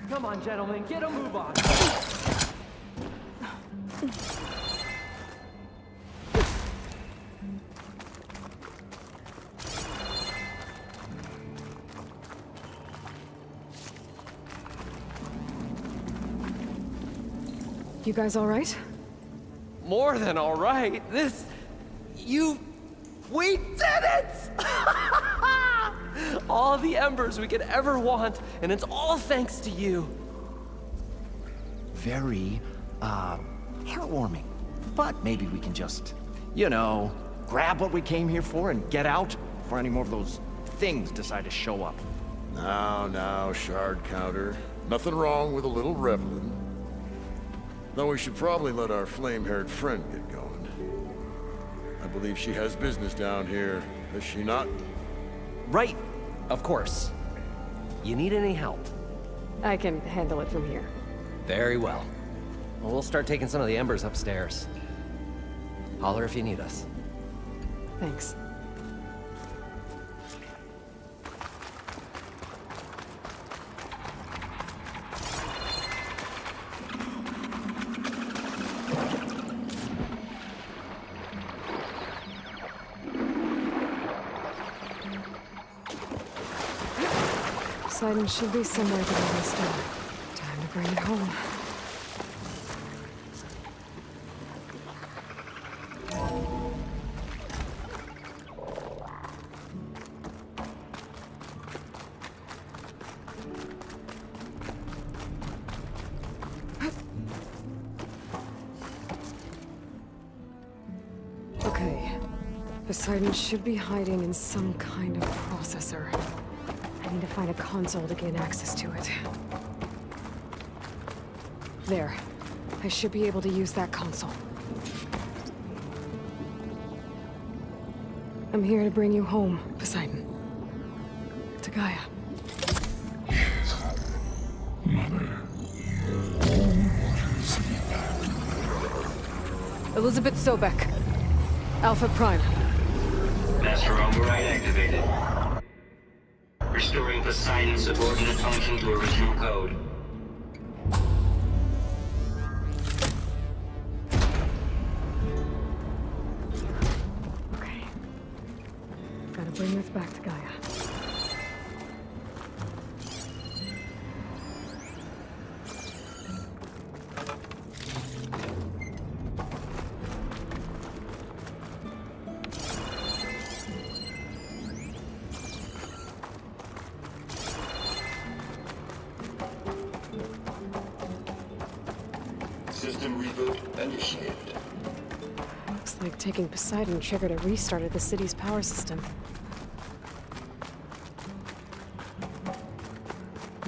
Come on, gentlemen, get a move on. You guys all right? More than all right. We did it! All the embers we could ever want, and it's all thanks to you. Very, heartwarming. But maybe we can just, grab what we came here for and get out before any more of those things decide to show up. Now, shard counter. Nothing wrong with a little reveling. Though we should probably let our flame-haired friend get going. I believe she has business down here, does she not? Right, of course. You need any help? I can handle it from here. Very well. Well, we'll start taking some of the embers upstairs. Holler if you need us. Thanks. Poseidon should be somewhere to get this done. Time to bring it home. Okay. Poseidon should be hiding in some kind of processor. I need to find a console to gain access to it. There. I should be able to use that console. I'm here to bring you home, Poseidon. To Gaia. Elisabet Sobeck. Alpha Prime. Master override activated. Restoring Poseidon's subordinate function to original code. Okay. Gotta bring this back to Gaia. System reboot initiated. Looks like taking Poseidon triggered a restart of the city's power system.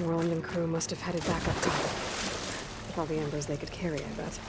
Warland and crew must have headed back up top. With all the embers they could carry, I bet.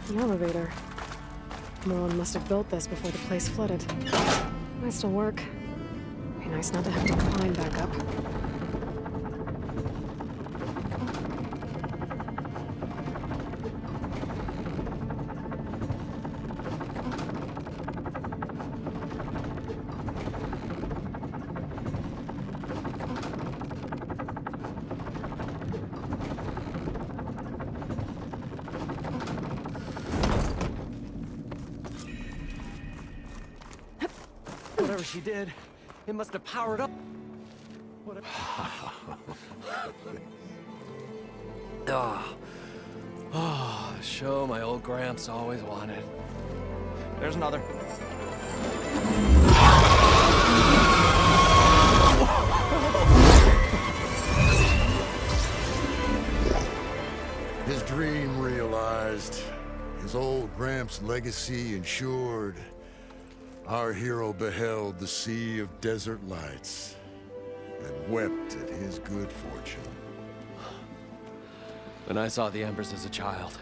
The elevator. Merlin must have built this before the place flooded. Might still work. Be nice not to have to climb back up. Whatever she did, it must have powered up. Whatever. Oh, show my old Gramps always wanted. There's another. His dream realized. His old Gramps' legacy ensured. Our hero beheld the sea of desert lights and wept at his good fortune. When I saw the Embers as a child,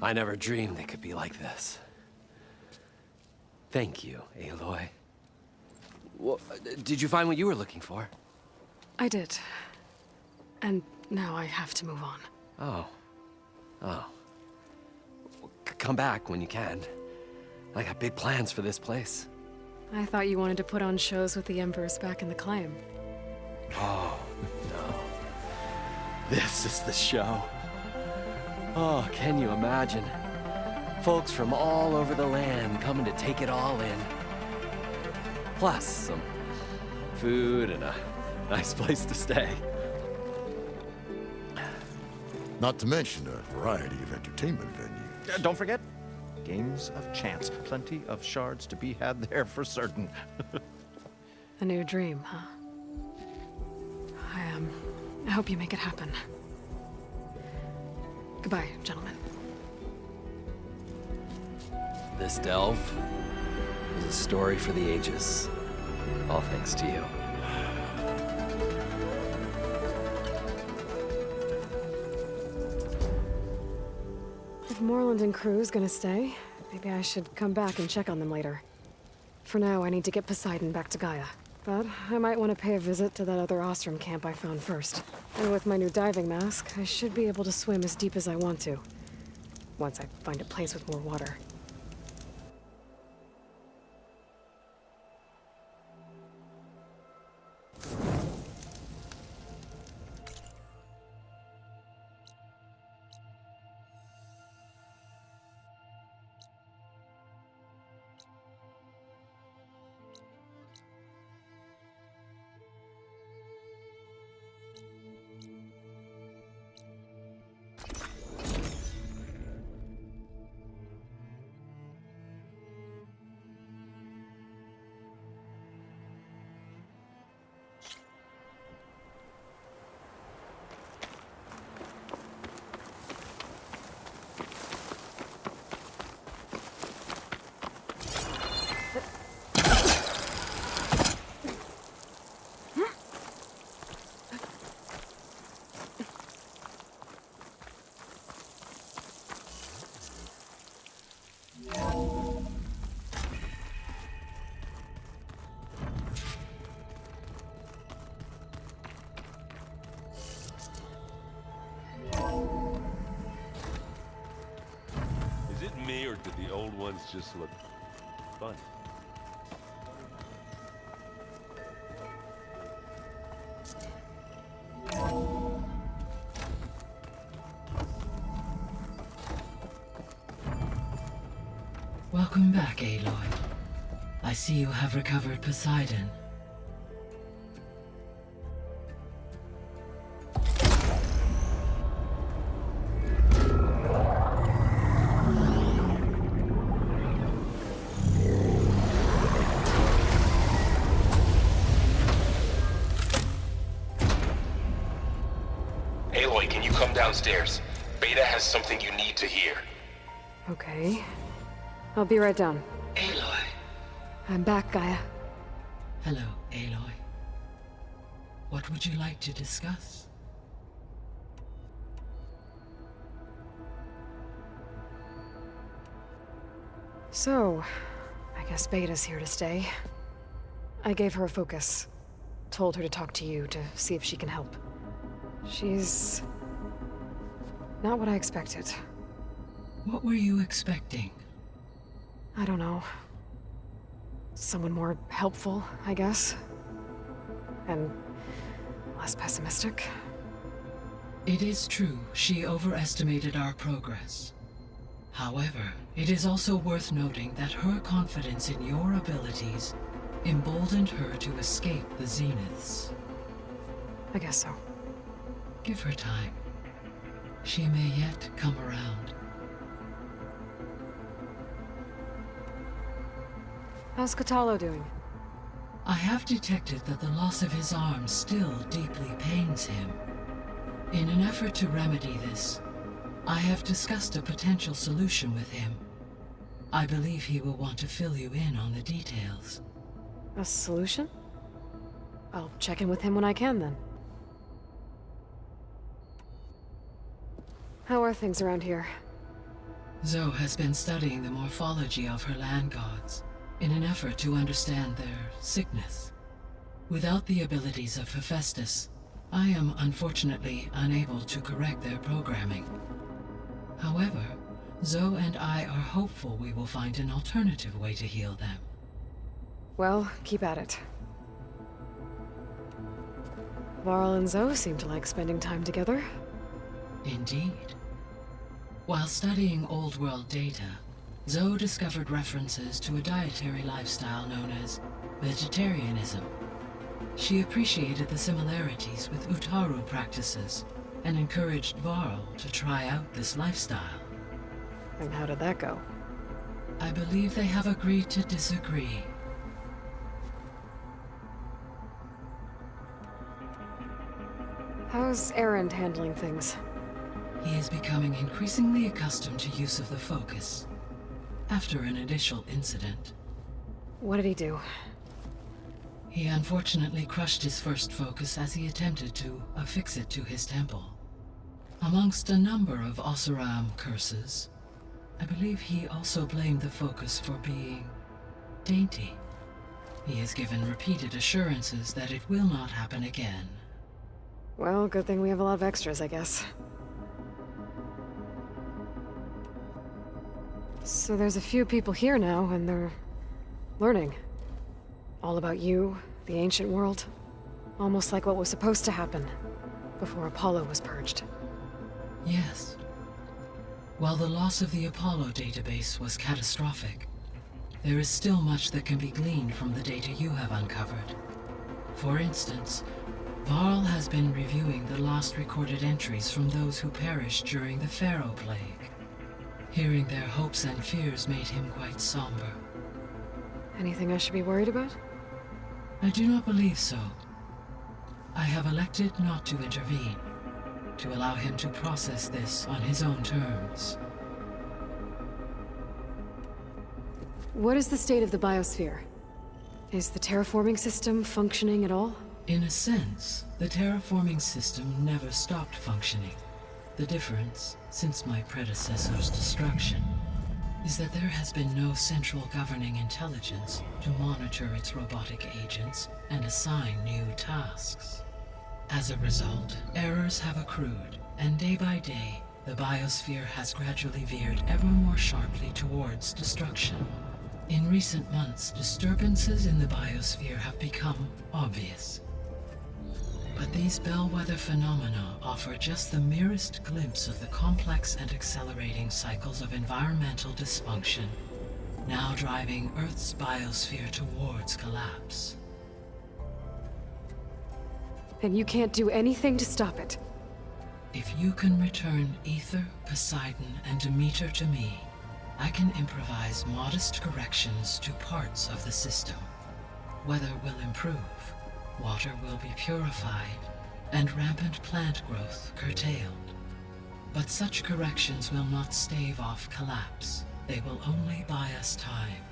I never dreamed they could be like this. Thank you, Aloy. Well, did you find what you were looking for? I did. And now I have to move on. Oh. Well, come back when you can. I got big plans for this place. I thought you wanted to put on shows with the Embers back in the Claim. Oh, no. This is the show. Oh, can you imagine? Folks from all over the land coming to take it all in. Plus, some food and a nice place to stay. Not to mention a variety of entertainment venues. Don't forget, games of chance. Plenty of shards to be had there for certain. A new dream, huh? I hope you make it happen. Goodbye, gentlemen. This delve is a story for the ages. All thanks to you. If Moreland and crew's gonna stay, maybe I should come back and check on them later. For now, I need to get Poseidon back to Gaia. But I might want to pay a visit to that other Ostrom camp I found first. And with my new diving mask, I should be able to swim as deep as I want to. Once I find a place with more water. Me, or did the old ones just look fun? Welcome back, Aloy. I see you have recovered Poseidon. downstairs. Beta has something you need to hear. Okay. I'll be right down. Aloy. I'm back, Gaia. Hello, Aloy. What would you like to discuss? So, I guess Beta's here to stay. I gave her a focus. Told her to talk to you to see if she can help. She's... not what I expected. What were you expecting? I don't know. Someone more helpful, I guess. And less pessimistic. It is true, she overestimated our progress. However, it is also worth noting that her confidence in your abilities emboldened her to escape the Zeniths. I guess so. Give her time. She may yet come around. How's Kotallo doing? I have detected that the loss of his arm still deeply pains him. In an effort to remedy this, I have discussed a potential solution with him. I believe he will want to fill you in on the details. A solution? I'll check in with him when I can, then. How are things around here? Zoe has been studying the morphology of her land gods in an effort to understand their sickness. Without the abilities of Hephaestus, I am unfortunately unable to correct their programming. However, Zoe and I are hopeful we will find an alternative way to heal them. Well, keep at it. Varl and Zoe seem to like spending time together. Indeed. While studying Old World data, Zoe discovered references to a dietary lifestyle known as vegetarianism. She appreciated the similarities with Utaru practices and encouraged Varl to try out this lifestyle. And how did that go? I believe they have agreed to disagree. How's Erend handling things? He is becoming increasingly accustomed to use of the focus, after an initial incident. What did he do? He unfortunately crushed his first focus as he attempted to affix it to his temple. Amongst a number of Oseram curses, I believe he also blamed the focus for being dainty. He has given repeated assurances that it will not happen again. Well, good thing we have a lot of extras, I guess. So there's a few people here now, and they're learning. All about you, the ancient world. Almost like what was supposed to happen before Apollo was purged. Yes. While the loss of the Apollo database was catastrophic, there is still much that can be gleaned from the data you have uncovered. For instance, Varl has been reviewing the last recorded entries from those who perished during the Pharaoh Plague. Hearing their hopes and fears made him quite somber. Anything I should be worried about? I do not believe so. I have elected not to intervene, to allow him to process this on his own terms. What is the state of the biosphere? Is the terraforming system functioning at all? In a sense, the terraforming system never stopped functioning. The difference, since my predecessor's destruction, is that there has been no central governing intelligence to monitor its robotic agents and assign new tasks. As a result, errors have accrued, and day by day, the biosphere has gradually veered ever more sharply towards destruction. In recent months, disturbances in the biosphere have become obvious. But these bellwether phenomena offer just the merest glimpse of the complex and accelerating cycles of environmental dysfunction, now driving Earth's biosphere towards collapse. And you can't do anything to stop it? If you can return Ether, Poseidon, and Demeter to me, I can improvise modest corrections to parts of the system. Weather will improve, water will be purified, and rampant plant growth curtailed. But such corrections will not stave off collapse. They will only buy us time.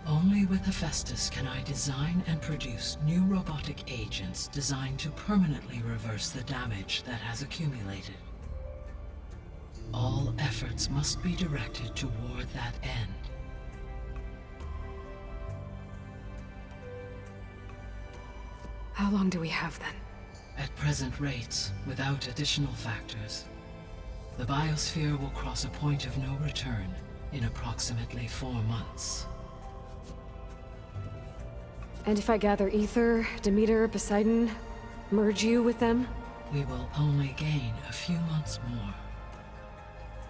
Only with Hephaestus can I design and produce new robotic agents designed to permanently reverse the damage that has accumulated. All efforts must be directed toward that end. How long do we have then? At present rates, without additional factors, the biosphere will cross a point of no return in approximately 4 months. And if I gather Ether, Demeter, Poseidon, merge you with them? We will only gain a few months more.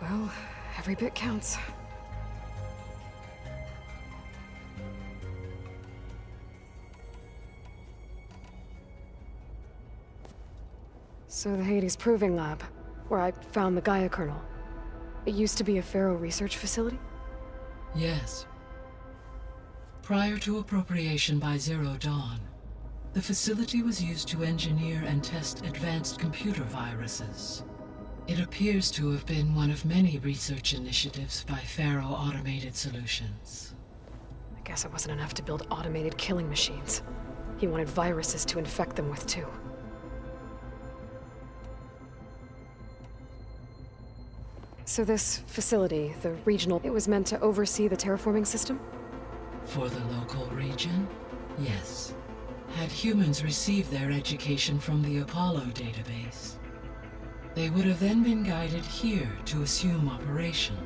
Well, every bit counts. So the Hades Proving Lab, where I found the Gaia kernel. It used to be a Pharaoh research facility? Yes. Prior to appropriation by Zero Dawn, the facility was used to engineer and test advanced computer viruses. It appears to have been one of many research initiatives by Pharaoh Automated Solutions. I guess it wasn't enough to build automated killing machines. He wanted viruses to infect them with too. So this facility, the regional, it was meant to oversee the terraforming system? For the local region, yes. Had humans received their education from the Apollo database, they would have then been guided here to assume operation.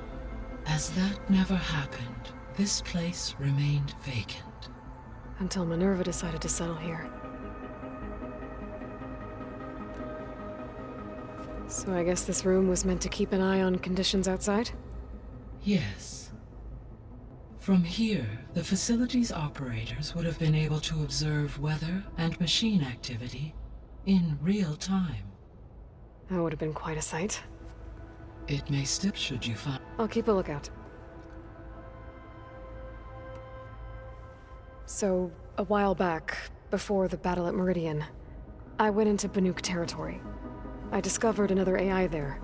As that never happened, this place remained vacant. Until Minerva decided to settle here. So I guess this room was meant to keep an eye on conditions outside? Yes. From here, the facility's operators would have been able to observe weather and machine activity in real time. That would have been quite a sight. It may still should you find... I'll keep a lookout. So, a while back, before the battle at Meridian, I went into Banuk territory. I discovered another AI there,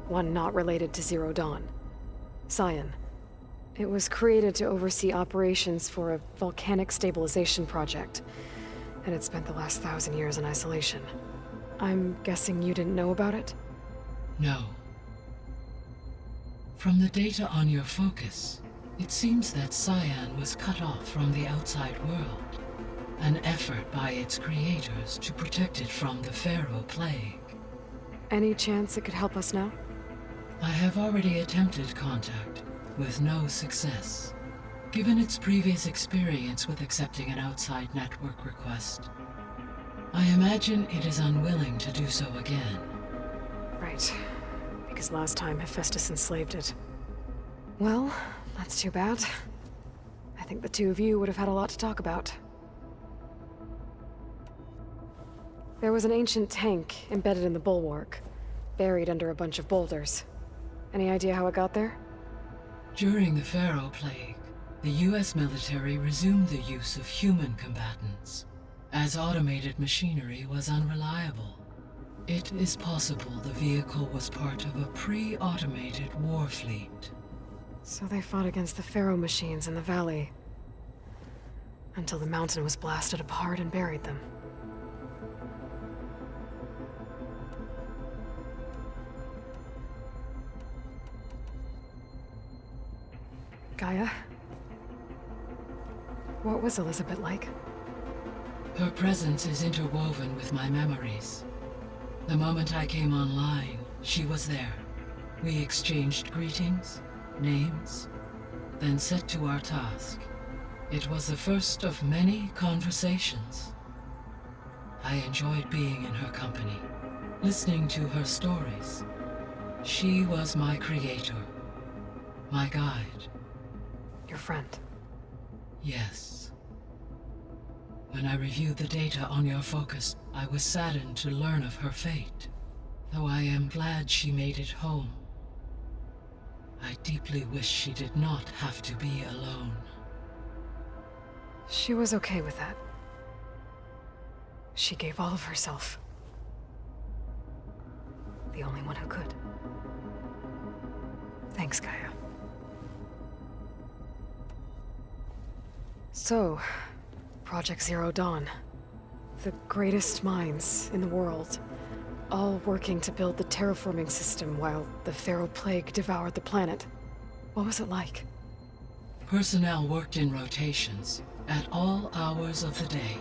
one not related to Zero Dawn. Cyan. It was created to oversee operations for a volcanic stabilization project, and it spent the last 1,000 years in isolation. I'm guessing you didn't know about it? No. From the data on your focus, it seems that Cyan was cut off from the outside world, an effort by its creators to protect it from the Pharaoh plague. Any chance it could help us now? I have already attempted contact, with no success. Given its previous experience with accepting an outside network request, I imagine it is unwilling to do so again. Right. Because last time Hephaestus enslaved it. Well, that's too bad. I think the two of you would have had a lot to talk about. There was an ancient tank embedded in the bulwark, buried under a bunch of boulders. Any idea how it got there? During the Pharaoh plague, the US military resumed the use of human combatants, as automated machinery was unreliable. It is possible the vehicle was part of a pre-automated war fleet. So they fought against the Pharaoh machines in the valley, until the mountain was blasted apart and buried them. Gaia? What was Elisabet like? Her presence is interwoven with my memories. The moment I came online, she was there. We exchanged greetings, names, then set to our task. It was the first of many conversations. I enjoyed being in her company, listening to her stories. She was my creator, my guide. Your friend? Yes. When I reviewed the data on your focus, I was saddened to learn of her fate. Though I am glad she made it home. I deeply wish she did not have to be alone. She was okay with that. She gave all of herself. The only one who could. Thanks, Gaia. So, Project Zero Dawn. The greatest minds in the world, all working to build the terraforming system while the Pharaoh Plague devoured the planet. What was it like? Personnel worked in rotations at all hours of the day.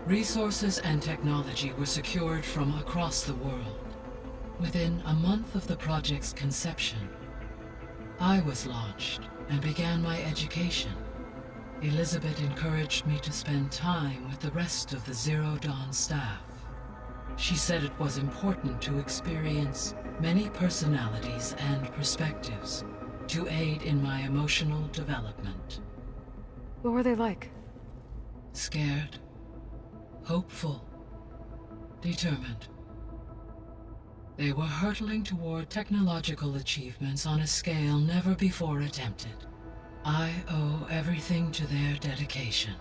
Resources and technology were secured from across the world. Within a month of the project's conception, I was launched and began my education. Elisabet encouraged me to spend time with the rest of the Zero Dawn staff. She said it was important to experience many personalities and perspectives to aid in my emotional development. What were they like? Scared, hopeful, determined. They were hurtling toward technological achievements on a scale never before attempted. I owe everything to their dedication.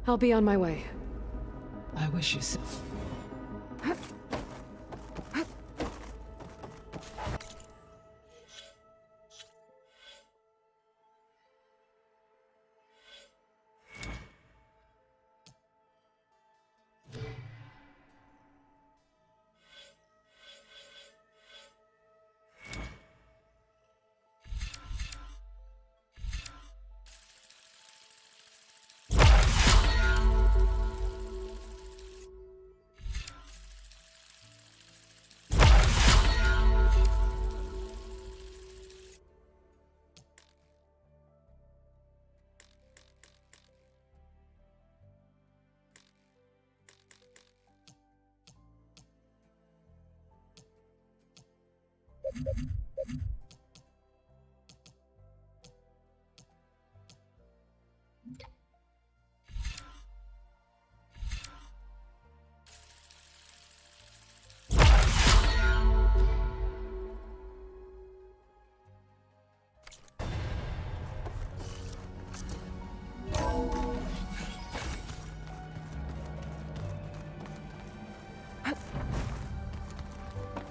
I'll be on my way. I wish you so.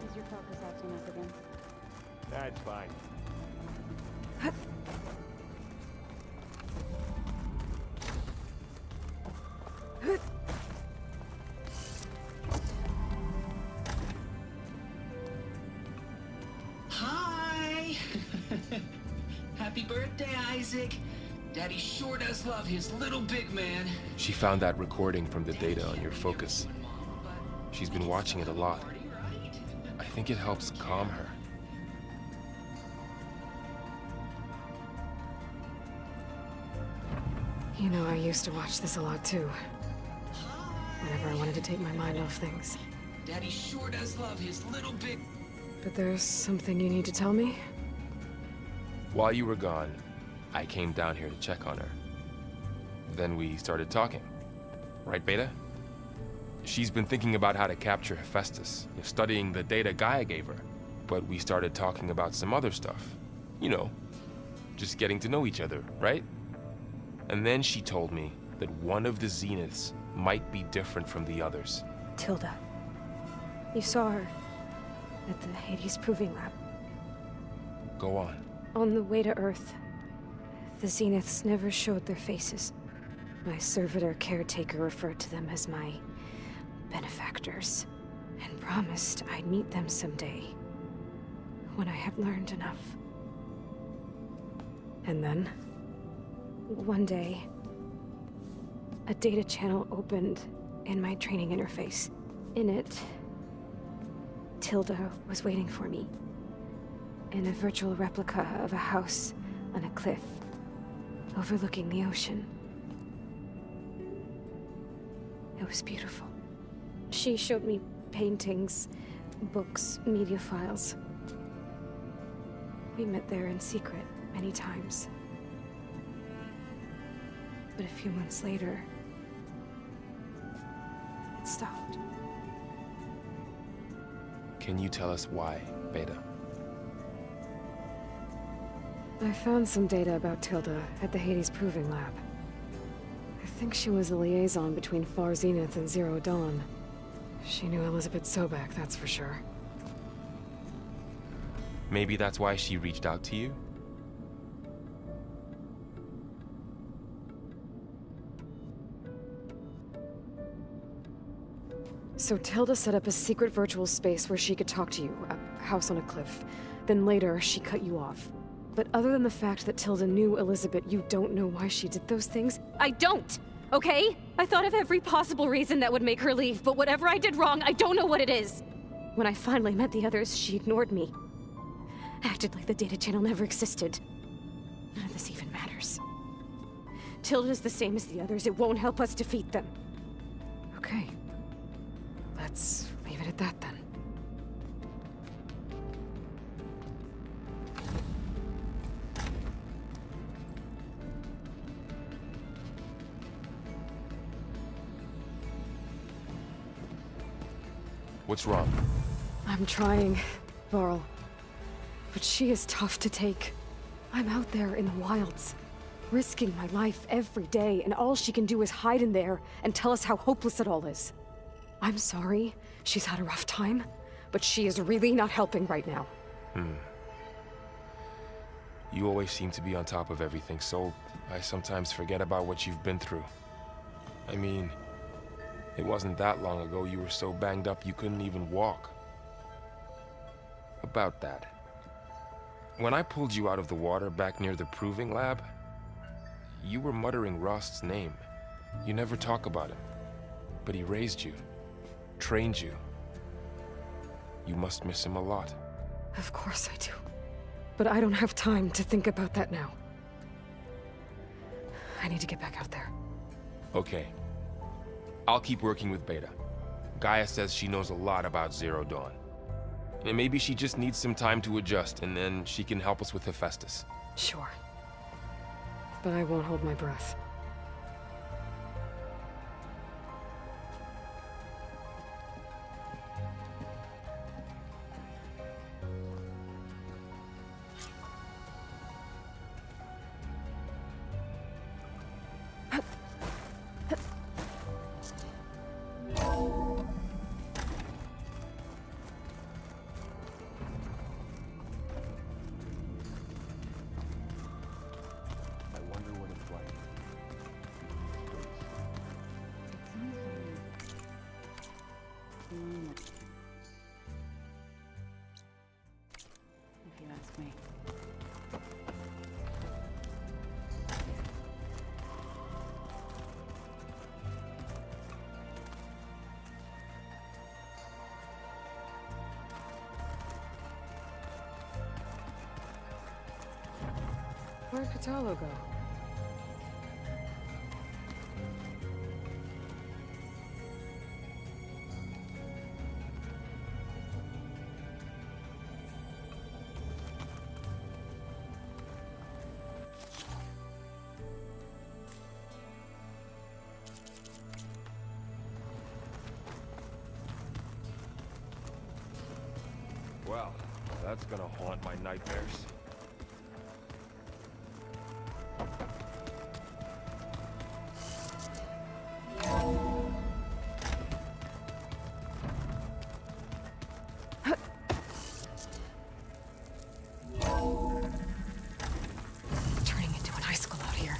Is your focus acting up again? That's fine. Hi! Happy birthday, Isaac. Daddy sure does love his little big man. She found that recording from the data on your focus. She's been watching it a lot. I think it helps calm her. You know, I used to watch this a lot too. Whenever I wanted to take my mind off things. Daddy sure does love his little big... But there's something you need to tell me? While you were gone, I came down here to check on her. Then we started talking. Right, Beta? She's been thinking about how to capture Hephaestus, studying the data Gaia gave her. But we started talking about some other stuff. You know, just getting to know each other, right? And then she told me that one of the Zeniths might be different from the others. Tilda. You saw her at the Hades Proving Lab. Go on. On the way to Earth, the Zeniths never showed their faces. My servitor caretaker referred to them as my benefactors, and promised I'd meet them someday, when I had learned enough. And then? One day, a data channel opened in my training interface. In it, Tilda was waiting for me, in a virtual replica of a house on a cliff, overlooking the ocean. It was beautiful. She showed me paintings, books, media files. We met there in secret many times. But a few months later, it stopped. Can you tell us why, Beta? I found some data about Tilda at the Hades Proving Lab. I think she was a liaison between Far Zenith and Zero Dawn. She knew Elisabet Sobeck, that's for sure. Maybe that's why she reached out to you? So Tilda set up a secret virtual space where she could talk to you, a house on a cliff. Then later, she cut you off. But other than the fact that Tilda knew Elisabet, you don't know why she did those things? I don't! Okay? I thought of every possible reason that would make her leave, but whatever I did wrong, I don't know what it is! When I finally met the others, she ignored me. Acted like the data channel never existed. None of this even matters. Tilda's the same as the others. It won't help us defeat them. Okay. Let's leave it at that then. What's wrong? I'm trying, Varl. But she is tough to take. I'm out there in the wilds, risking my life every day, and all she can do is hide in there and tell us how hopeless it all is. I'm sorry, she's had a rough time, but she is really not helping right now. You always seem to be on top of everything, so I sometimes forget about what you've been through. I mean, it wasn't that long ago you were so banged up you couldn't even walk. About that. When I pulled you out of the water back near the proving lab, you were muttering Rost's name. You never talk about him. But he raised you, trained you. You must miss him a lot. Of course I do. But I don't have time to think about that now. I need to get back out there. Okay. I'll keep working with Beta. GAIA says she knows a lot about Zero Dawn. And maybe she just needs some time to adjust, and then she can help us with Hephaestus. Sure. But I won't hold my breath. If you ask me. Where'd Catalo go? Well, that's gonna haunt my nightmares. Turning into an icicle out here.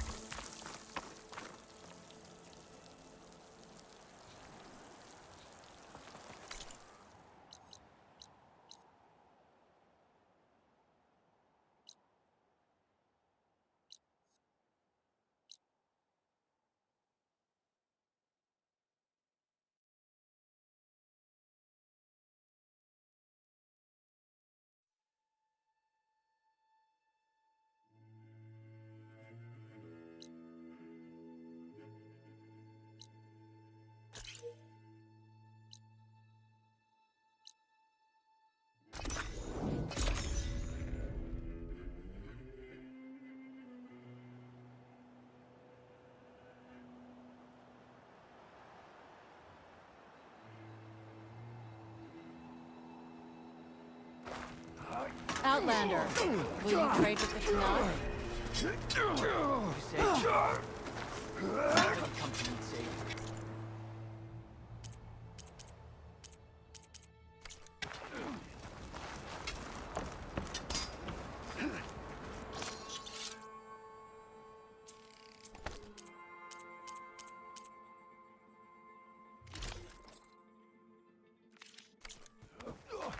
Outlander, will you trade with the Tenakth?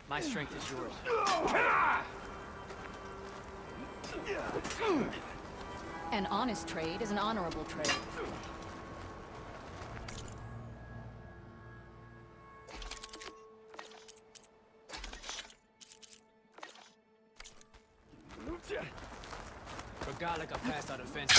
My strength is yours. An honest trade is an honorable trade. Regalla got past our defense.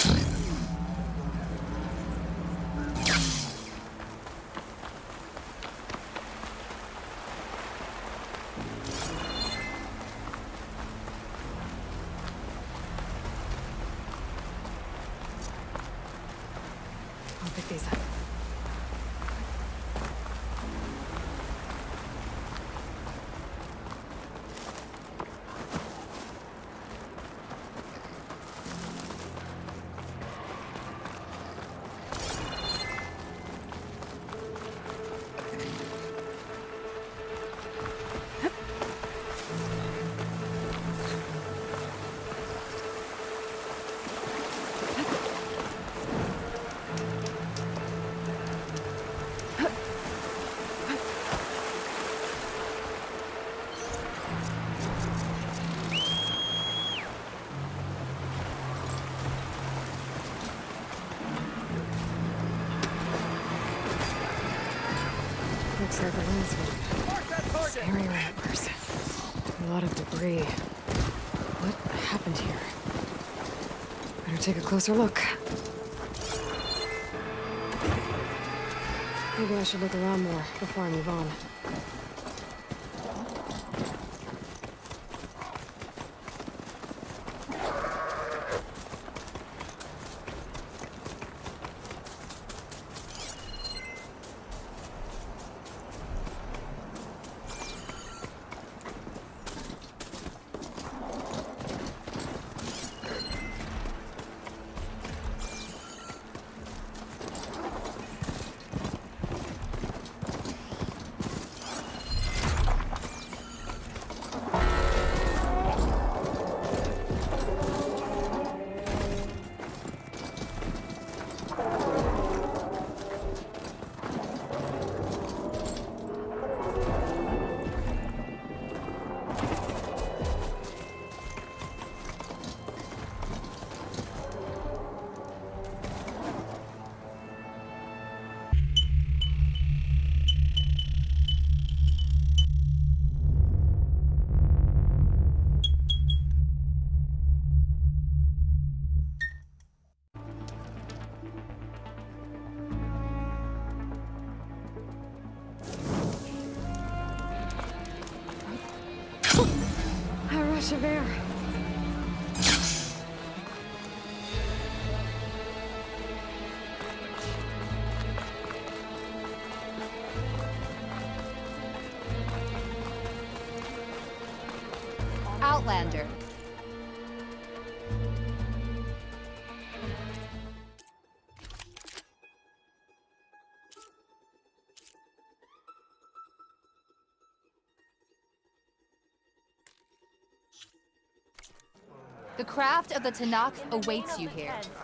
I'll pick these up. Looks like a landscape. Scary rappers. A lot of debris. What happened here? Better take a closer look. Maybe I should look around more before I move on. Rush of air. Outlander. The craft of the Tenakth awaits you here. Could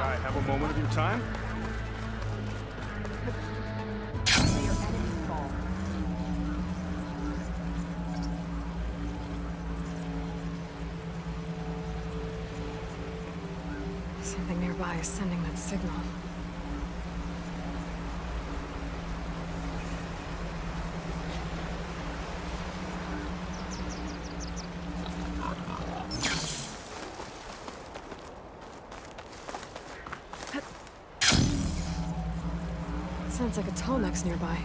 I have a moment of your time? Something nearby is sending that signal. Sounds like a Tallneck's nearby.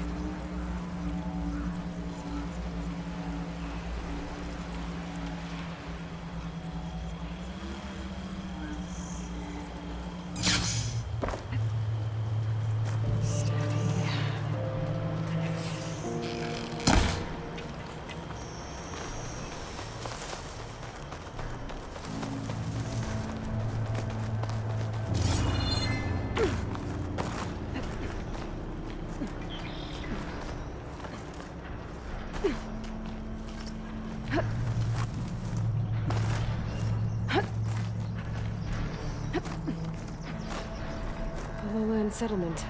settlement.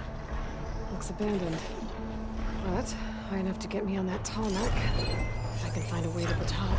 Looks abandoned. But high enough to get me on that tall neck. If I can find a way to the top.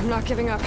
Not giving up.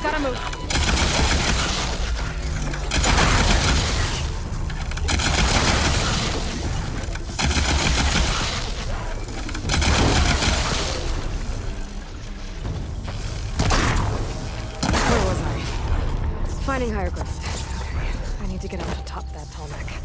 Gotta move. Where was I? Finding higher ground. Okay. I need to get up to top that tall neck.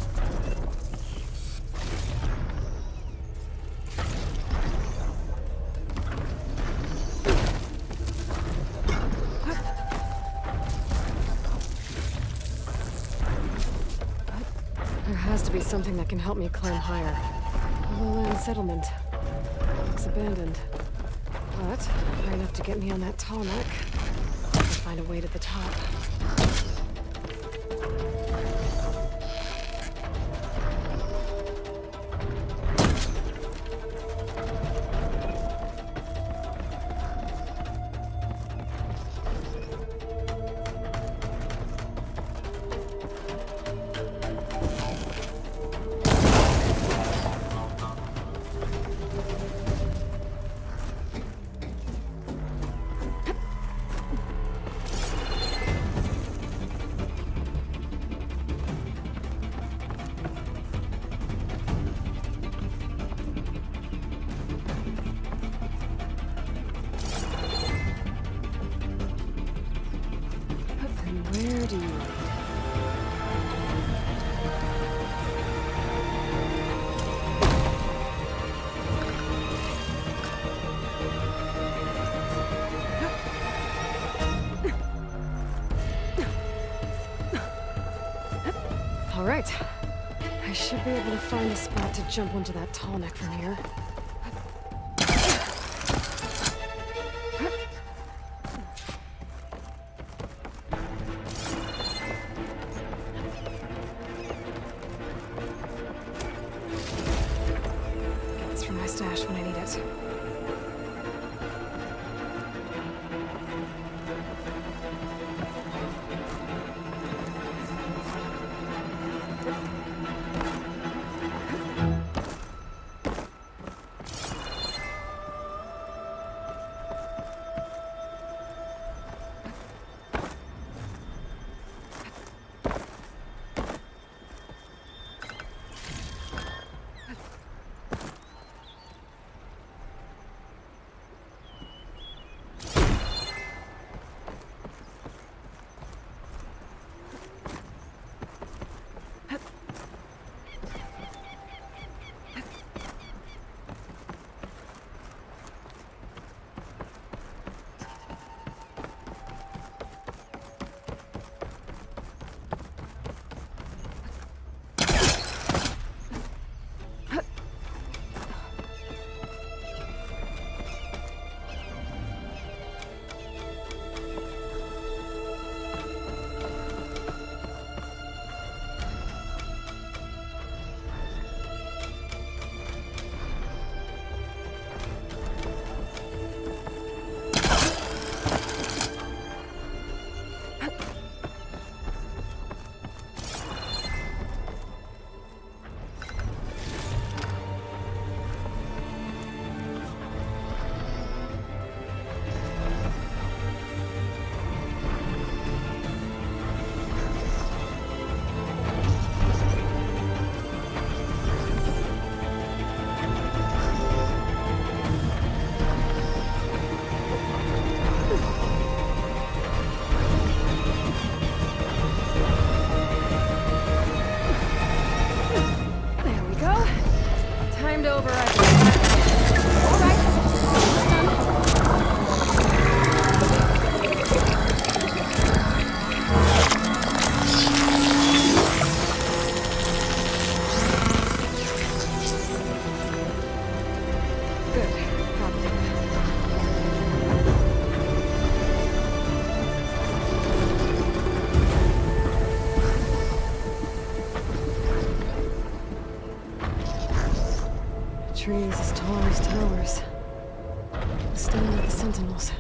There has to be something that can help me climb higher. A lowland settlement. Looks abandoned. But high enough to get me on that tall neck. I'll find a way to the top. Where do you... All right. I should be able to find a spot to jump onto that tall neck from here. That's for my stash when I need it. trees as tall as towers. Staying with the Sentinels.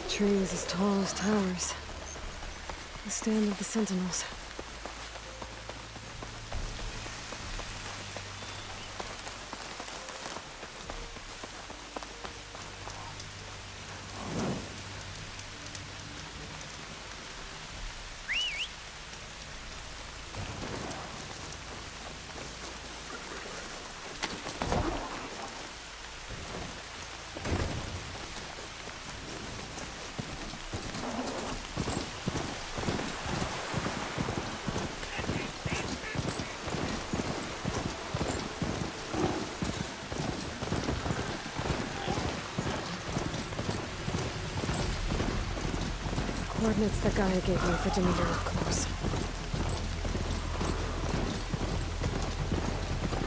Trees as tall as towers. The stand of the sentinels. Coordinates that GAIA gave me for Demeter up close.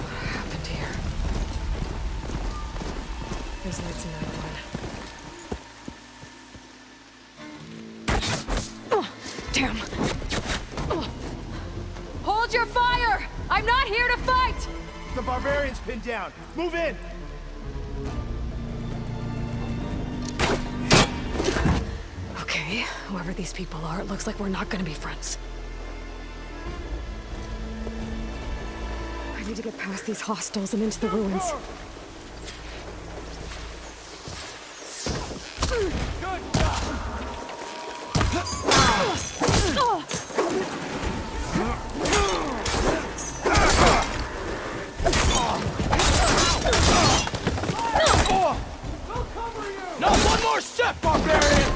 What happened here? There's lights in that one. Oh, damn! Oh. Hold your fire! I'm not here to fight! The barbarian's pinned down. Move in! Okay, whoever these people are, it looks like we're not gonna be friends. I need to get past these hostiles and into the ruins. Not one more step, barbarian!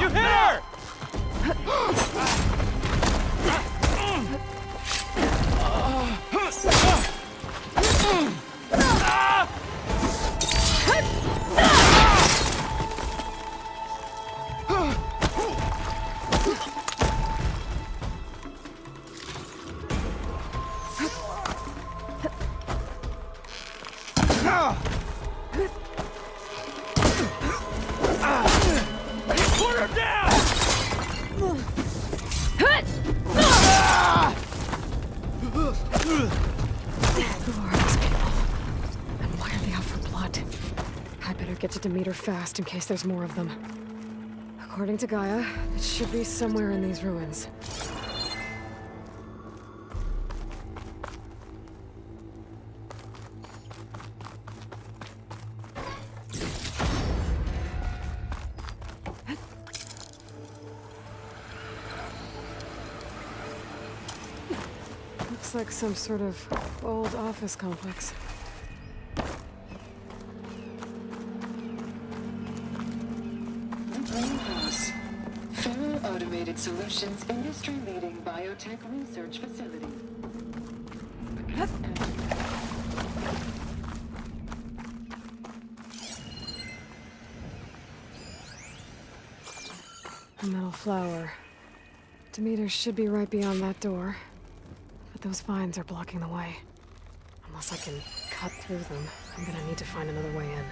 You hit her! Get to Demeter fast in case there's more of them. According to GAIA, it should be somewhere in these ruins. Looks like some sort of old office complex. Automated Solutions industry-leading biotech research facility. A metal flower. Demeter should be right beyond that door. But those vines are blocking the way. Unless I can cut through them, I'm gonna need to find another way in.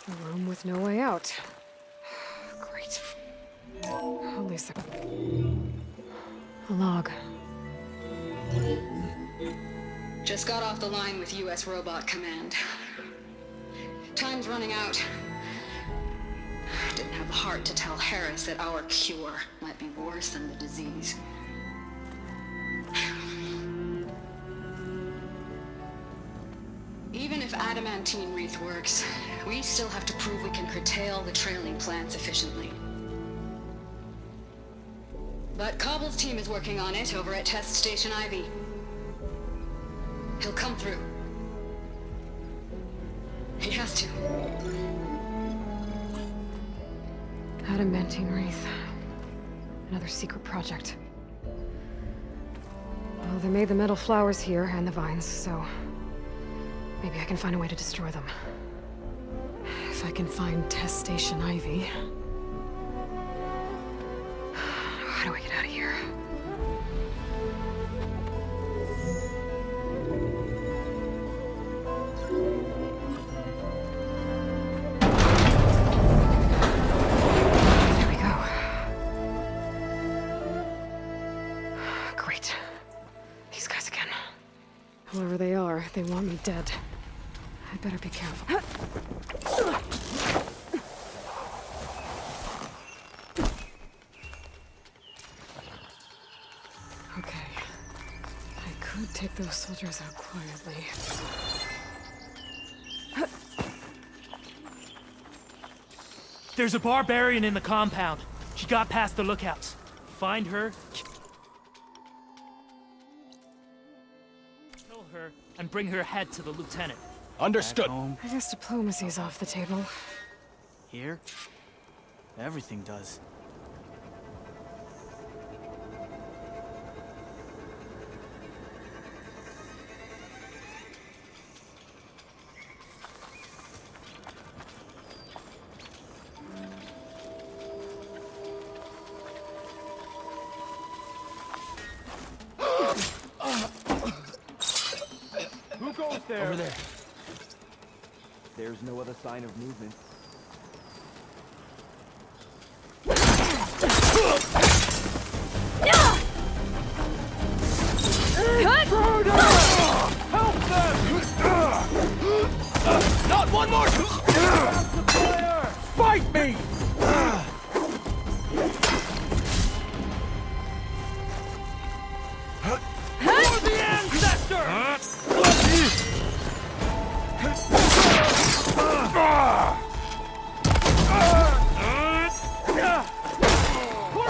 A room with no way out. Great. At least a log. Just got off the line with U.S. Robot Command. Time's running out. Didn't have the heart to tell Harris that our cure might be worse than the disease. Even if adamantine wreath works, we still have to prove we can curtail the trailing plants efficiently. But Cobble's team is working on it over at Test Station Ivy. He'll come through. He has to. Adamantine wreath. Another secret project. Well, they made the metal flowers here and the vines, so maybe I can find a way to destroy them. If I can find Test Station Ivy. How do I get out of here? There we go. Great. These guys again. Whoever they are, they want me dead. I better be careful. Okay. I could take those soldiers out quietly. There's a barbarian in the compound. She got past the lookouts. Find her, kill her, and bring her head to the lieutenant. Understood. I guess diplomacy's off the table. Here? Everything does. Who goes there? Over there. There's no other sign of movement. Help them! Not one more! Fight me! For the ancestor!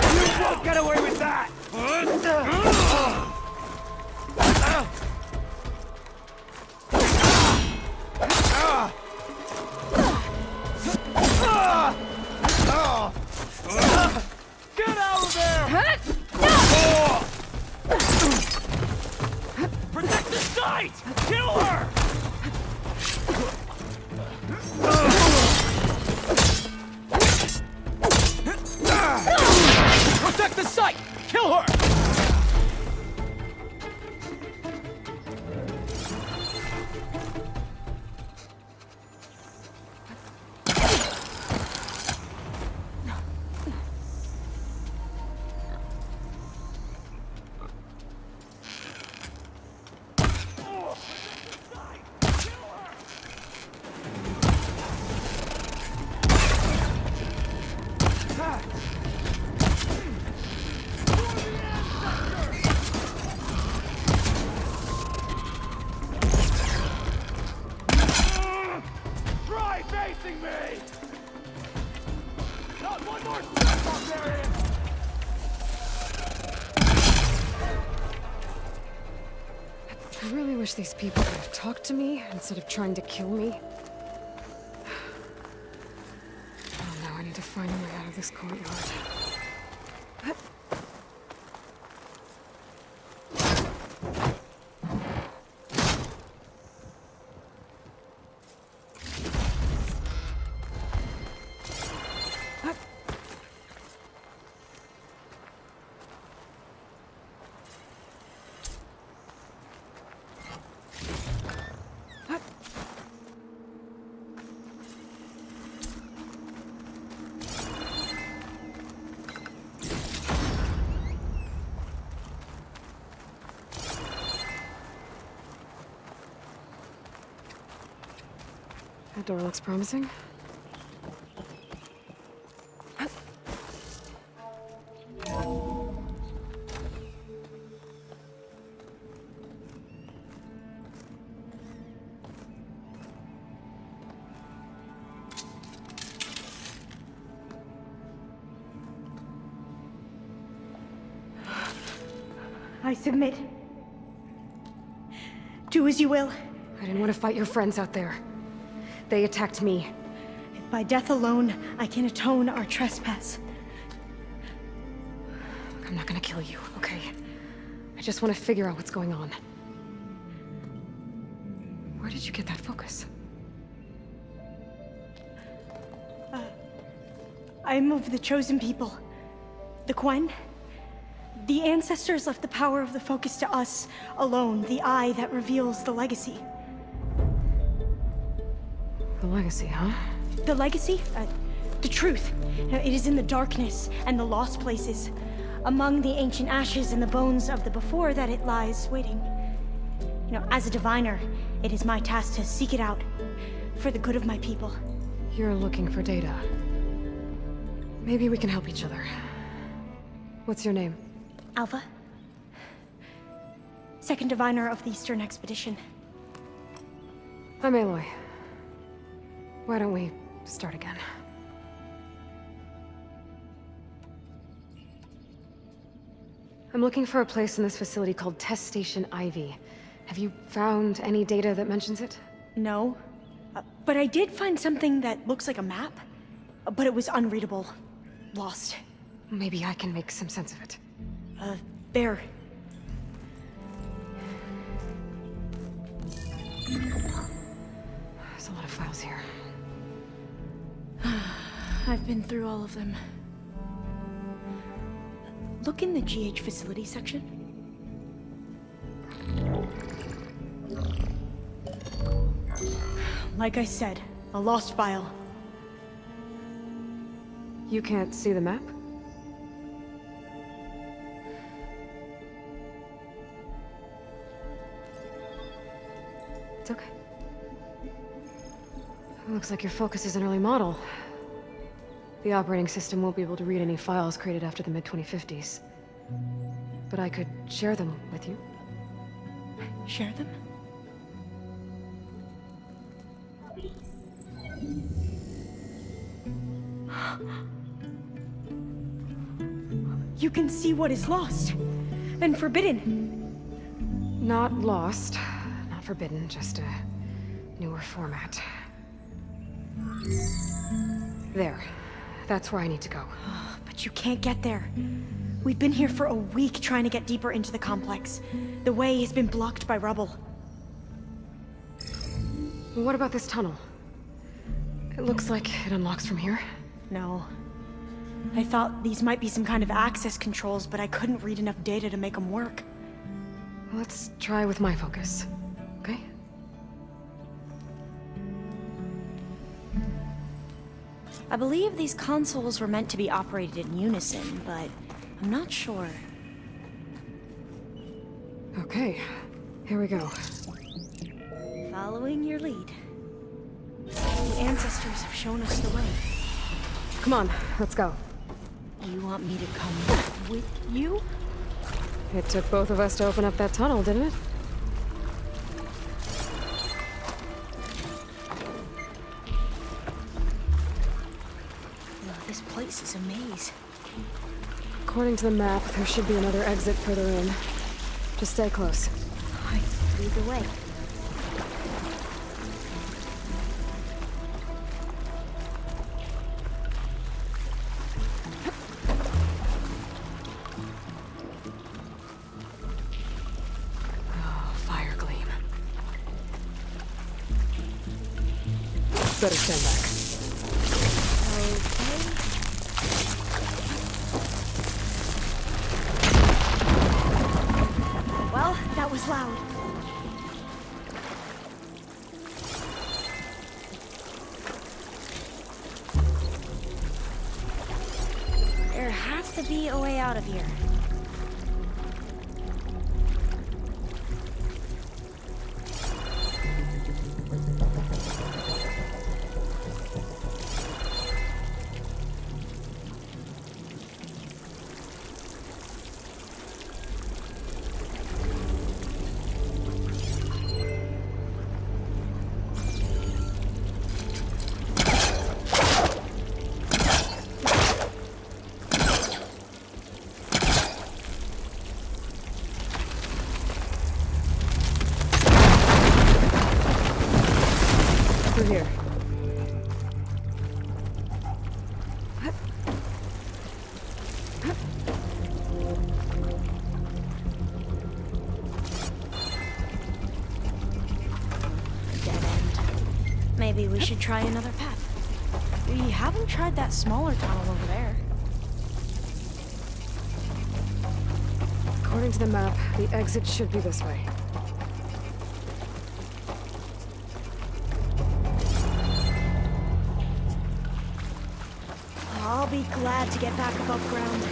You won't get away with that! Get out of there! Protect the site! Kill her! Protect the site! Kill her! Try facing me! Not one more step, barbarian! I really wish these people would have talked to me instead of trying to kill me. Oh no, I need to find a way out of this courtyard. Door looks promising. I submit. Do as you will. I didn't want to fight your friends out there. They attacked me. If by death alone I can atone our trespass. I'm not gonna kill you, okay? I just want to figure out what's going on. Where did you get that focus? I'm of the chosen people. The Quen. The ancestors left the power of the focus to us alone, the eye that reveals the legacy. The legacy, huh? The legacy? The truth. It is in the darkness and the lost places. Among the ancient ashes and the bones of the before that it lies waiting. You know, as a diviner, it is my task to seek it out for the good of my people. You're looking for data. Maybe we can help each other. What's your name? Alpha. Second diviner of the Eastern Expedition. I'm Aloy. Why don't we start again? I'm looking for a place in this facility called Test Station Ivy. Have you found any data that mentions it? No. But I did find something that looks like a map. But it was unreadable. Lost. Maybe I can make some sense of it. There. There's a lot of files here. I've been through all of them. Look in the GH facility section. Like I said, a lost file. You can't see the map? It's okay. Looks like your focus is an early model. The operating system won't be able to read any files created after the mid-2050s. But I could share them with you. Share them? You can see what is lost and forbidden. Not lost, not forbidden, just a newer format. There. That's where I need to go. But you can't get there. We've been here for a week trying to get deeper into the complex. The way has been blocked by rubble. What about this tunnel? It looks like it unlocks from here. No. I thought these might be some kind of access controls, but I couldn't read enough data to make them work. Let's try with my focus, okay? I believe these consoles were meant to be operated in unison, but I'm not sure. Okay, here we go. Following your lead. The ancestors have shown us the way. Come on, let's go. You want me to come with you? It took both of us to open up that tunnel, didn't it? This place is a maze. According to the map, there should be another exit further in. Just stay close. Lead the way. Oh, fire gleam. Better stand back. Well, that was loud. There has to be a way out of here. we should try another path. We haven't tried that smaller tunnel over there. According to the map, the exit should be this way. I'll be glad to get back above ground.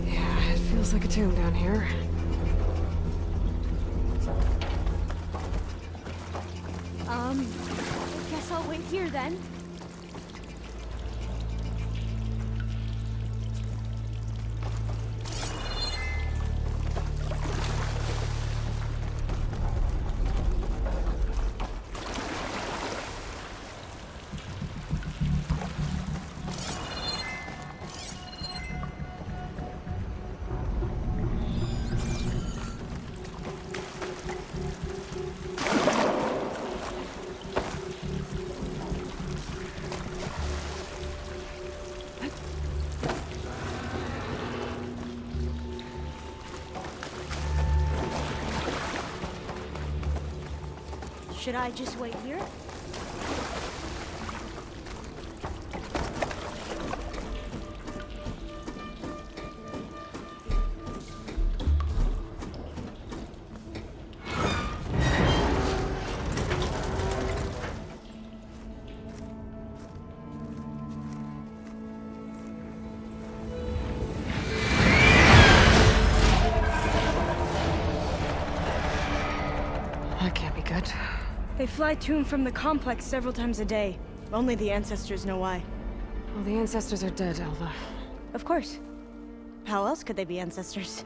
Yeah, it feels like a tomb down here. Guess I'll wait here then. Should I just wait here? That can't be good. They fly to and from the complex several times a day. Only the ancestors know why. Well, the ancestors are dead, Elva. Of course. How else could they be ancestors?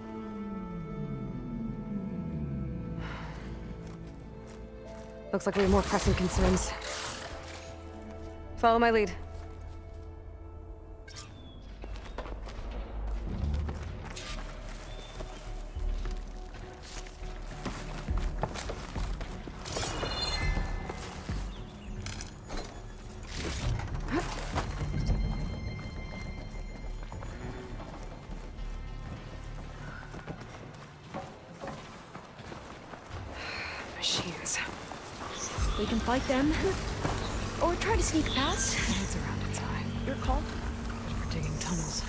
Looks like we have more pressing concerns. Follow my lead. Machines. We can fight them. Or try to sneak past. It's around its eye. Your call. We're digging tunnels.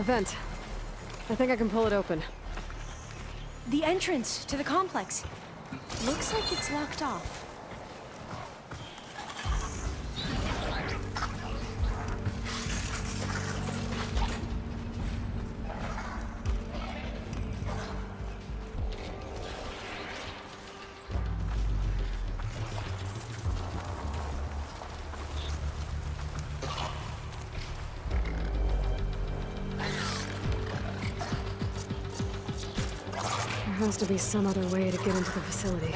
vent. I think I can pull it open. The entrance to the complex. Looks like it's locked off. There has to be some other way to get into the facility.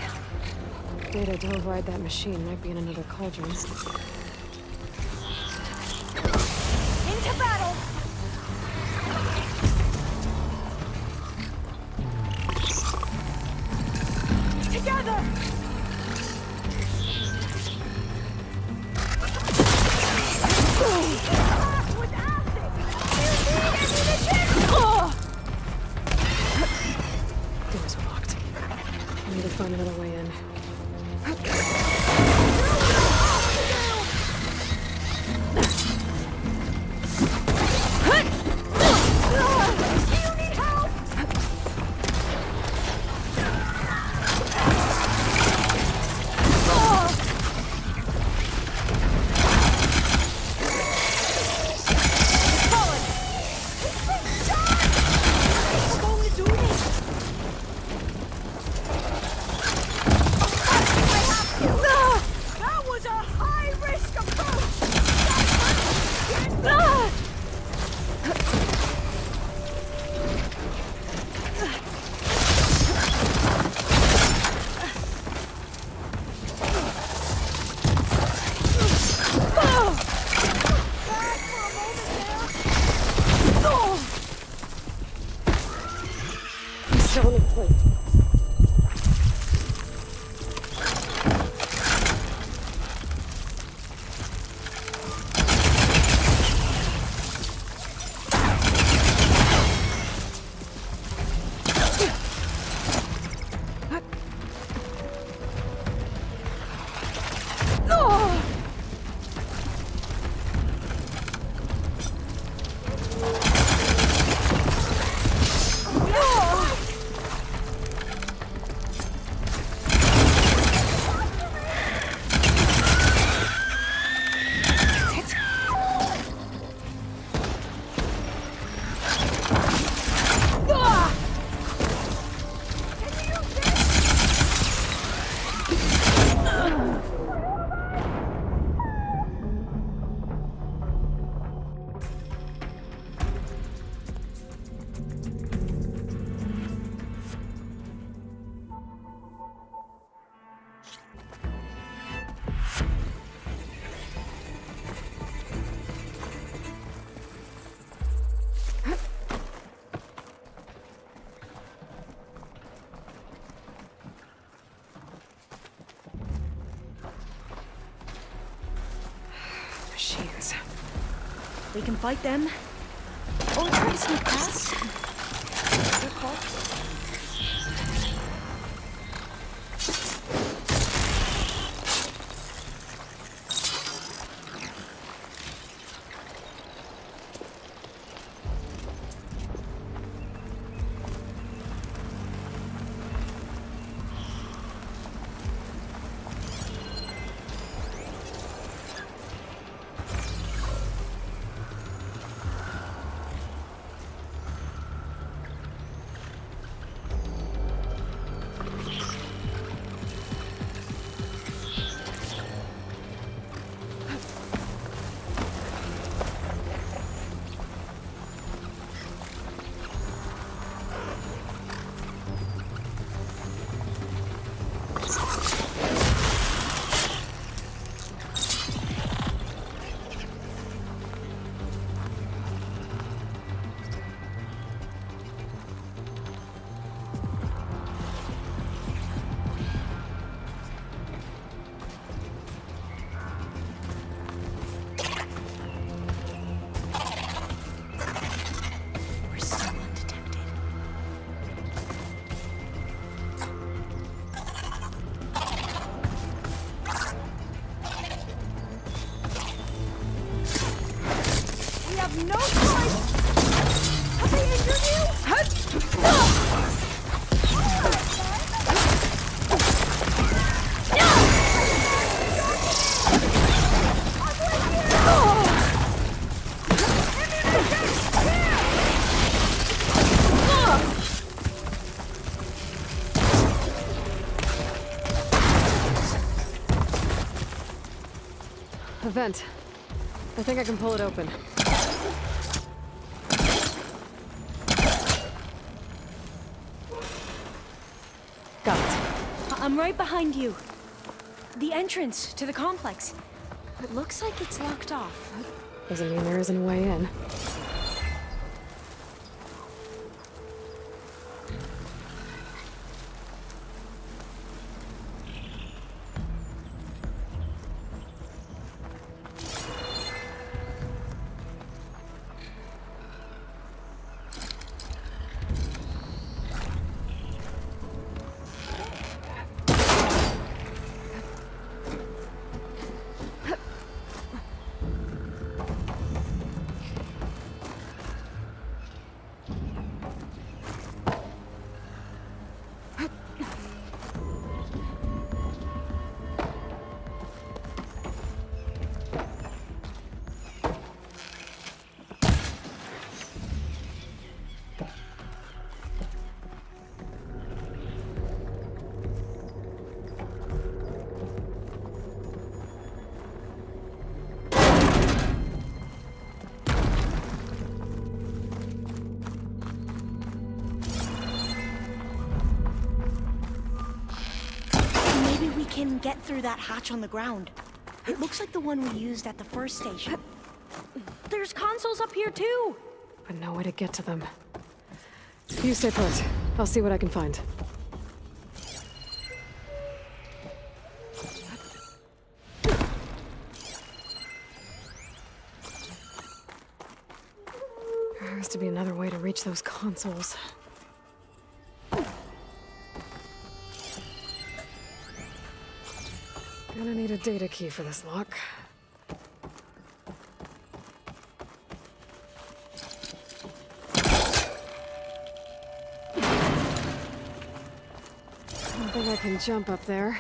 Data to override that machine might be in another cauldron. Into battle! Together! With acid! You need ammunition! Doors are locked. I need to find another way in. Machines. We can fight them. Or try to sneak past. Good call. vent. I think I can pull it open. Got it. I'm right behind you. The entrance to the complex. It looks like it's locked off. Doesn't mean there isn't a way in. Can get through that hatch on the ground. It looks like the one we used at the first station. There's consoles up here too! But no way to get to them. You stay put. I'll see what I can find. There has to be another way to reach those consoles. Gonna need a data key for this lock. I don't think I can jump up there.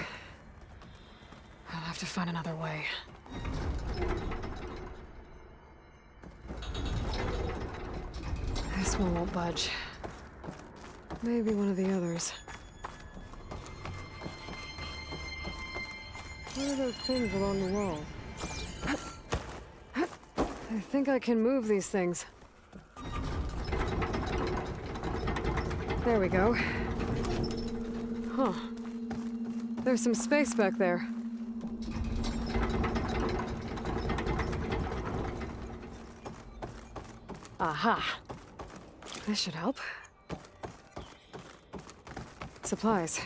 I'll have to find another way. This one won't budge. Maybe one of the others. What are those things along the wall? I think I can move these things. There we go. Huh. There's some space back there. Aha! This should help. Supplies.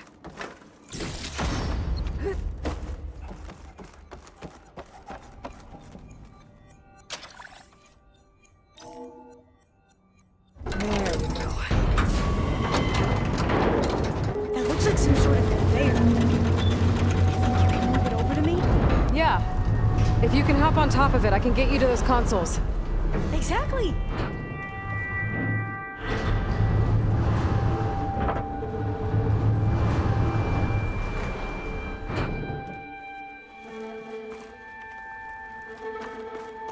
On top of it, I can get you to those consoles. Exactly.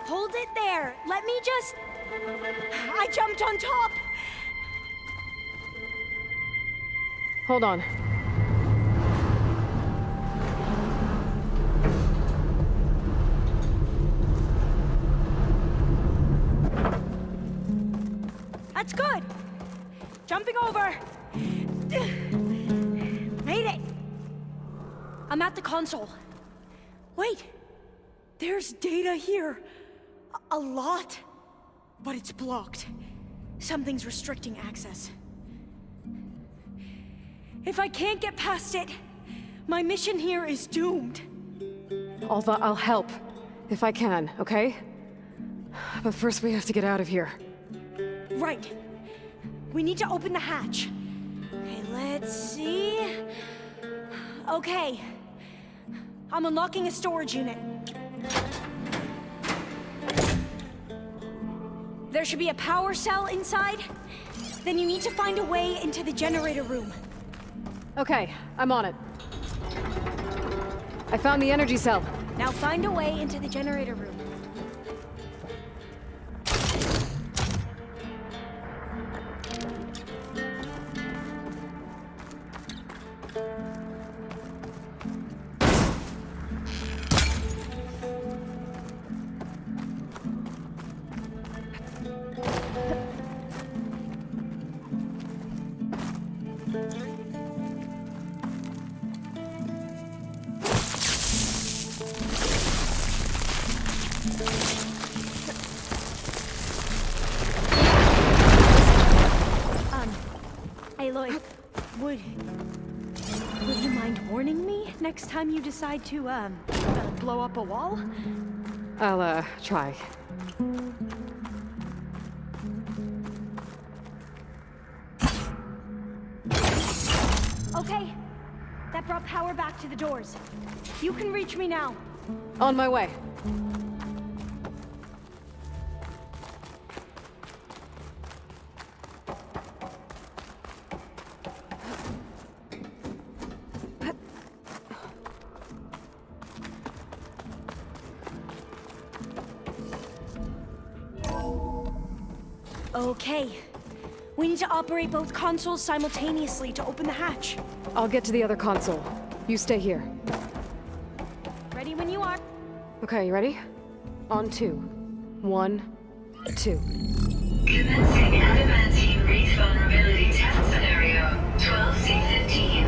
Hold it there. Let me just... I jumped on top. Hold on. That's good! Jumping over! Made it! I'm at the console. Wait! There's data here. A lot. But it's blocked. Something's restricting access. If I can't get past it, my mission here is doomed. Alva, I'll help. If I can, okay? But first we have to get out of here. Right. We need to open the hatch. Okay, let's see. Okay. I'm unlocking a storage unit. There should be a power cell inside. Then you need to find a way into the generator room. Okay, I'm on it. I found the energy cell. Now find a way into the generator room. warning me next time you decide to, blow up a wall? I'll, try. Okay. That brought power back to the doors. You can reach me now. On my way. Okay. We need to operate both consoles simultaneously to open the hatch. I'll get to the other console. You stay here. Ready when you are. Okay, you ready? On 2. 1, 2. Commencing adamantine reef vulnerability test scenario 12C15.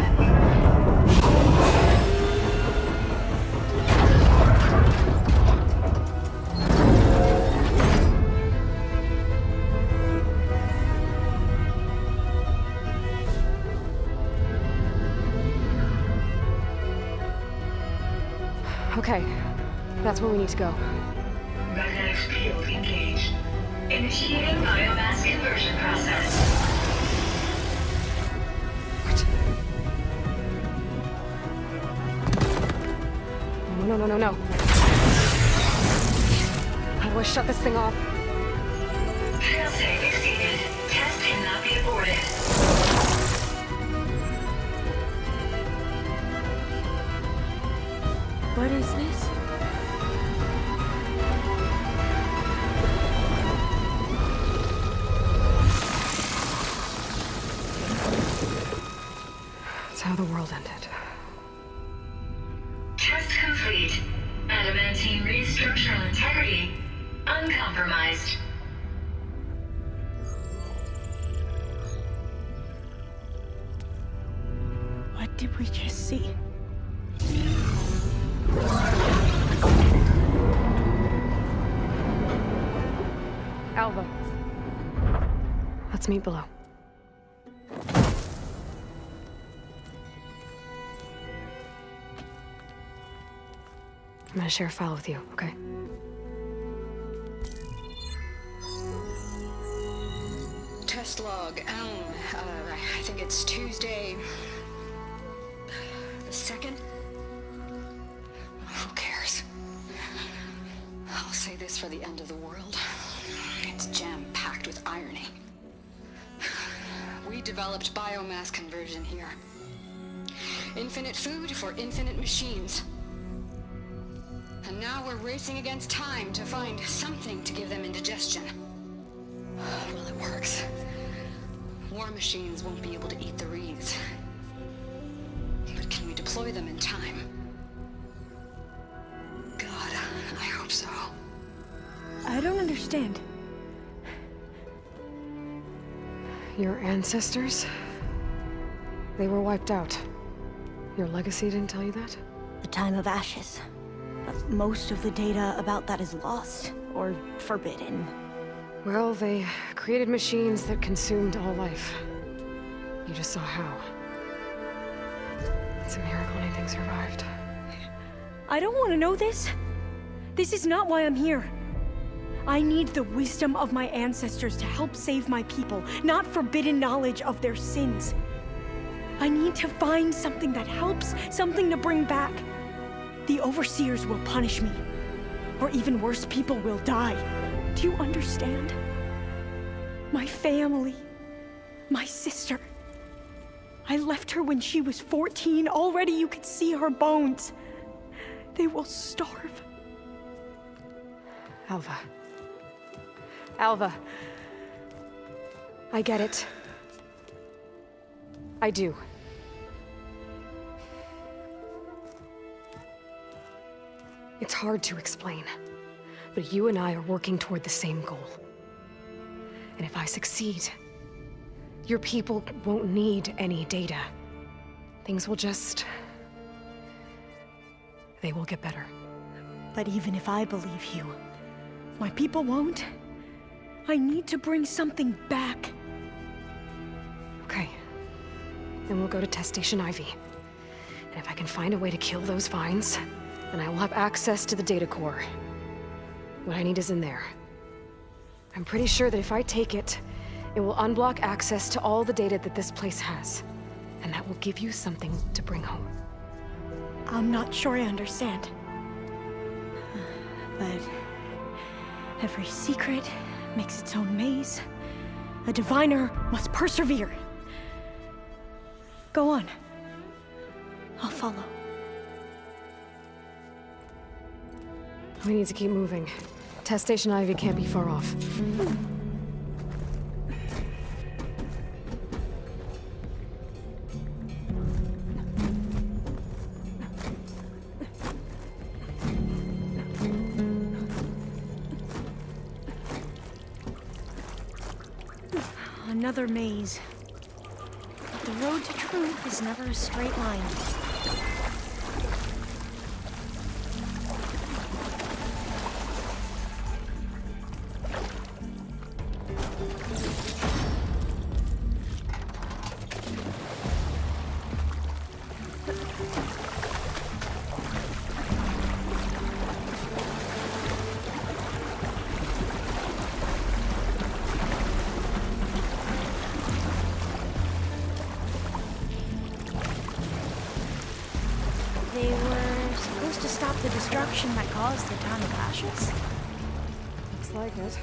Okay, that's where we need to go. Magnetic field engaged. Initiating biomass conversion process. What? No. How do I shut this thing off? Failsafe exceeded. Test cannot be aborted. What is this? That's how the world ended. Test complete. Adamantine reef structural integrity uncompromised. What did we just see? Alva. Let's meet below. I'm gonna share a file with you, okay? Test log, I think it's Tuesday the 2nd? Who cares? I'll say this for the end of the world. It's jam-packed with irony. We developed biomass conversion here. Infinite food for infinite machines. And now we're racing against time to find something to give them indigestion. Well, it works. War machines won't be able to eat the wreaths. But can we deploy them in time? God, I hope so. I don't understand. Your ancestors? They were wiped out. Your legacy didn't tell you that? The time of ashes. But most of the data about that is lost, or forbidden. Well, they created machines that consumed all life. You just saw how. It's a miracle anything survived. I don't want to know this. This is not why I'm here. I need the wisdom of my ancestors to help save my people, not forbidden knowledge of their sins. I need to find something that helps, something to bring back. The overseers will punish me. Or even worse, people will die. Do you understand? My family. My sister. I left her when she was 14. Already you could see her bones. They will starve. Alva. Alva. I get it. I do. It's hard to explain, but you and I are working toward the same goal. And if I succeed, your people won't need any data. Things will just... they will get better. But even if I believe you, my people won't. I need to bring something back. Okay. Then we'll go to Test Station Ivy. And if I can find a way to kill those vines, then I will have access to the data core. What I need is in there. I'm pretty sure that if I take it, it will unblock access to all the data that this place has. And that will give you something to bring home. I'm not sure I understand. But every secret makes its own maze. A diviner must persevere. Go on. I'll follow. We need to keep moving. Test Station Ivy can't be far off. Another maze. But the road to truth is never a straight line. They were supposed to stop the destruction that caused the town of ashes? Looks like it.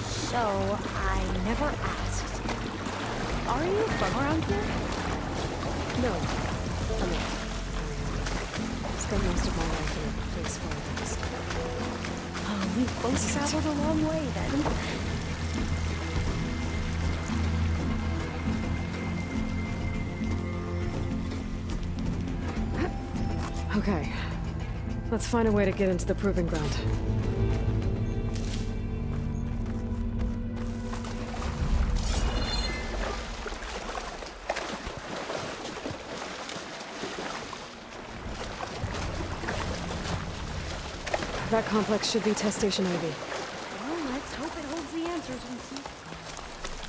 So, I never asked. Are you from around here? No. I mean, spent most of my life in a place where it is. Oh, we've both traveled a long way then. Okay. Let's find a way to get into the proving ground. That complex should be Test Station Ivy. Well, let's hope it holds the answers we seek.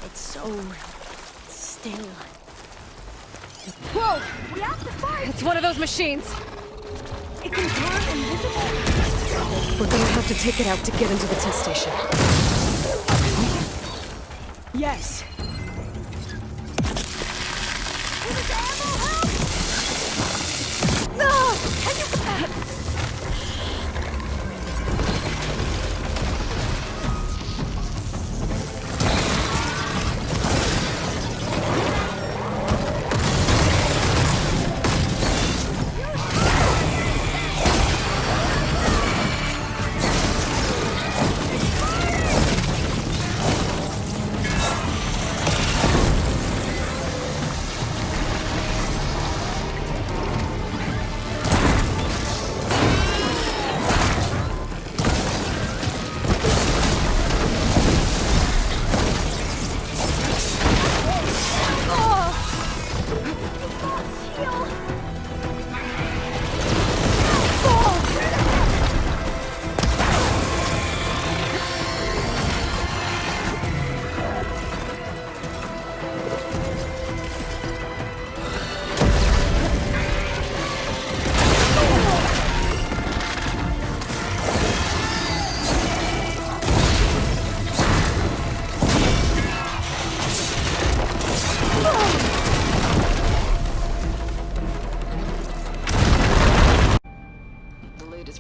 It's so still. Whoa! We have to fight! It's one of those machines! It can turn invisible! We're gonna have to take it out to get into the test station. Yes! No! Can you...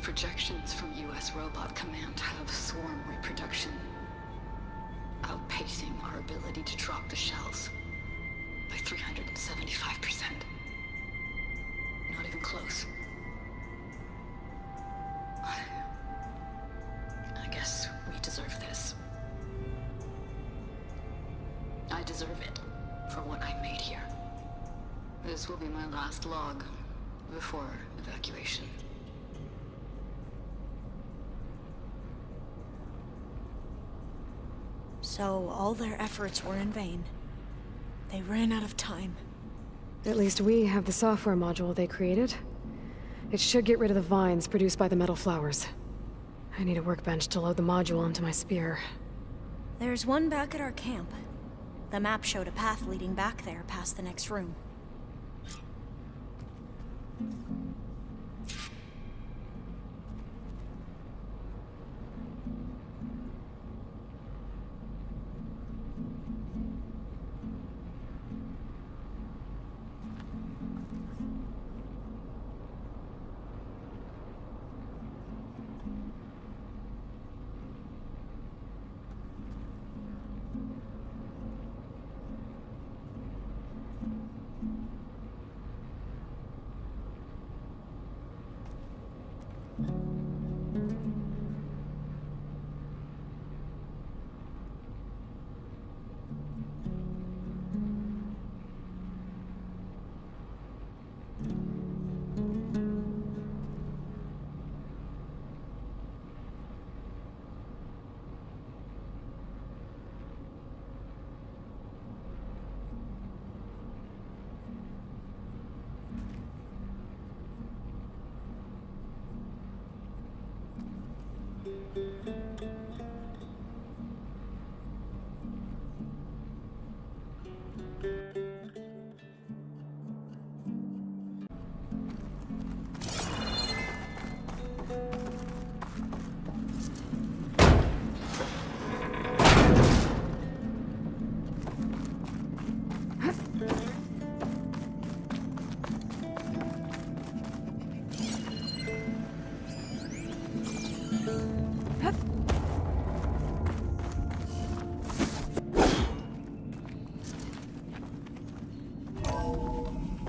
Projections from U.S. Robot Command have swarm reproduction, outpacing our ability to drop the shells by 375%. Not even close. I guess we deserve this. I deserve it for what I made here. This will be my last log before evacuation. So all their efforts were in vain. They ran out of time. At least we have the software module they created. It should get rid of the vines produced by the metal flowers. I need a workbench to load the module onto my spear. There's one back at our camp. The map showed a path leading back there past the next room.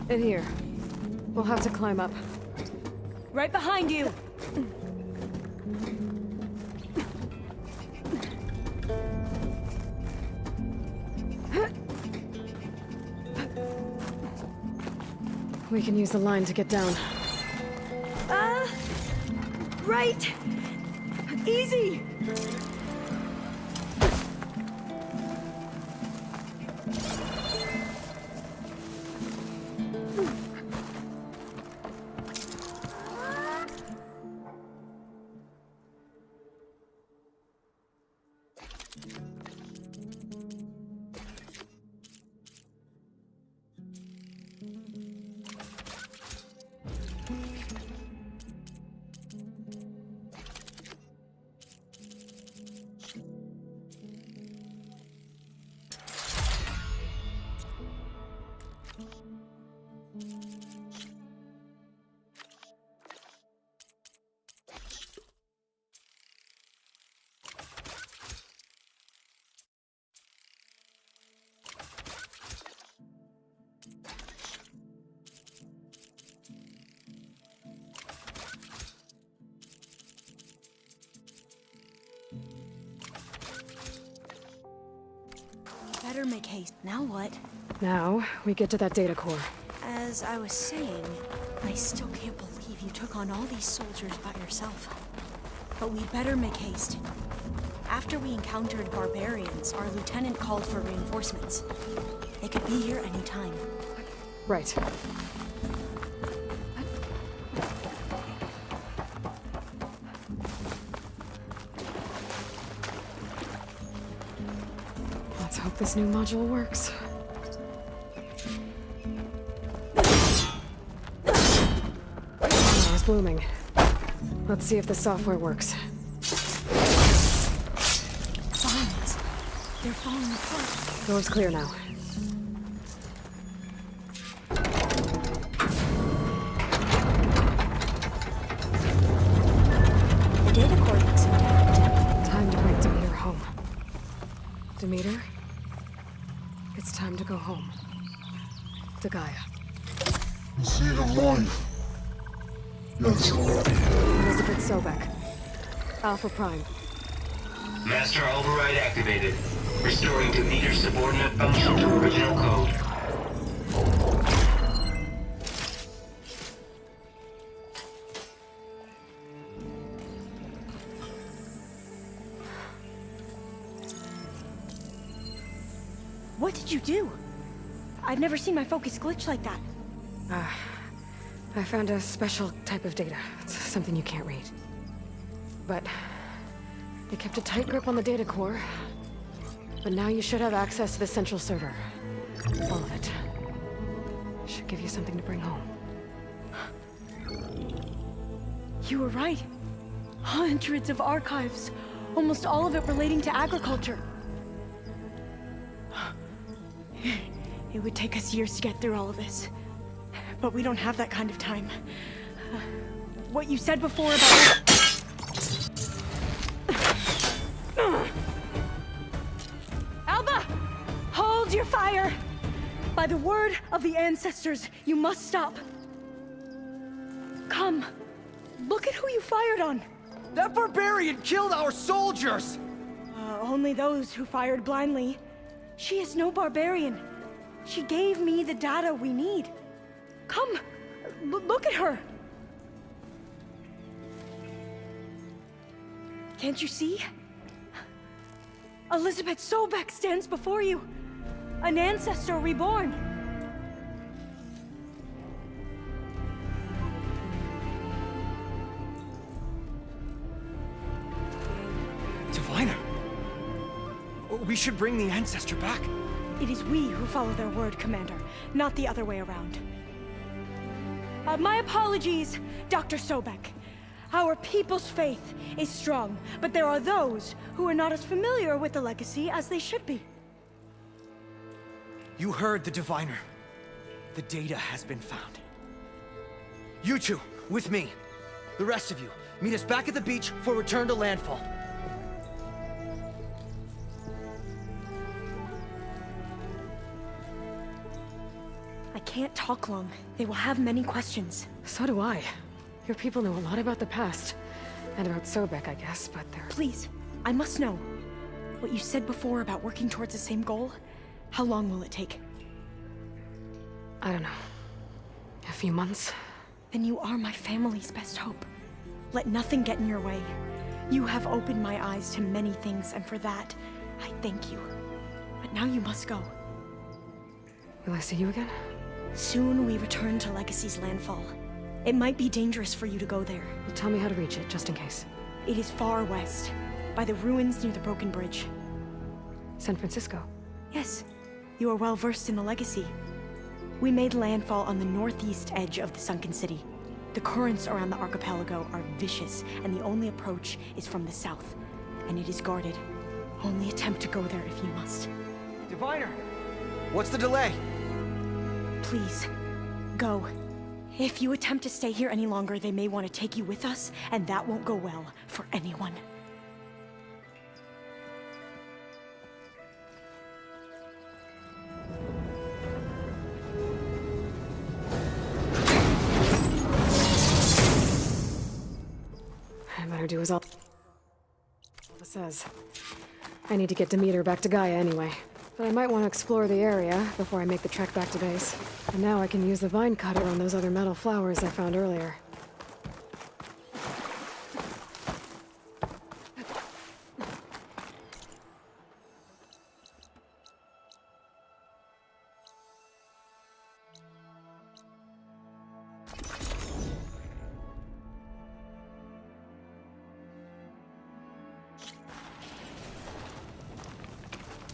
In here. We'll have to climb up. Right behind you! We can use the line to get down. Right! Easy! Better make haste. Now what? Now, we get to that data core. As I was saying, I still can't believe you took on all these soldiers by yourself. But we better make haste. After we encountered barbarians, our lieutenant called for reinforcements. They could be here any time. Right. Let's hope this new module works. It's blooming. Let's see if the software works. Vines. They're falling apart. Door's clear now. The data core looks intact. Time to bring Demeter home. Demeter? It's time to go home. To Gaia. The seed of life. That's right. Elisabet Sobeck. Alpha Prime. Master override activated. Restoring Demeter's subordinate function to original code. What did you do? I've never seen my focus glitch like that. I found a special type of data. It's something you can't read. But it kept a tight grip on the data core. But now you should have access to the central server. All of it. Should give you something to bring home. You were right. Hundreds of archives. Almost all of it relating to agriculture. It would take us years to get through all of this. But we don't have that kind of time. What you said before about... Alba! Hold your fire! By the word of the ancestors, you must stop. Come. Look at who you fired on. That barbarian killed our soldiers! Only those who fired blindly. She is no barbarian. She gave me the data we need. Come, look at her. Can't you see? Elisabet Sobeck stands before you. An ancestor reborn. Diviner! We should bring the ancestor back. It is we who follow their word, Commander, not the other way around. My apologies, Dr. Sobeck. Our people's faith is strong, but there are those who are not as familiar with the legacy as they should be. You heard the diviner. The data has been found. You two, with me. The rest of you, meet us back at the beach for return to landfall. I can't talk long. They will have many questions. So do I. Your people know a lot about the past. And about Sobeck, I guess, but they're... Please, I must know. What you said before about working towards the same goal, how long will it take? I don't know. A few months? Then you are my family's best hope. Let nothing get in your way. You have opened my eyes to many things, and for that, I thank you. But now you must go. Will I see you again? Soon we return to Legacy's landfall. It might be dangerous for you to go there. Well, tell me how to reach it, just in case. It is far west, by the ruins near the broken bridge. San Francisco? Yes. You are well versed in the Legacy. We made landfall on the northeast edge of the sunken city. The currents around the archipelago are vicious, and the only approach is from the south. And it is guarded. Only attempt to go there if you must. Diviner! What's the delay? Please, go. If you attempt to stay here any longer, they may want to take you with us, and that won't go well for anyone. I better do as all it says. I need to get Demeter back to Gaia anyway. But I might want to explore the area before I make the trek back to base. And now I can use the vine cutter on those other metal flowers I found earlier.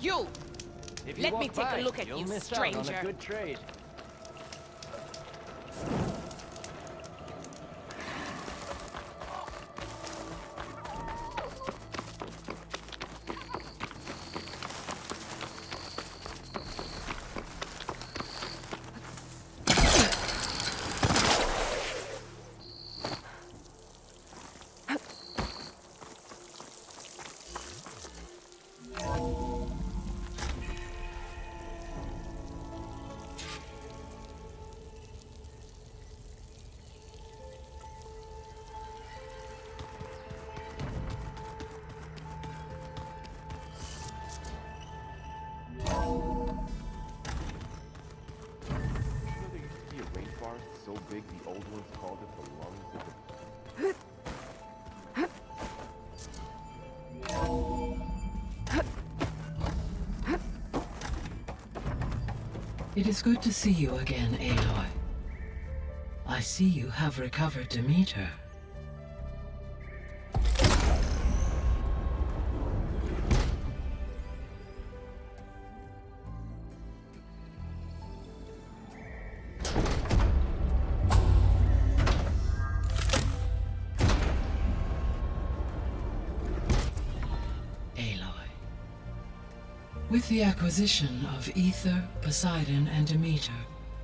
You! If you Let walk me take by, a look at you'll you, miss out stranger. on a good trade. So big the old ones called it the lungs of It is good to see you again, Aloy. I see you have recovered Demeter. With the acquisition of Ether, Poseidon, and Demeter,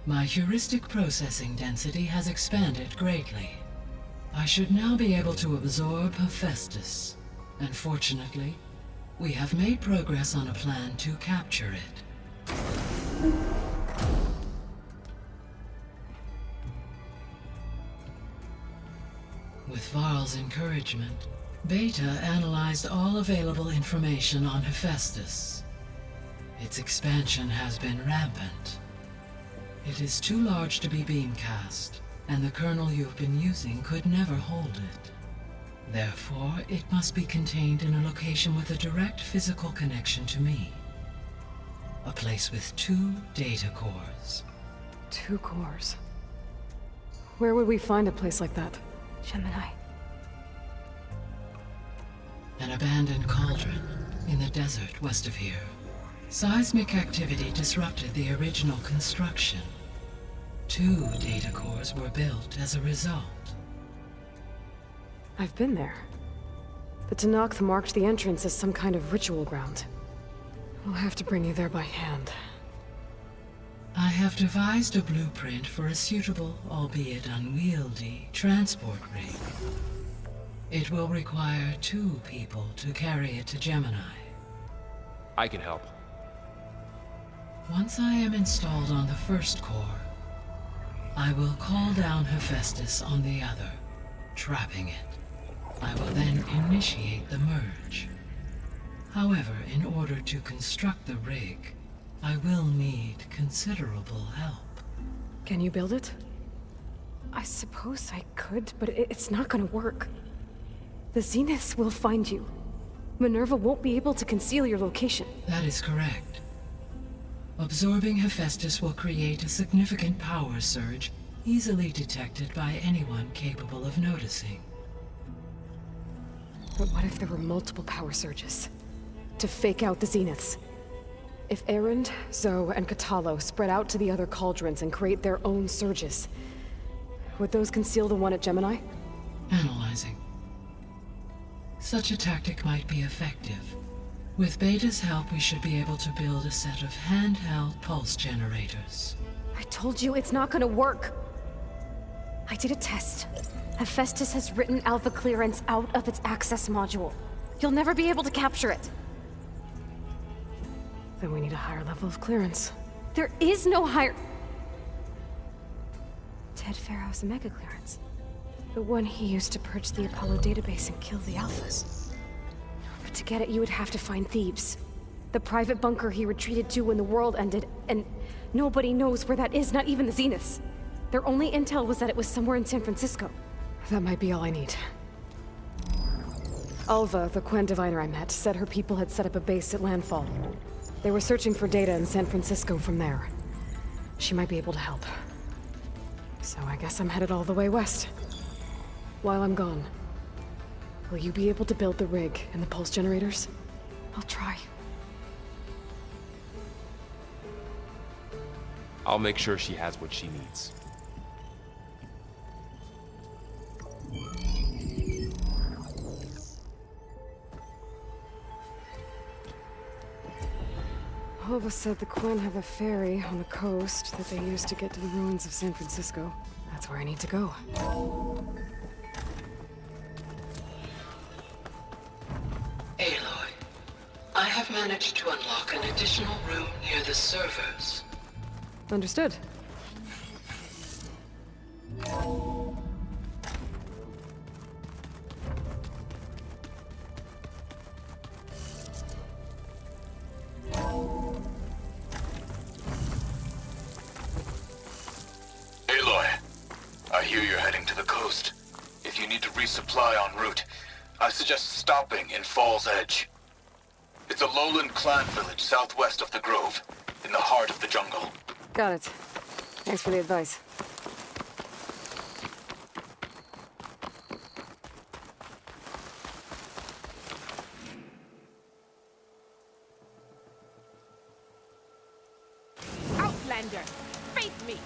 my heuristic processing density has expanded greatly. I should now be able to absorb Hephaestus, and fortunately, we have made progress on a plan to capture it. With Varl's encouragement, Beta analyzed all available information on Hephaestus. Its expansion has been rampant. It is too large to be beamcast, and the kernel you've been using could never hold it. Therefore, it must be contained in a location with a direct physical connection to me. A place with 2 data cores. 2 cores? Where would we find a place like that? Gemini. An abandoned cauldron in the desert west of here. Seismic activity disrupted the original construction. 2 data cores were built as a result. I've been there. The Tenakth marked the entrance as some kind of ritual ground. We'll have to bring you there by hand. I have devised a blueprint for a suitable, albeit unwieldy, transport rig. It will require 2 people to carry it to Gemini. I can help. Once I am installed on the first core, I will call down Hephaestus on the other, trapping it. I will then initiate the merge. However, in order to construct the rig, I will need considerable help. Can you build it? I suppose I could, but it's not gonna work. The Zeniths will find you. Minerva won't be able to conceal your location. That is correct. Absorbing Hephaestus will create a significant power surge, easily detected by anyone capable of noticing. But what if there were multiple power surges? To fake out the Zeniths? If Erend, Zoe, and Katalo spread out to the other cauldrons and create their own surges, would those conceal the one at Gemini? Analyzing. Such a tactic might be effective. With Beta's help, we should be able to build a set of handheld pulse generators. I told you it's not gonna work! I did a test. Hephaestus has written Alpha clearance out of its access module. You'll never be able to capture it. Then we need a higher level of clearance. There is no higher... Ted Pharaoh's mega clearance. The one he used to purge the Apollo database and kill the Alphas. But to get it, you would have to find Thebes. The private bunker he retreated to when the world ended, and nobody knows where that is, not even the Zeniths. Their only intel was that it was somewhere in San Francisco. That might be all I need. Alva, the Quen diviner I met, said her people had set up a base at landfall. They were searching for data in San Francisco from there. She might be able to help. So I guess I'm headed all the way west. While I'm gone, will you be able to build the rig and the pulse generators? I'll try. I'll make sure she has what she needs. Alva said the Quen have a ferry on the coast that they use to get to the ruins of San Francisco. That's where I need to go. Aloy, I have managed to unlock an additional room near the servers. Understood. Aloy, I hear you're heading to the coast. If you need to resupply en route, I suggest stopping in Fall's Edge. It's a lowland clan village southwest of the Grove, in the heart of the jungle. Got it. Thanks for the advice. Outlander, face me!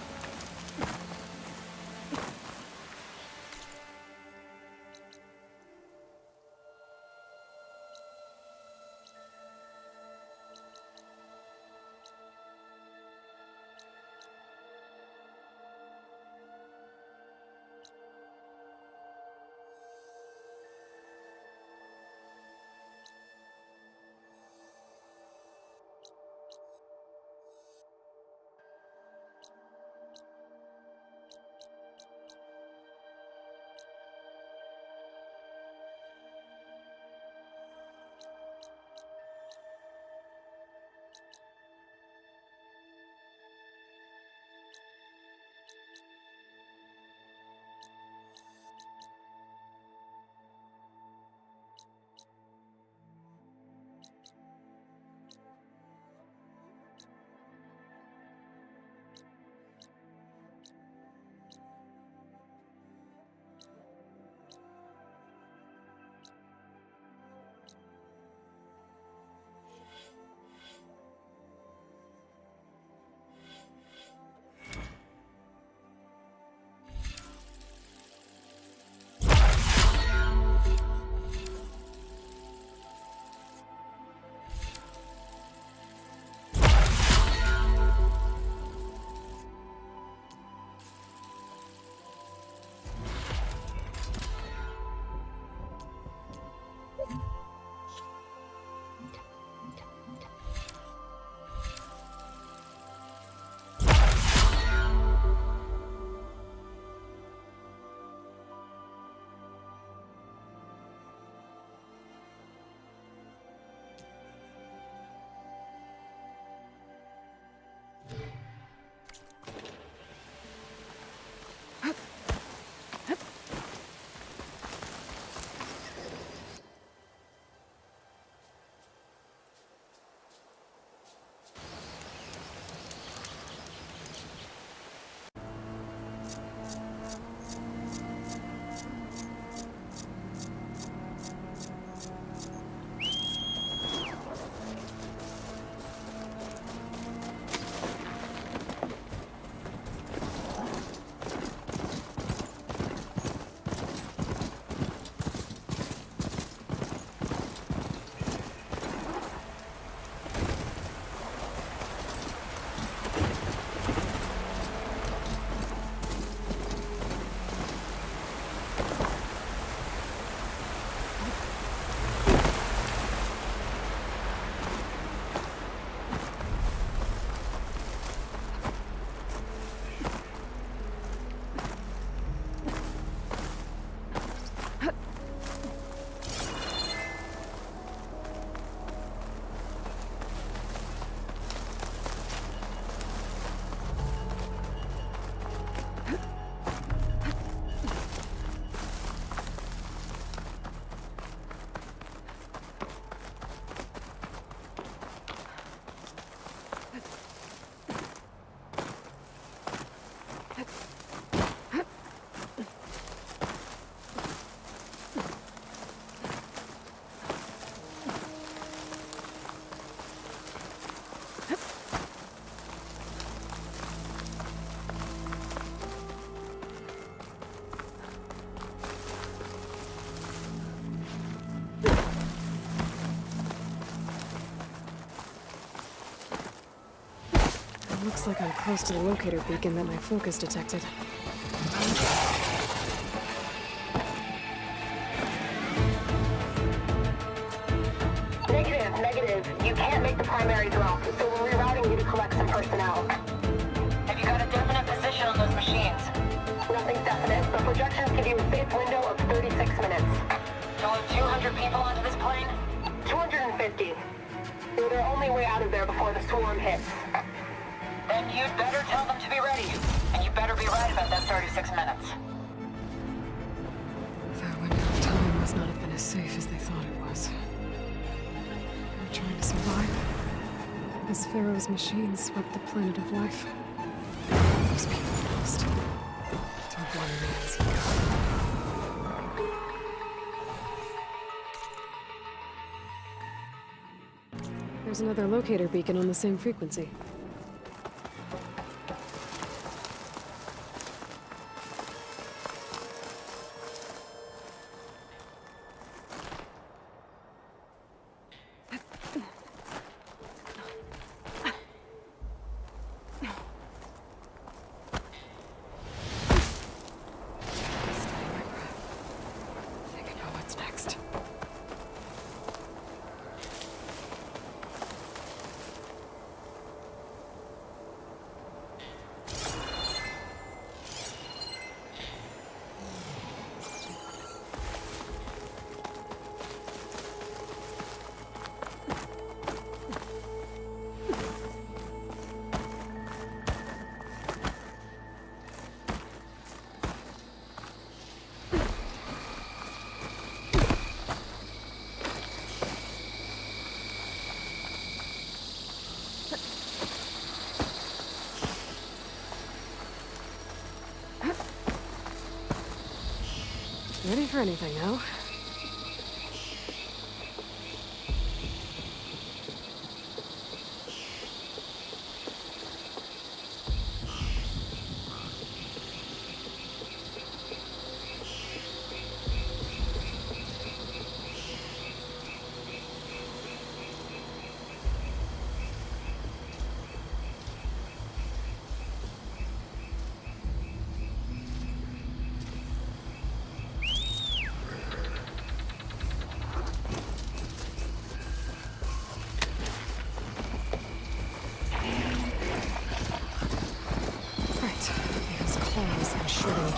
Looks like I'm close to the locator beacon that my focus detected. Negative. You can't make the primary drop, so we're rerouting you to collect some personnel. Have you got a definite position on those machines? Nothing's definite, but projections give you a safe window of 36 minutes. You'll have 200 people onto this plane? 250. They're their only way out of there before the swarm hits. Then you'd better tell them to be ready. And you better be right about that 36 minutes. That window of time must not have been as safe as they thought it was. They're trying to survive. As Pharaoh's machines swept the planet of life. Those people lost. To one man's ego. There's another locator beacon on the same frequency. Ready for anything now?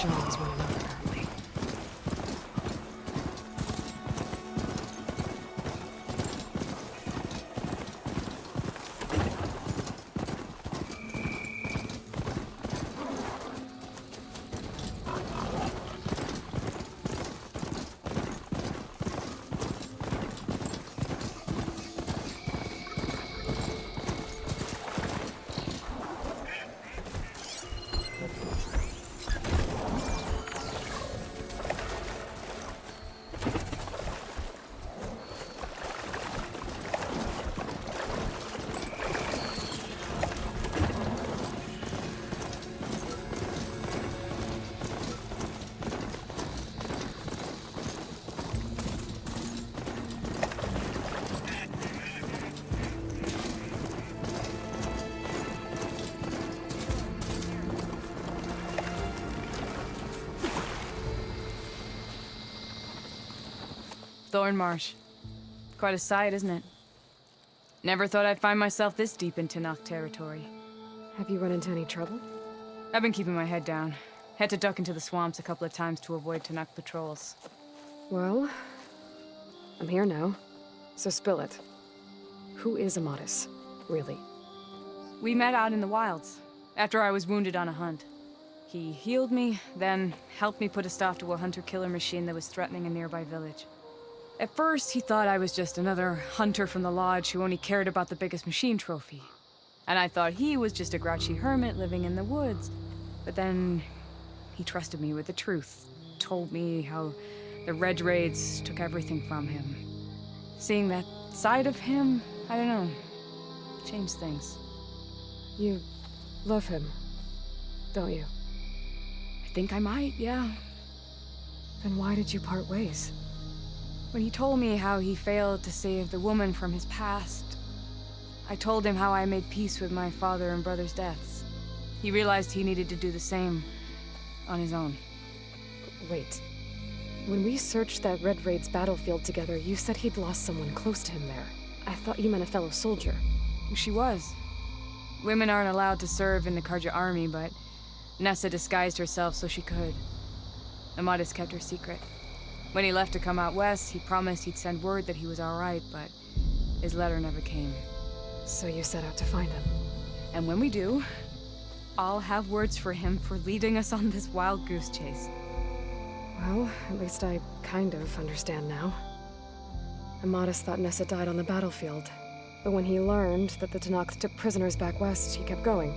Jones one another, apparently. Thornmarsh. Quite a sight, isn't it? Never thought I'd find myself this deep in Tenakth territory. Have you run into any trouble? I've been keeping my head down. Had to duck into the swamps a couple of times to avoid Tenakth patrols. Well, I'm here now, so spill it. Who is Amatis, really? We met out in the wilds, after I was wounded on a hunt. He healed me, then helped me put a stop to a hunter-killer machine that was threatening a nearby village. At first, he thought I was just another hunter from the Lodge who only cared about the biggest machine trophy. And I thought he was just a grouchy hermit living in the woods. But then, he trusted me with the truth. Told me how the Reg raids took everything from him. Seeing that side of him, I don't know, changed things. You love him, don't you? I think I might, yeah. Then why did you part ways? When he told me how he failed to save the woman from his past, I told him how I made peace with my father and brother's deaths. He realized he needed to do the same on his own. Wait. When we searched that Red Raid's battlefield together, you said he'd lost someone close to him there. I thought you meant a fellow soldier. She was. Women aren't allowed to serve in the Carja army, but Nessa disguised herself so she could. Amadis kept her secret. When he left to come out west, he promised he'd send word that he was alright, but his letter never came. So you set out to find him. And when we do, I'll have words for him for leading us on this wild goose chase. Well, at least I kind of understand now. Amadis thought Nessa died on the battlefield, but when he learned that the Tenakth took prisoners back west, he kept going.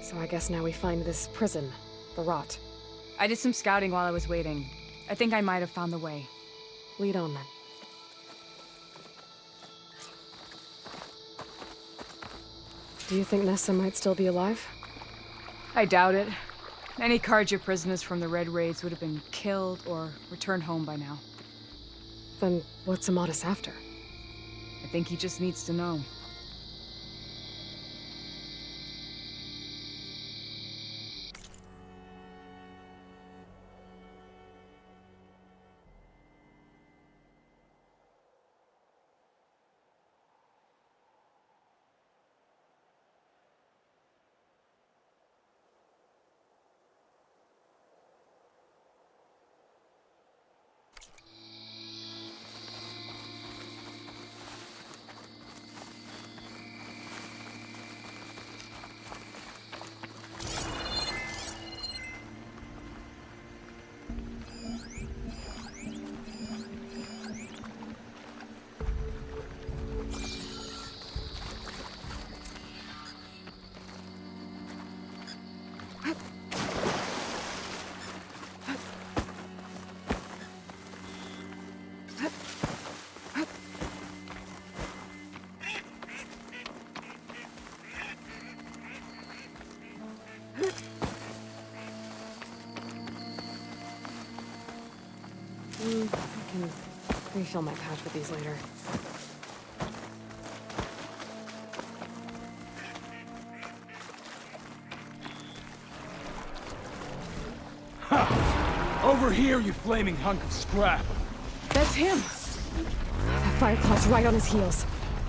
So I guess now we find this prison, the Rot. I did some scouting while I was waiting. I think I might have found the way. Lead on then. Do you think Nessa might still be alive? I doubt it. Any Carja prisoners from the Red Raids would have been killed or returned home by now. Then what's Amadis after? I think he just needs to know. I can refill my pouch with these later. Ha! Over here, you flaming hunk of scrap! That's him! That Fireclaw's right on his heels.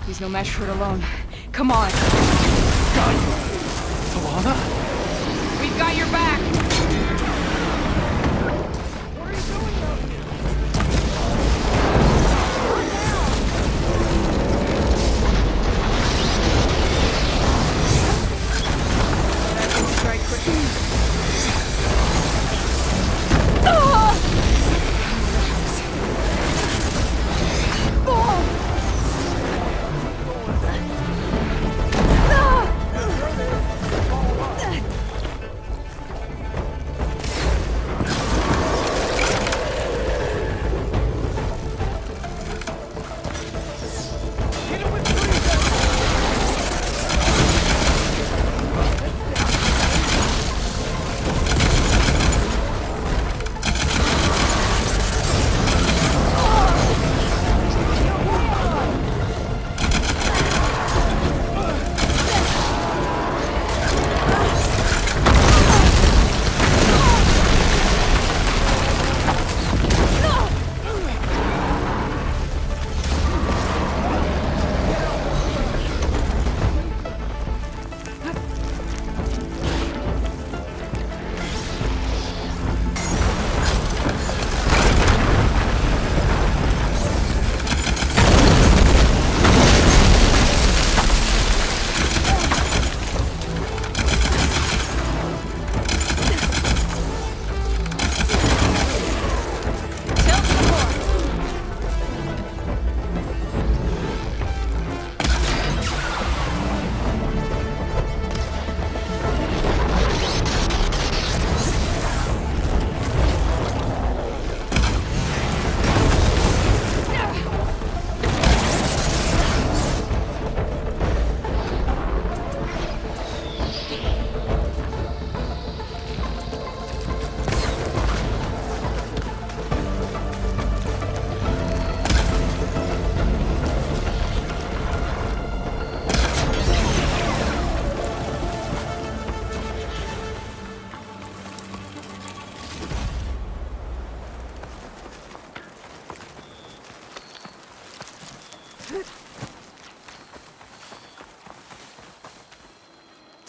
He's no match for it alone. Come on! Got you! Tawana? We've got your back!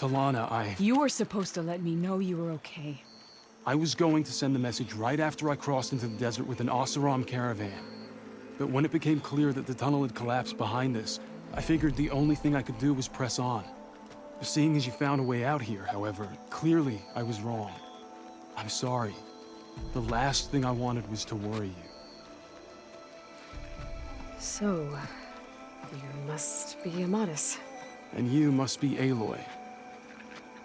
Talana, You were supposed to let me know you were okay. I was going to send the message right after I crossed into the desert with an Oseram caravan. But when it became clear that the tunnel had collapsed behind us, I figured the only thing I could do was press on. Seeing as you found a way out here, however, clearly I was wrong. I'm sorry. The last thing I wanted was to worry you. So, you must be Amatis. And you must be Aloy.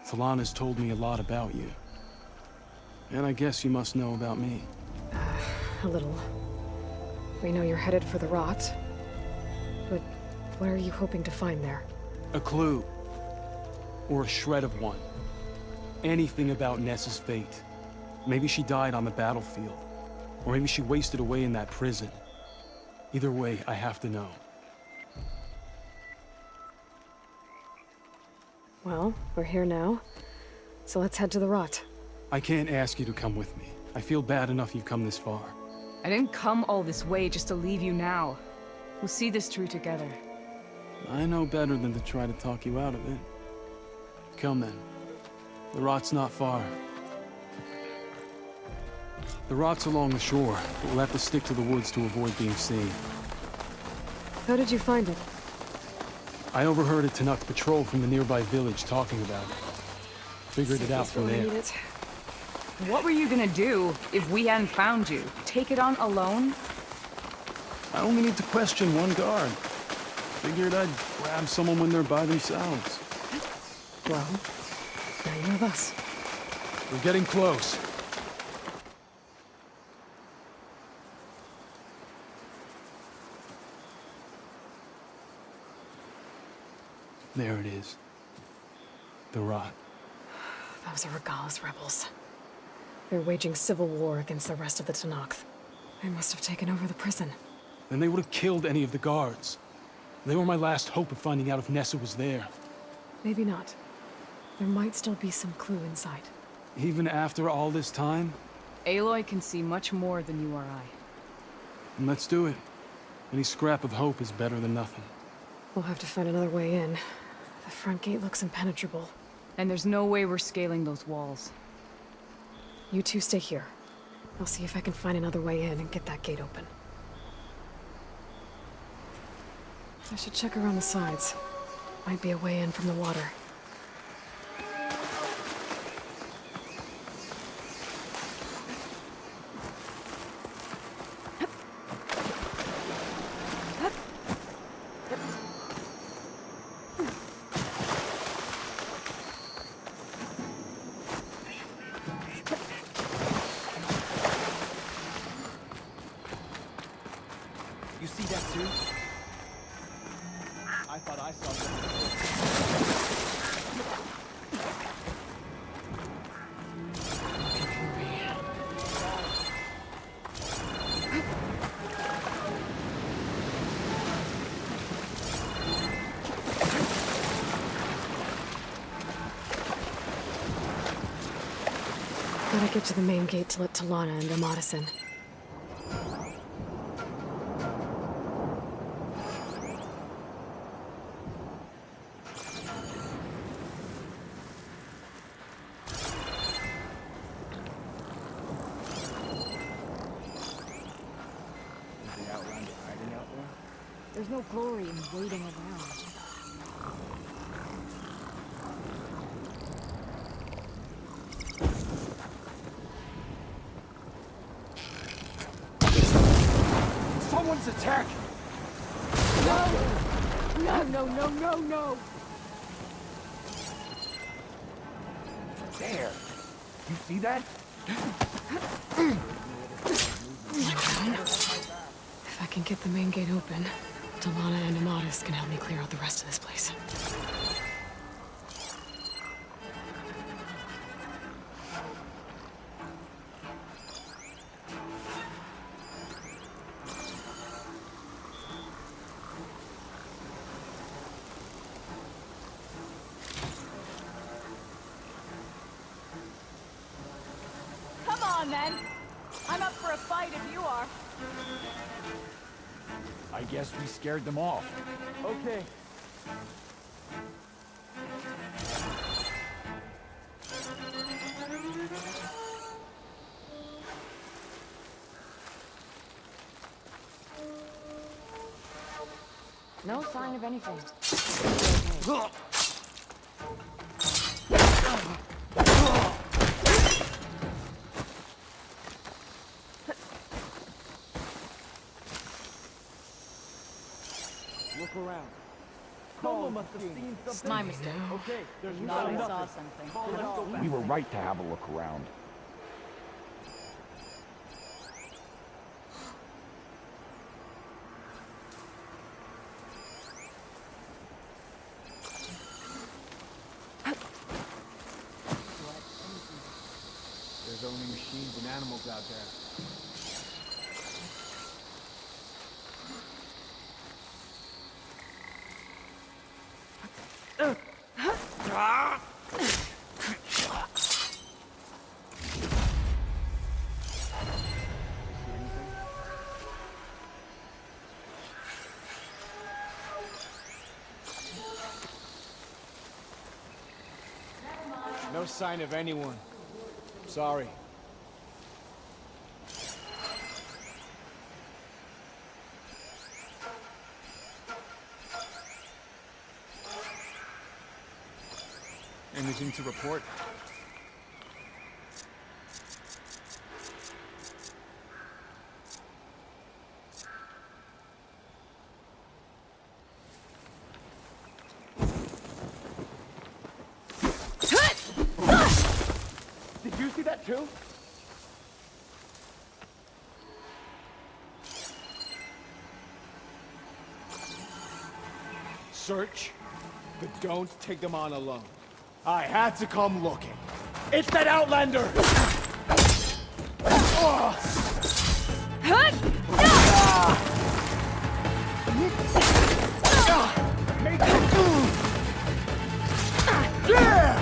Talana's told me a lot about you. And I guess you must know about me. A little. We know you're headed for the rot. But what are you hoping to find there? A clue. Or a shred of one. Anything about Ness's fate. Maybe she died on the battlefield. Or maybe she wasted away in that prison. Either way, I have to know. Well, we're here now. So let's head to the rot. I can't ask you to come with me. I feel bad enough you've come this far. I didn't come all this way just to leave you now. We'll see this through together. I know better than to try to talk you out of it. Come then. The rot's not far. The rot's along the shore, but we'll have to stick to the woods to avoid being seen. How did you find it? I overheard a Tenakth patrol from the nearby village talking about it. Figured it out from there. What were you gonna do if we hadn't found you? Take it on alone? I only need to question one guard. Figured I'd grab someone when they're by themselves. Well, now you're with us. We're getting close. There it is. The rot. Those are Regalla's rebels. They're waging civil war against the rest of the Tenakth. They must have taken over the prison. Then they would have killed any of the guards. They were my last hope of finding out if Nessa was there. Maybe not. There might still be some clue inside. Even after all this time? Aloy can see much more than you or I. And let's do it. Any scrap of hope is better than nothing. We'll have to find another way in. The front gate looks impenetrable. And there's no way we're scaling those walls. You two stay here. I'll see if I can find another way in and get that gate open. I should check around the sides. Might be a way in from the water. You see that too? I thought I saw something. Gotta get to the main gate to let Talana and Amatis in. There's no glory in waiting around. Someone's attacking! No! No, no, no, no, no! There! You see that? If I can get the main gate open, Talana and Amatis can help me clear out the rest of this place. Come on, then. I'm up for a fight if you are. I guess we scared them off. Okay. No sign of anything. Look around. Someone must have seen something. My mistake. Okay, there's You nothing. thought I saw something. We were right to have a look around. There's only machines and animals out there. No sign of anyone. Sorry. Anything to report? Did you see that too? Search, but don't take them on alone. I had to come looking. It's that Outlander! Yeah!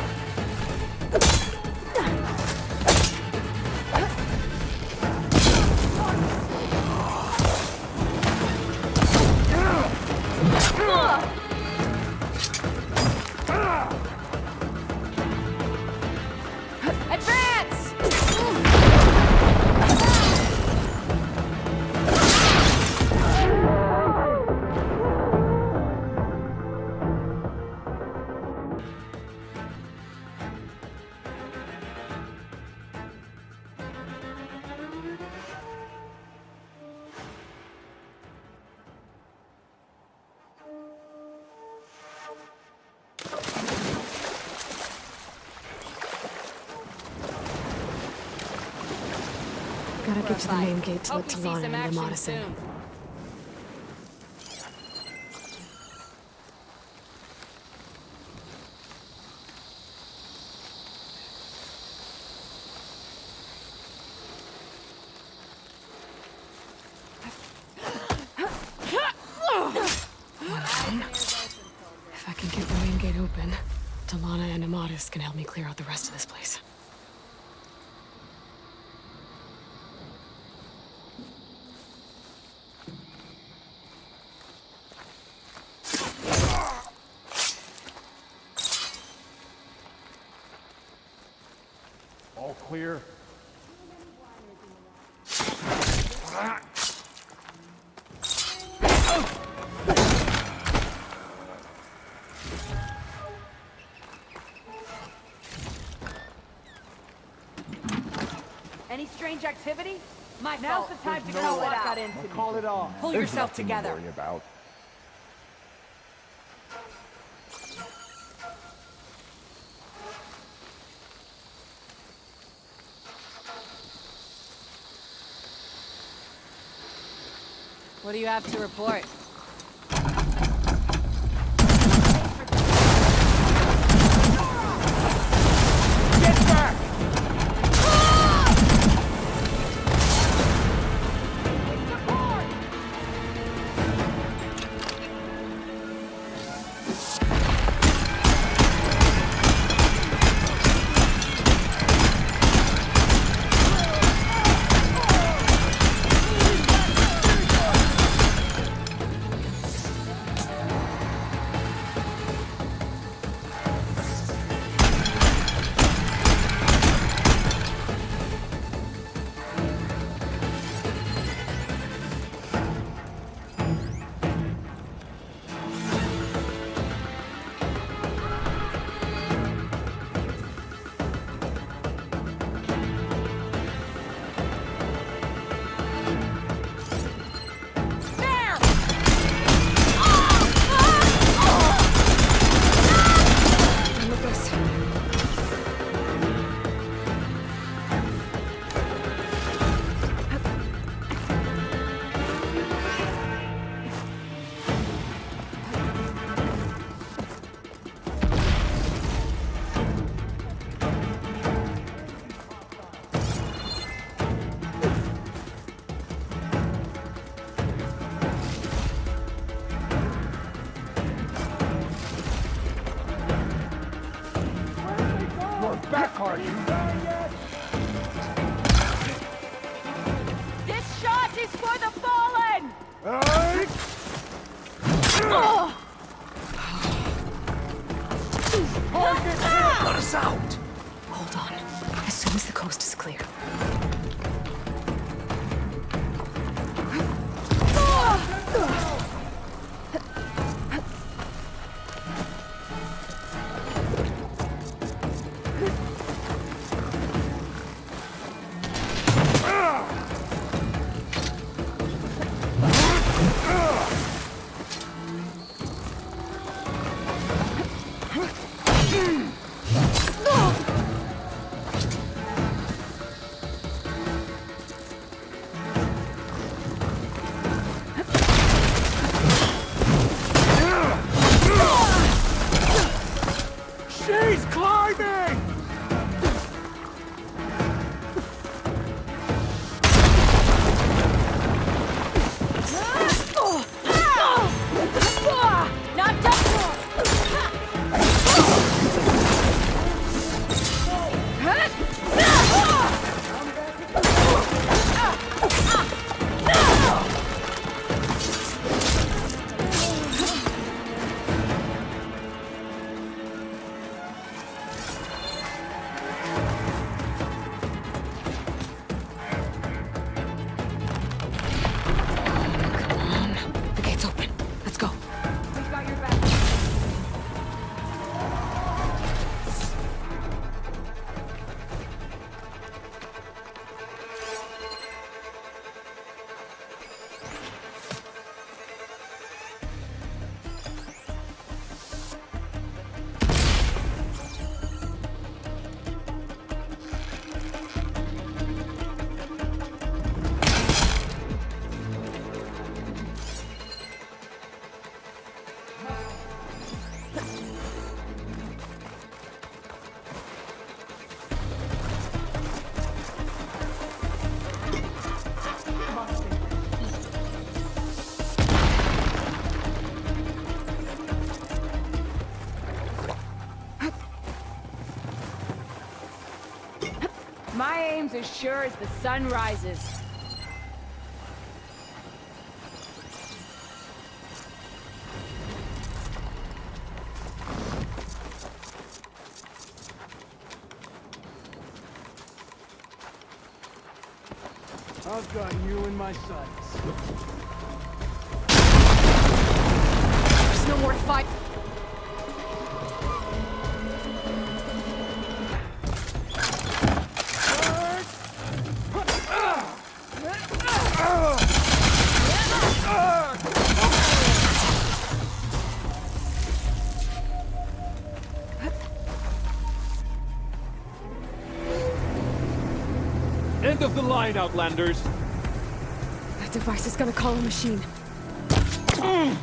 Gotta get to the main gate to let Tilda and Aloy in. If I can get the main gate open, Tilda and Amatis can help me clear out the rest of this place. All clear. Any strange activity? My Now's fault. the time to There's call no it one out. got into Call me. it off. Pull There's yourself nothing together. to worry about. What do you have to report? Get back! Carja. This shot is for the fallen! Let us out! Hold on. As soon as the coast is clear. She's climbing! Knocked up more! The gate's open. Let's go. We've got your back. My aim's as sure as the sun rises. I've got you in my sights. There's no more to fight. End of the line, Outlanders. That device is gonna call a machine. Oh!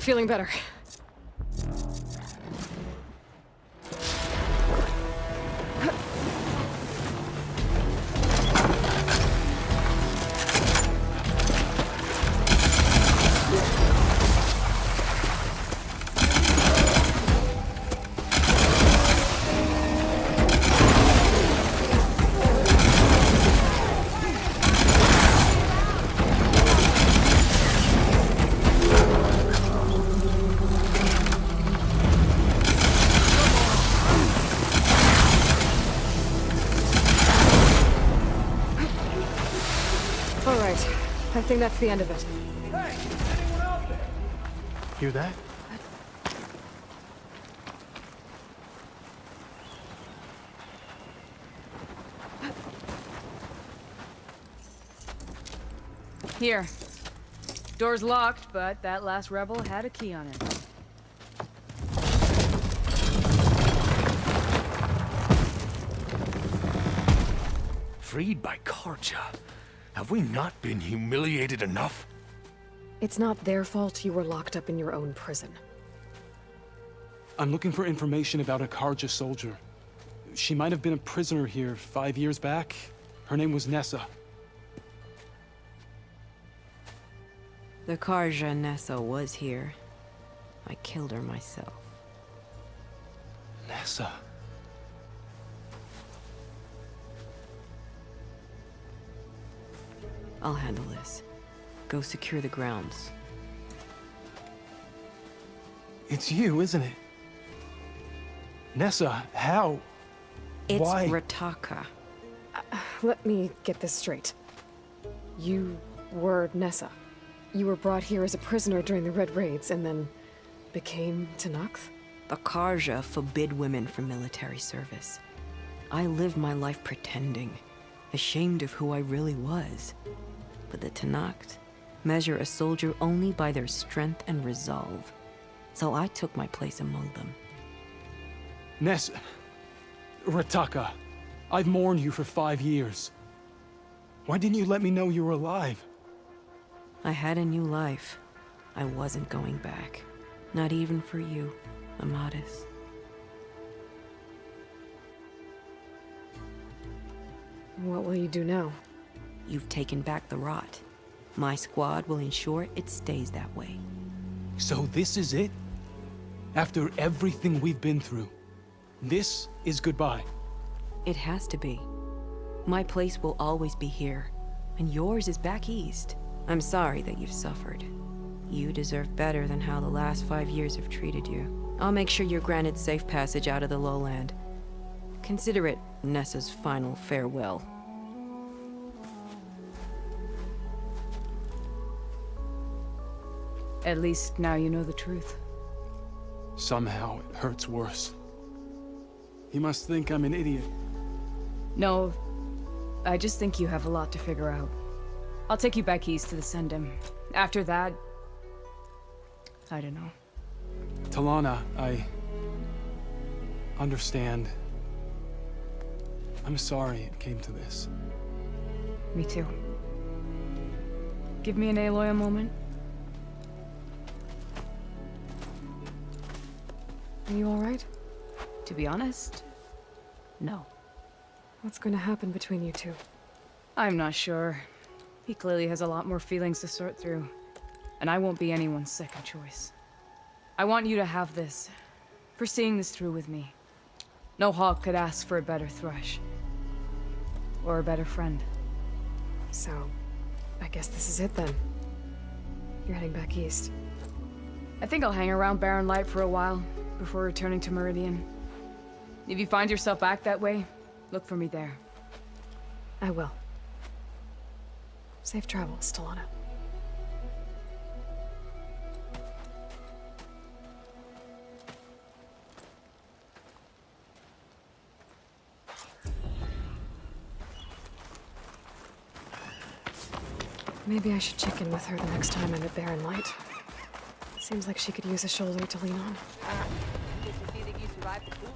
Feeling better. I think that's the end of it. Hey, anyone out there? Hear that? Here. Door's locked, but that last rebel had a key on it. Freed by Carja. Have we not been humiliated enough? It's not their fault you were locked up in your own prison. I'm looking for information about a Carja soldier. She might have been a prisoner here 5 years back. Her name was Nessa. The Carja Nessa was here. I killed her myself. Nessa? I'll handle this. Go secure the grounds. It's you, isn't it? Nessa, how? It's Why? Rataka. Let me get this straight. You were Nessa. You were brought here as a prisoner during the Red Raids and then became Tenakth? The Carja forbid women from military service. I lived my life pretending, ashamed of who I really was. But the Tenakth measure a soldier only by their strength and resolve. So I took my place among them. Nessa... Rataka, I've mourned you for 5 years. Why didn't you let me know you were alive? I had a new life. I wasn't going back. Not even for you, Amatis. What will you do now? You've taken back the rot. My squad will ensure it stays that way. So this is it? After everything we've been through, this is goodbye? It has to be. My place will always be here, and yours is back east. I'm sorry that you've suffered. You deserve better than how the last 5 years have treated you. I'll make sure you're granted safe passage out of the lowland. Consider it Nessa's final farewell. At least now you know the truth. Somehow it hurts worse. He must think I'm an idiot. No, I just think you have a lot to figure out. I'll take you back east to the Sendem. After that, I don't know. Talana, I understand. I'm sorry it came to this. Me too. Give me and Aloy a moment. Are you all right? To be honest, no. What's going to happen between you two? I'm not sure. He clearly has a lot more feelings to sort through. And I won't be anyone's second choice. I want you to have this, for seeing this through with me. No hawk could ask for a better thrush. Or a better friend. So, I guess this is it then. You're heading back east. I think I'll hang around Barren Light for a while, before returning to Meridian. If you find yourself back that way, look for me there. I will. Safe travels, Talana. Maybe I should check in with her the next time I'm at Barren Light. Seems like she could use a shoulder to lean on. Good to see that you survived the food.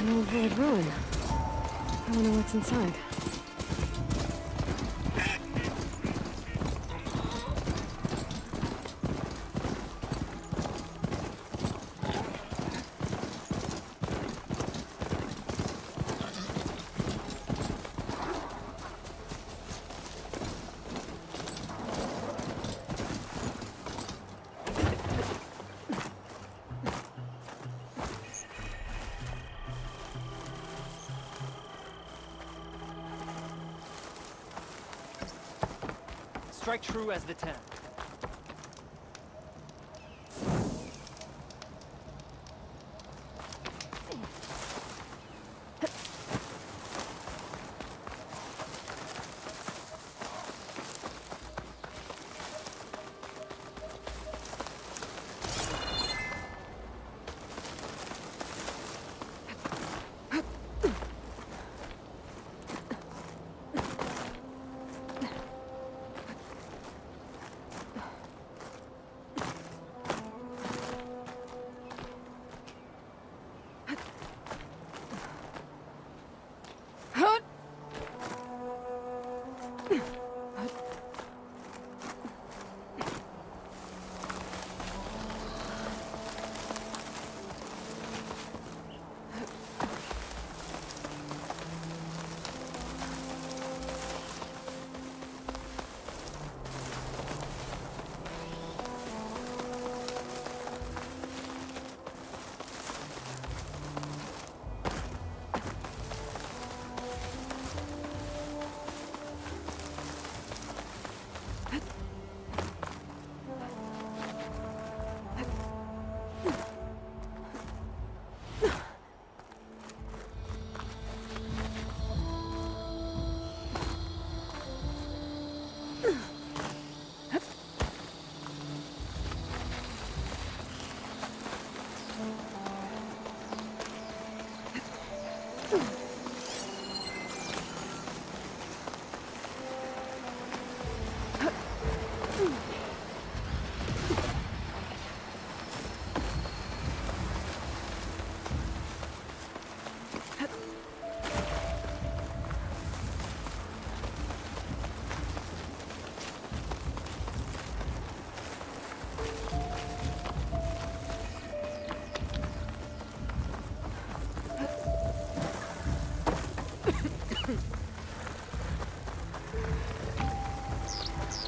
An old world ruin. I wonder what's inside. Strike true as the 10.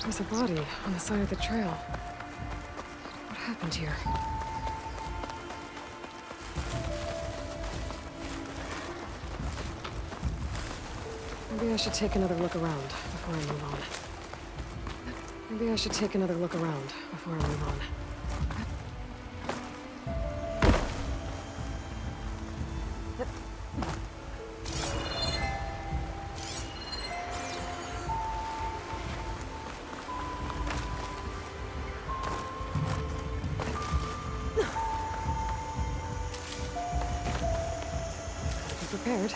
There's a body on the side of the trail. What happened here? Maybe I should take another look around before I move on. Maybe I should take another look around before I move on. Prepared.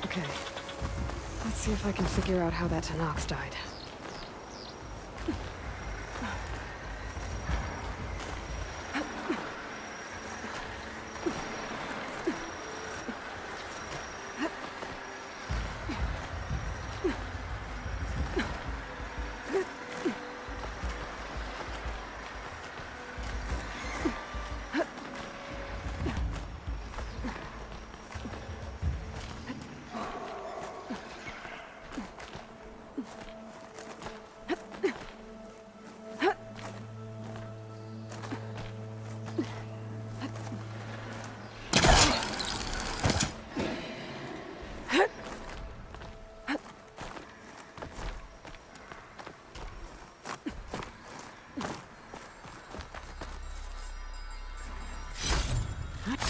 Okay. Let's see if I can figure out how that Tenakth died.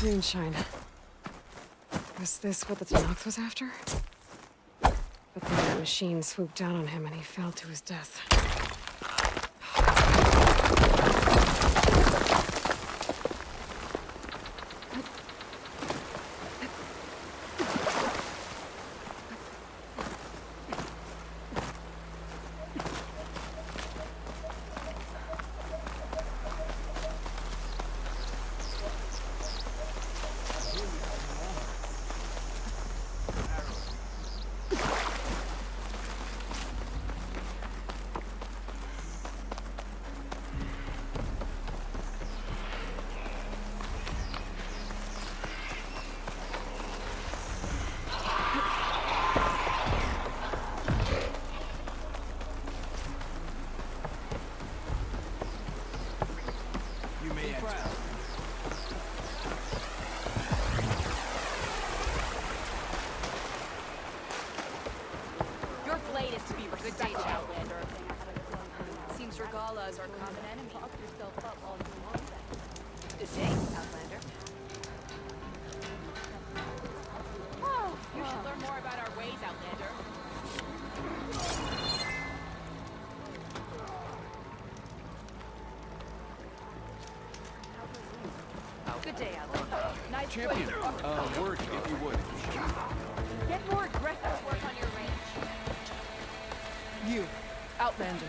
Moonshine. Was this what the Tenakth was after? But then that machine swooped down on him and he fell to his death. Regallas are common enemy. Pop yourself up all you want. Good day, Outlander. Oh, you should learn more about our ways, Outlander. Good day, Outlander. Nice Champion, word if you would. Get more aggressive work on your range. You, Outlander.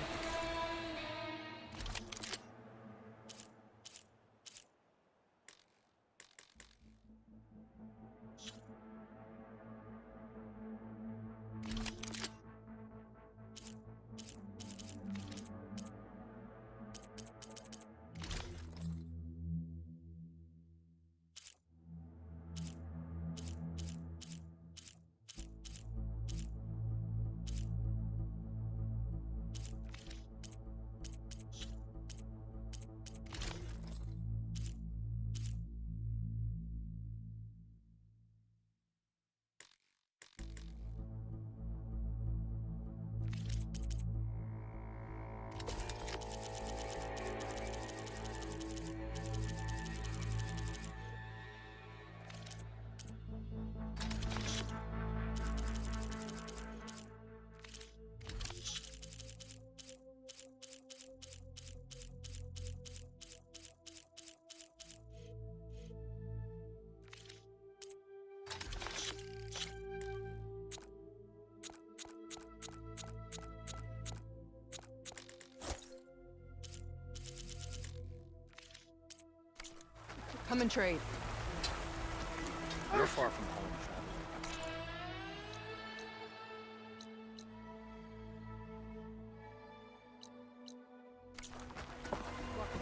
Come and trade. You're far from home,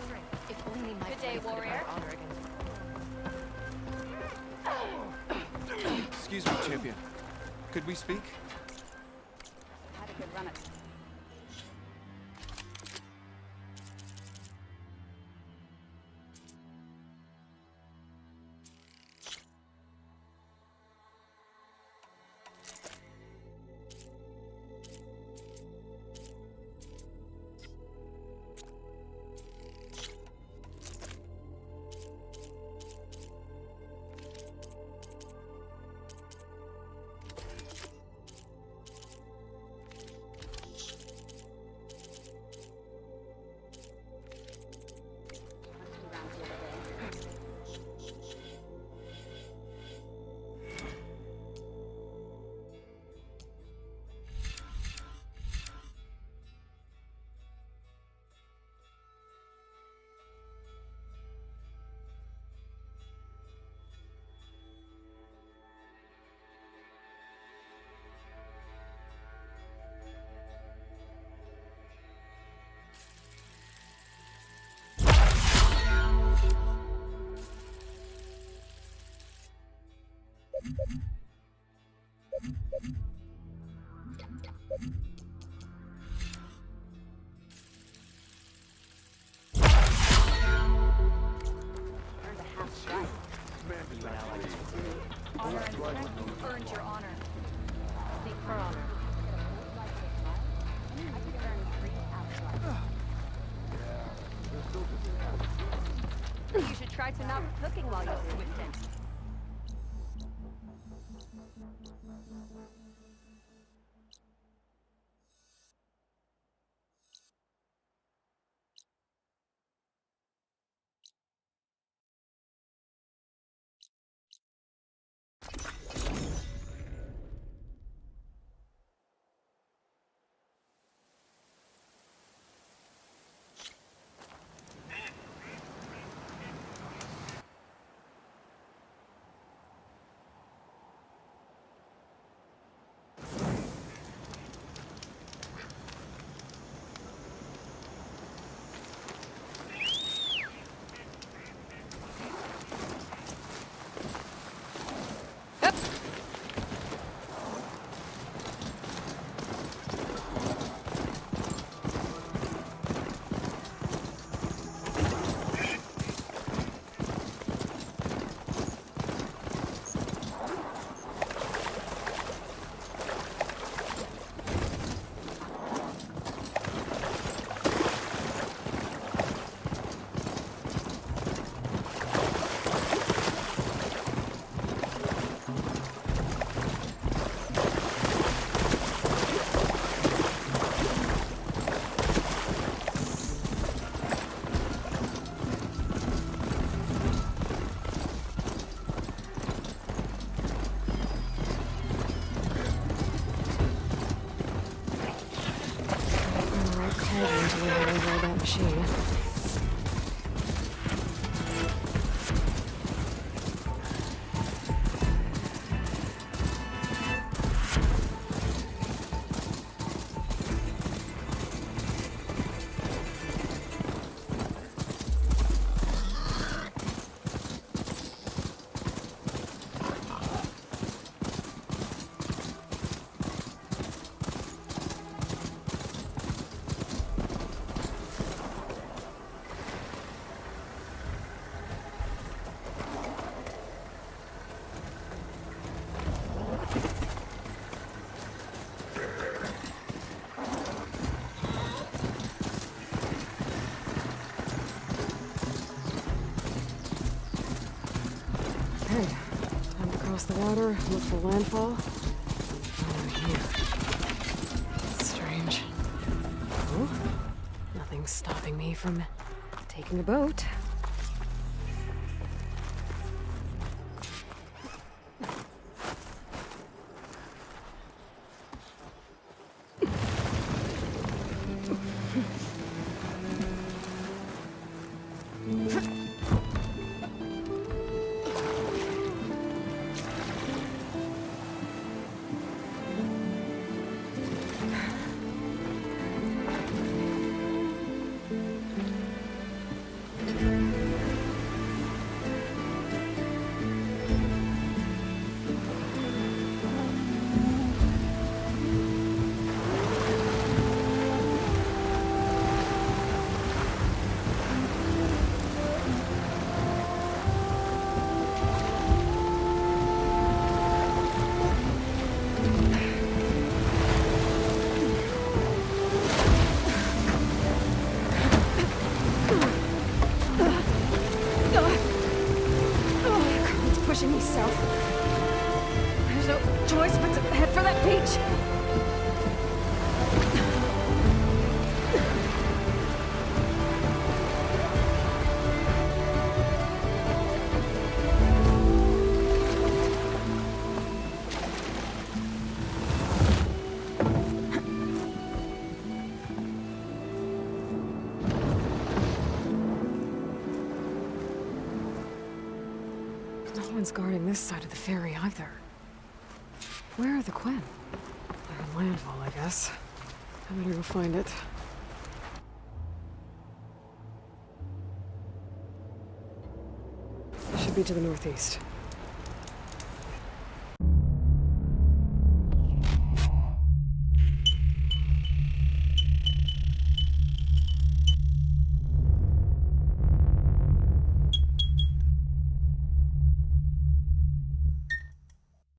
traveler. If only my Good day, Good warrior. honor against... Excuse me, champion. Could we speak? Had a good run at it. Honor and strength, you've earned your honor. Seek for honor. You should try to not be cooking while you swift in. override that machine. The water, look for landfall. Over here. That's strange. Oh, nothing's stopping me from taking a boat. Pushing me south. There's no choice but to head for that beach. No one's guarding this side of the ferry either. Where are the Quen? They're in landfall, I guess. I better go find it. It should be to the northeast.